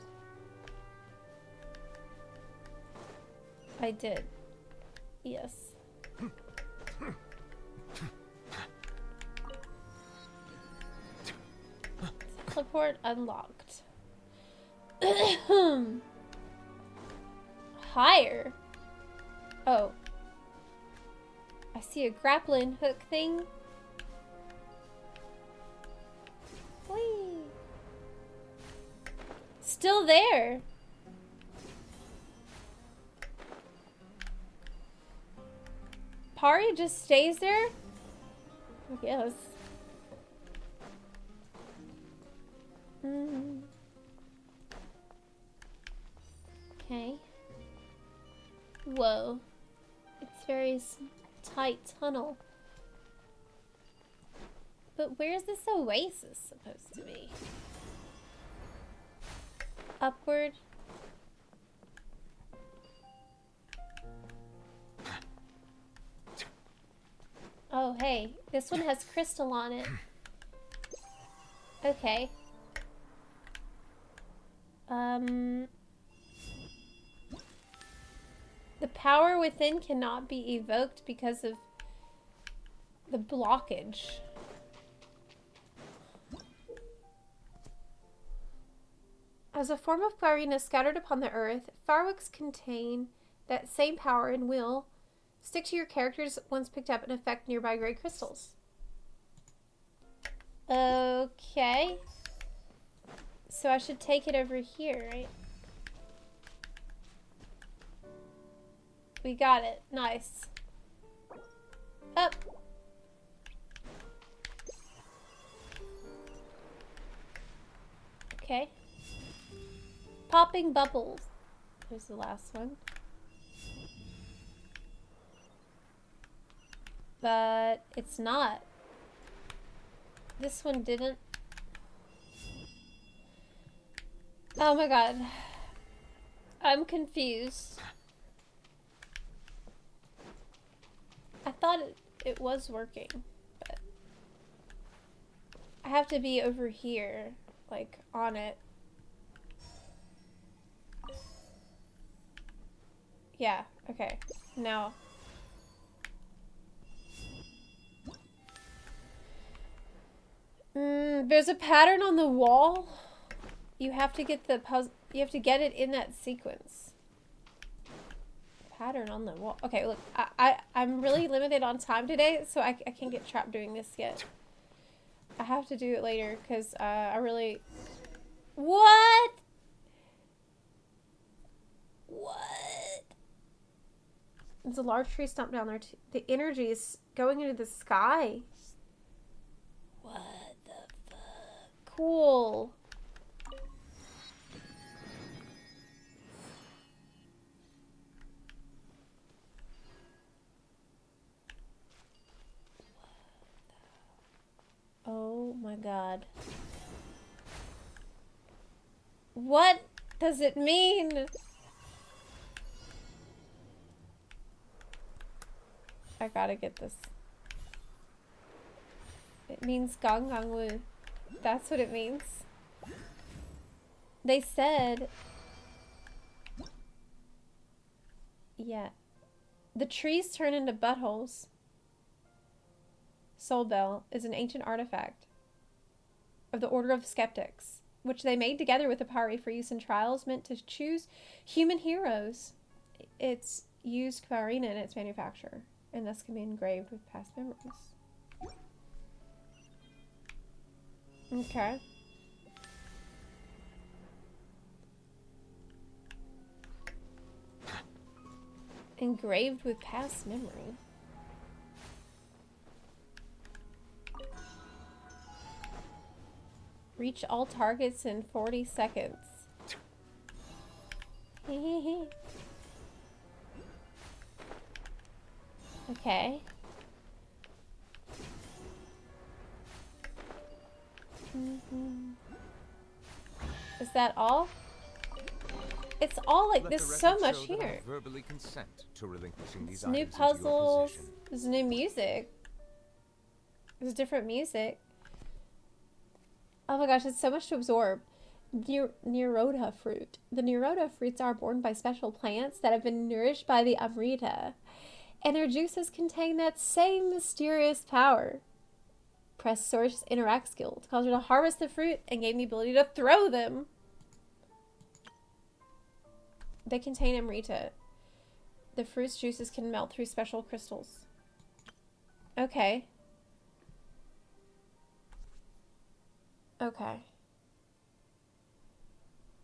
I did. Yes. Teleport unlocked. Higher. Oh. I see a grappling hook thing. Whee. Still there. Pari just stays there? I guess. Okay. Whoa. It's very tight tunnel. But where's this oasis supposed to be? Upward. Oh, hey. This one has crystal on it. Okay. The power within cannot be evoked because of the blockage. As a form of clarina scattered upon the earth, fireworks contain that same power and will stick to your characters once picked up and affect nearby gray crystals. Okay. So I should take it over here, right? We got it. Nice. Up. Okay. Popping bubbles. Here's the last one. But it's not. This one didn't. Oh my god. I'm confused. I thought it was working, but I have to be over here, like, on it. Yeah, okay. Now. There's a pattern on the wall. You have to get the puzzle. You have to get it in that sequence. Pattern on the wall. Okay, look, I'm really limited on time today, so I can't get trapped doing this yet. I have to do it later because I really. What? What? There's a large tree stump down there too. The energy is going into the sky. What the fuck? Cool. Oh my god. What does it mean? I gotta get this. It means Gong Gong Wu. That's what it means. They said... Yeah. The trees turn into buttholes. Soul Bell is an ancient artifact of the Order of Skeptics, which they made together with the Pari for use in trials meant to choose human heroes. It's used Kvarina in its manufacture, and thus can be engraved with past memories. Okay. Engraved with past memory. Reach all targets in 40 seconds. Okay. Is that all? It's all like there's so much here. Verbally consent to relinquishing these New items into your puzzles. possession. There's new music. There's different music. Oh my gosh, it's so much to absorb. Neroda fruit. The Neroda fruits are born by special plants that have been nourished by the Amrita, and their juices contain that same mysterious power. Press Source Interact skill to cause her to harvest the fruit and gain the ability to throw them. They contain Amrita. The fruit's juices can melt through special crystals. Okay. Okay.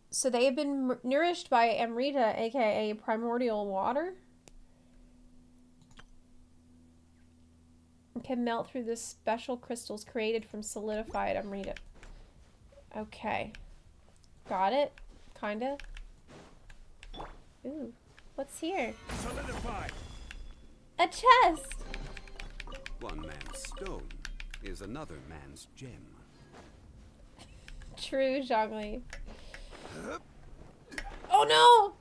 So they have been nourished by Amrita, aka primordial water. And can melt through the special crystals created from solidified Amrita. Okay. Got it? Kinda. Ooh. What's here? Solidified. A chest! One man's stone is another man's gem. True, Zhongli. Oh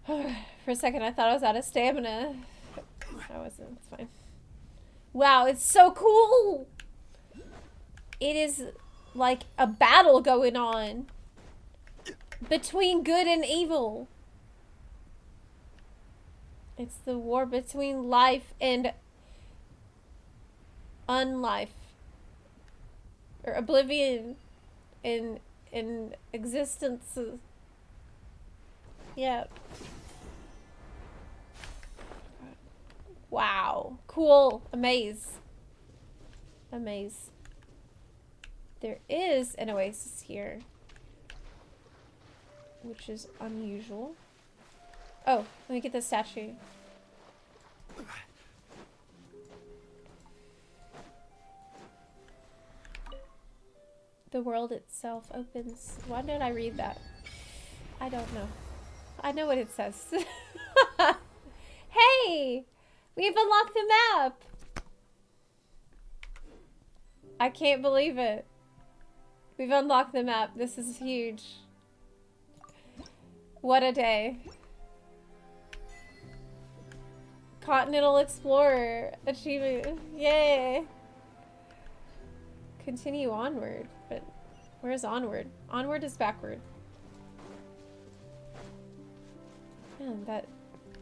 no! For a second I thought I was out of stamina. I wasn't. It's fine. Wow, it's so cool! It is like a battle going on between good and evil. It's the war between life and unlife. Or oblivion in existence. Yeah. Wow. Cool. Amaze. Amaze. There is an oasis here, which is unusual. Oh, let me get the statue. The world itself opens. Why did I read that? I don't know. I know what it says. Hey! We've unlocked the map! I can't believe it. We've unlocked the map. This is huge. What a day. Continental Explorer achievement. Yay! Continue onward. But where's onward? Onward is backward. Man,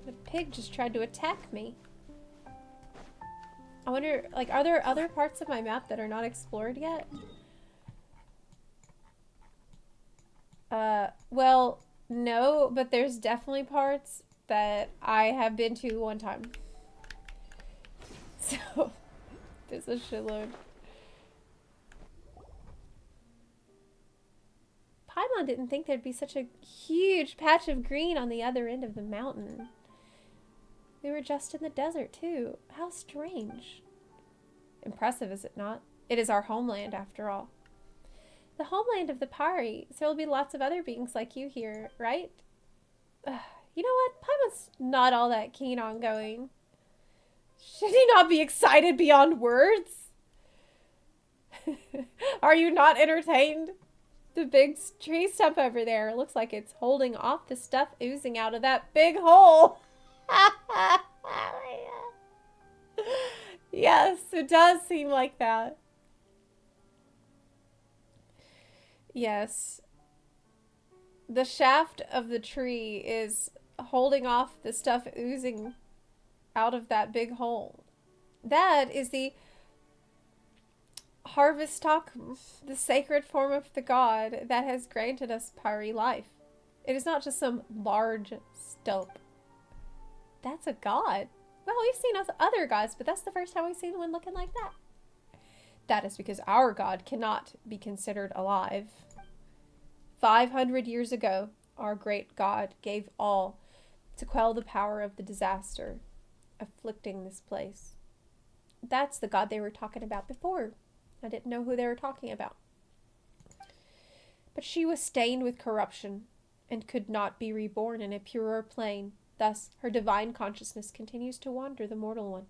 the pig just tried to attack me. I wonder, like, are there other parts of my map that are not explored yet? Well, no, but there's definitely parts that I have been to one time. So, there's a shitload. Paimon didn't think there'd be such a huge patch of green on the other end of the mountain. We were just in the desert, too. How strange. Impressive, is it not? It is our homeland, after all. The homeland of the Pari, so there'll be lots of other beings like you here, right? You know what? Paimon's not all that keen on going. Should he not be excited beyond words? Are you not entertained? The big tree stump over there looks like it's holding off the stuff oozing out of that big hole. Oh my God. Yes, it does seem like that. Yes. The shaft of the tree is holding off the stuff oozing out of that big hole. That is the harvest takum, the sacred form of the god that has granted us Pari life. It is not just some large stump. That's a god. Well, we've seen other gods, but that's the first time we've seen one looking like that. That is because our god cannot be considered alive. 500 years ago, our great god gave all to quell the power of the disaster afflicting this place. That's the god they were talking about before. I didn't know who they were talking about. But she was stained with corruption and could not be reborn in a purer plane. Thus, her divine consciousness continues to wander the mortal one.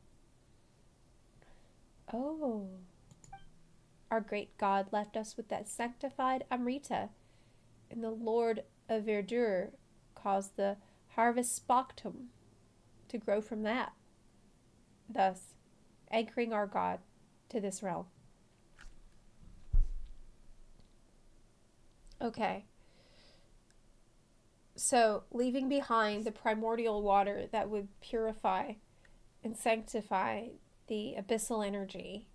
Oh. Our great god left us with that sanctified Amrita, and the Lord of Verdure caused the harvest spoctum to grow from that, thus anchoring our god to this realm. Okay. So, leaving behind the primordial water that would purify and sanctify the abyssal energy.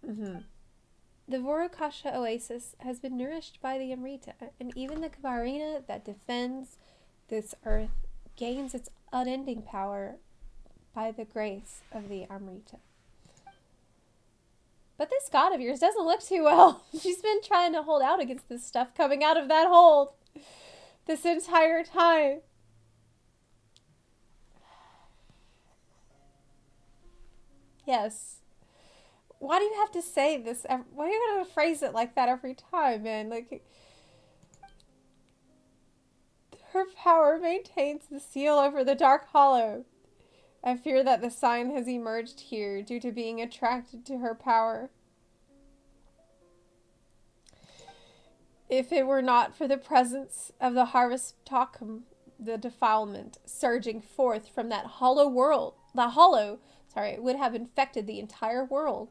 The Vorukasha oasis has been nourished by the Amrita, and even the Kavarina that defends this earth gains its unending power by the grace of the Amrita. But this god of yours doesn't look too well. She's been trying to hold out against this stuff coming out of that hold this entire time. Yes. Why do you have to say this? Why are you going to phrase it like that every time, man? Like, her power maintains the seal over the Dark Hollow. I fear that the sign has emerged here due to being attracted to her power. If it were not for the presence of the harvest takum, the defilement surging forth from that hollow would have infected the entire world.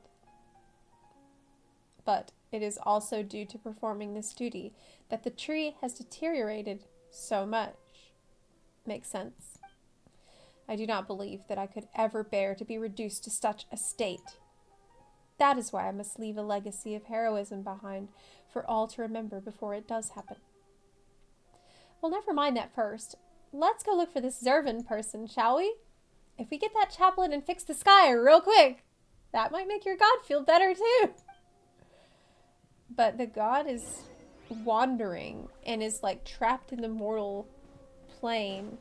But it is also due to performing this duty that the tree has deteriorated so much. Makes sense. I do not believe that I could ever bear to be reduced to such a state. That is why I must leave a legacy of heroism behind for all to remember before it does happen. Well, never mind that first. Let's go look for this Zervin person, shall we? If we get that chaplain and fix the sky real quick, that might make your god feel better too. But the god is wandering and is like trapped in the mortal plane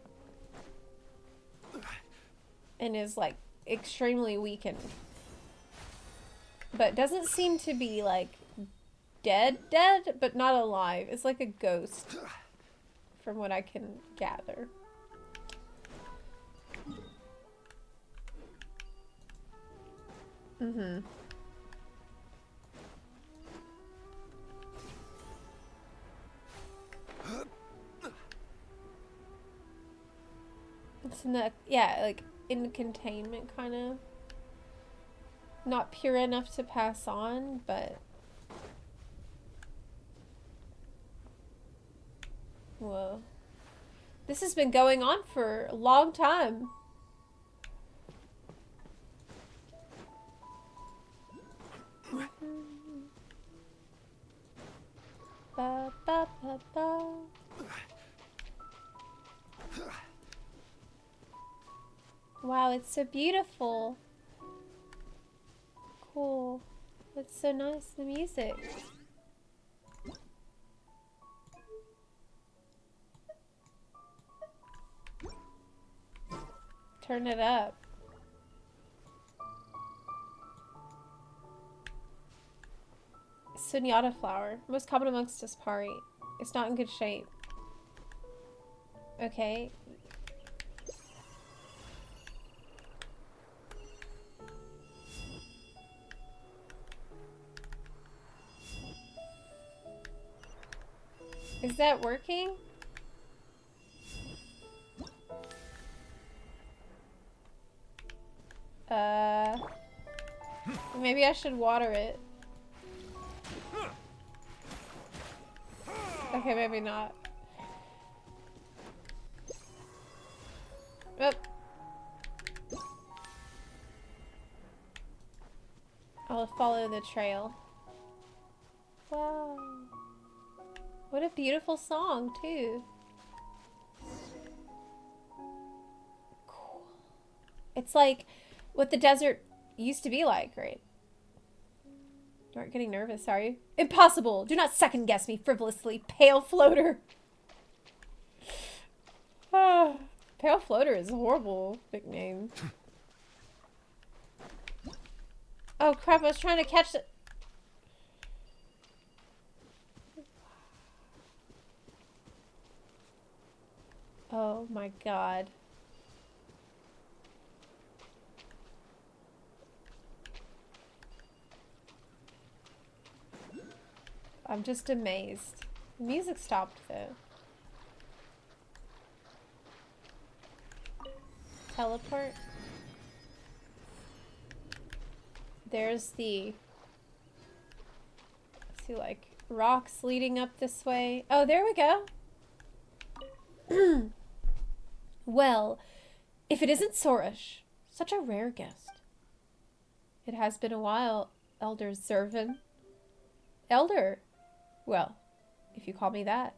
and is like extremely weakened. But doesn't seem to be like dead, but not alive. It's like a ghost from what I can gather. It's in the, yeah, like in containment kind of. Not pure enough to pass on, but whoa. This has been going on for a long time. Ba, ba, ba, ba. Wow, it's so beautiful. Cool. It's so nice, the music. Turn it up. Sunyata flower. Most common amongst us, Pari. It's not in good shape. Okay. Is that working? Maybe I should water it. Okay, maybe not. Oop. I'll follow the trail. Wow. What a beautiful song, too. Cool. It's like what the desert used to be like, right? You aren't getting nervous, are you? Impossible! Do not second guess me frivolously, pale floater! Ah, pale floater is a horrible nickname. Oh crap, I was trying to catch it. Oh my god. I'm just amazed. The music stopped though. Teleport. There's the... see, like, rocks leading up this way. Oh, there we go. Well, if it isn't Sorish, such a rare guest. It has been a while, Elder Zervin. Elder? Well, if you call me that,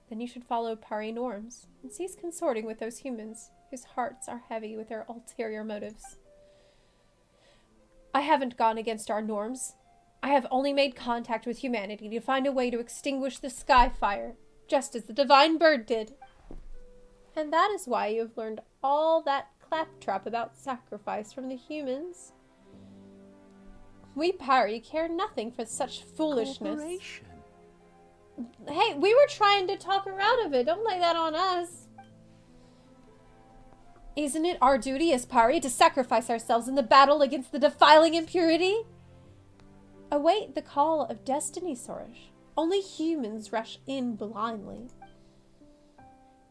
then you should follow Pari norms and cease consorting with those humans whose hearts are heavy with their ulterior motives. I haven't gone against our norms. I have only made contact with humanity to find a way to extinguish the sky fire, just as the divine bird did. And that is why you have learned all that claptrap about sacrifice from the humans. We Pari care nothing for such foolishness. Cooperation. Hey, we were trying to talk her out of it. Don't lay that on us. Isn't it our duty as Pari to sacrifice ourselves in the battle against the defiling impurity? Await the call of destiny, Sorish. Only humans rush in blindly.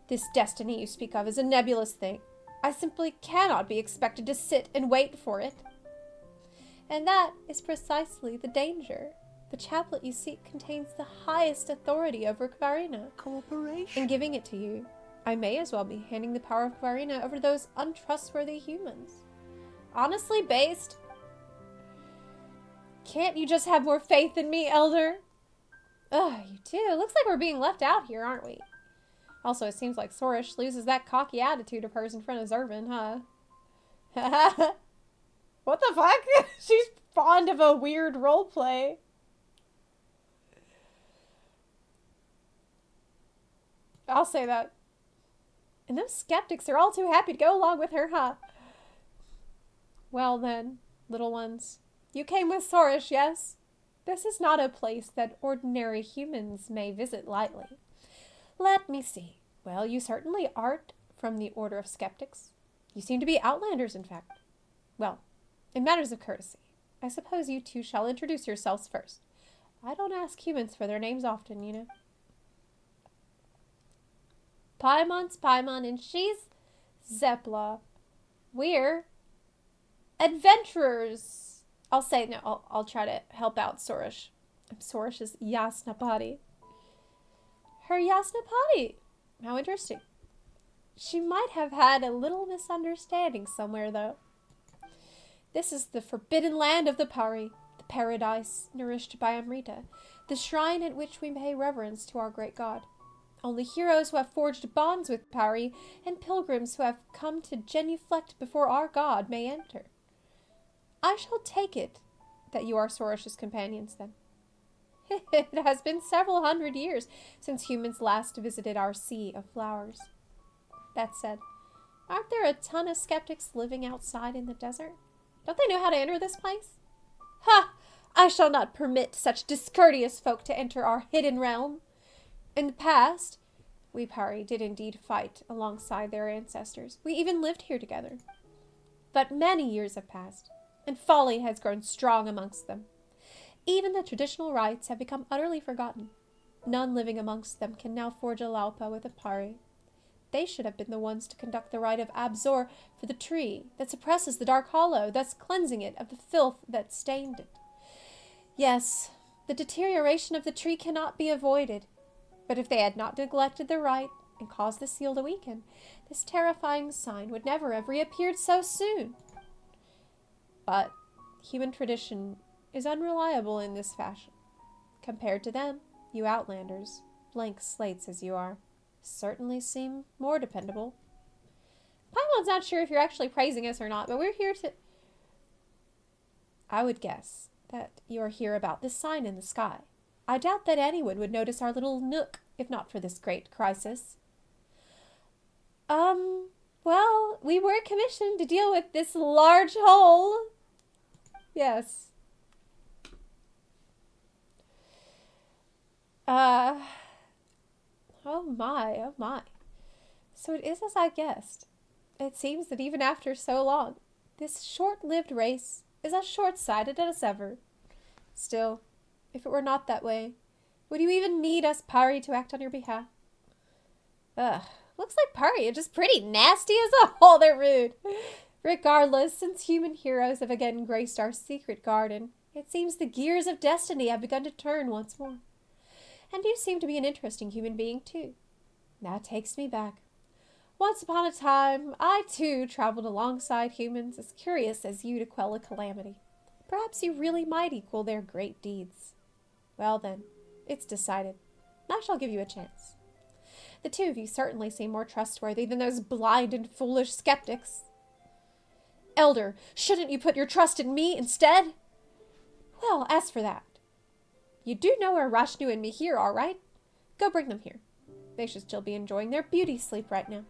This destiny you speak of is a nebulous thing. I simply cannot be expected to sit and wait for it. And that is precisely the danger. The chaplet you seek contains the highest authority over Kvarina. Cooperation. In giving it to you, I may as well be handing the power of Kvarina over to those untrustworthy humans. Honestly, based. Can't you just have more faith in me, Elder? Ugh, you do. Looks like we're being left out here, aren't we? Also, it seems like Sorish loses that cocky attitude of hers in front of Zervin, huh? What the fuck? She's fond of a weird roleplay. I'll say that. And those skeptics are all too happy to go along with her, huh? Well then, little ones. You came with Sorish, yes? This is not a place that ordinary humans may visit lightly. Let me see. Well, you certainly aren't from the Order of Skeptics. You seem to be outlanders, in fact. Well, in matters of courtesy, I suppose you two shall introduce yourselves first. I don't ask humans for their names often, you know. Paimon's Paimon, and she's Zepla. We're adventurers. I'll say no. I'll try to help out Sorish. Sorish's Yasnapati. Her Yasnapati. How interesting. She might have had a little misunderstanding somewhere, though. This is the forbidden land of the Pari, the paradise nourished by Amrita, the shrine at which we pay reverence to our great god. Only heroes who have forged bonds with Pari and pilgrims who have come to genuflect before our god may enter. I shall take it that you are Sorish's companions, then. It has been several hundred years since humans last visited our sea of flowers. That said, aren't there a ton of skeptics living outside in the desert? Don't they know how to enter this place? Ha! I shall not permit such discourteous folk to enter our hidden realm. In the past, we Pari did indeed fight alongside their ancestors. We even lived here together. But many years have passed, and folly has grown strong amongst them. Even the traditional rites have become utterly forgotten. None living amongst them can now forge a laupa with a Pari. they should have been the ones to conduct the rite of Absor for the tree that suppresses the dark hollow, thus cleansing it of the filth that stained it. Yes, the deterioration of the tree cannot be avoided, but if they had not neglected the rite and caused the seal to weaken, this terrifying sign would never have reappeared so soon. But human tradition is unreliable in this fashion. Compared to them, you outlanders, blank slates as you are, certainly seem more dependable. Paimon's not sure if you're actually praising us or not, but we're here to... I would guess that you are here about this sign in the sky. I doubt that anyone would notice our little nook, if not for this great crisis. Well, we were commissioned to deal with this large hole. Yes. Oh my, oh my. So it is as I guessed. It seems that even after so long, this short-lived race is as short-sighted as ever. Still, if it were not that way, would you even need us, Pari, to act on your behalf? Looks like Pari are just pretty nasty as a whole. They're rude. Regardless, since human heroes have again graced our secret garden, it seems the gears of destiny have begun to turn once more. And you seem to be an interesting human being, too. That takes me back. Once upon a time, I, too, traveled alongside humans, as curious as you to quell a calamity. Perhaps you really might equal their great deeds. Well, then, it's decided. I shall give you a chance. The two of you certainly seem more trustworthy than those blind and foolish skeptics. Elder, shouldn't you put your trust in me instead? Well, as for that, you do know where Rashnu and Mihir are, right? Go bring them here. They should still be enjoying their beauty sleep right now.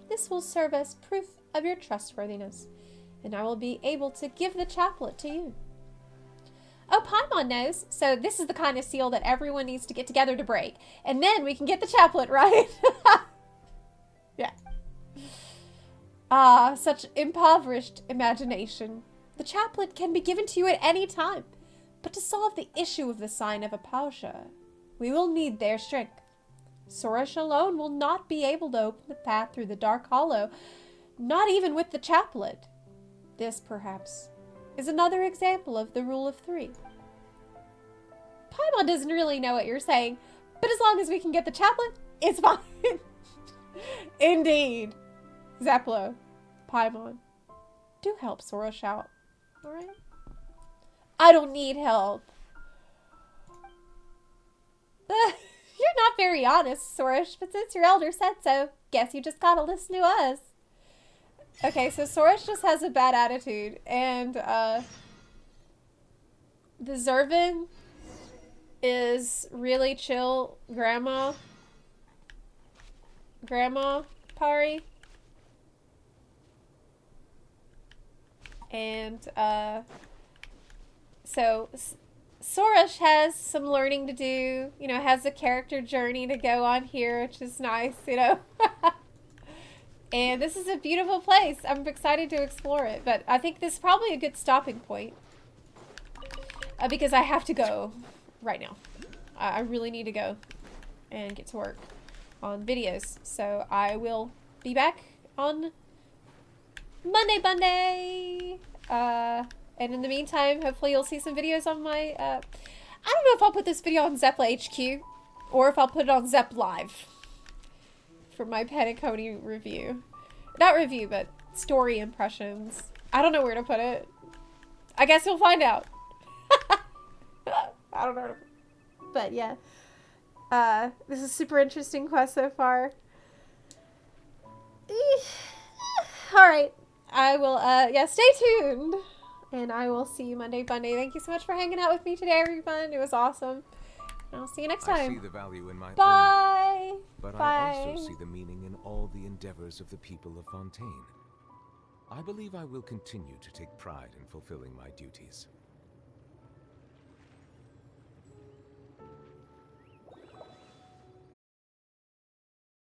This will serve as proof of your trustworthiness, and I will be able to give the chaplet to you. Oh, Paimon knows, so this is the kind of seal that everyone needs to get together to break, and then we can get the chaplet, right? Yeah. Ah, such impoverished imagination. The chaplet can be given to you at any time, but to solve the issue of the sign of Apausha, we will need their strength. Sorish alone will not be able to open the path through the dark hollow, not even with the chaplet. This, perhaps, is another example of the rule of 3. Paimon doesn't really know what you're saying, but as long as we can get the chaplet, it's fine. Indeed. Zepla, Paimon, do help Sorish out, alright? I don't need help. You're not very honest, Sorish, but since your elder said so, guess you just gotta listen to us. Okay, so Sorish just has a bad attitude, and the Zervin is really chill grandma Pari. And so Sorish has some learning to do, you know, has a character journey to go on here, which is nice, you know. And this is a beautiful place. I'm excited to explore it, but I think this is probably a good stopping point because I have to go right now. I really need to go and get to work on videos. So I will be back on Monday. And in the meantime, hopefully you'll see some videos on my, I don't know if I'll put this video on Zepla HQ or if I'll put it on Zep Live for my Penacony review. Not review, but story impressions. I don't know where to put it. I guess you'll find out. I don't know. But yeah. This is a super interesting quest so far. Alright. I will, yeah, stay tuned. And I will see you Monday. Thank you so much for hanging out with me today, everyone. It was awesome. And I'll see you next time. I see the value in my Bye. own, but Bye. I also see the meaning in all the endeavors of the people of Fontaine. I believe I will continue to take pride in fulfilling my duties.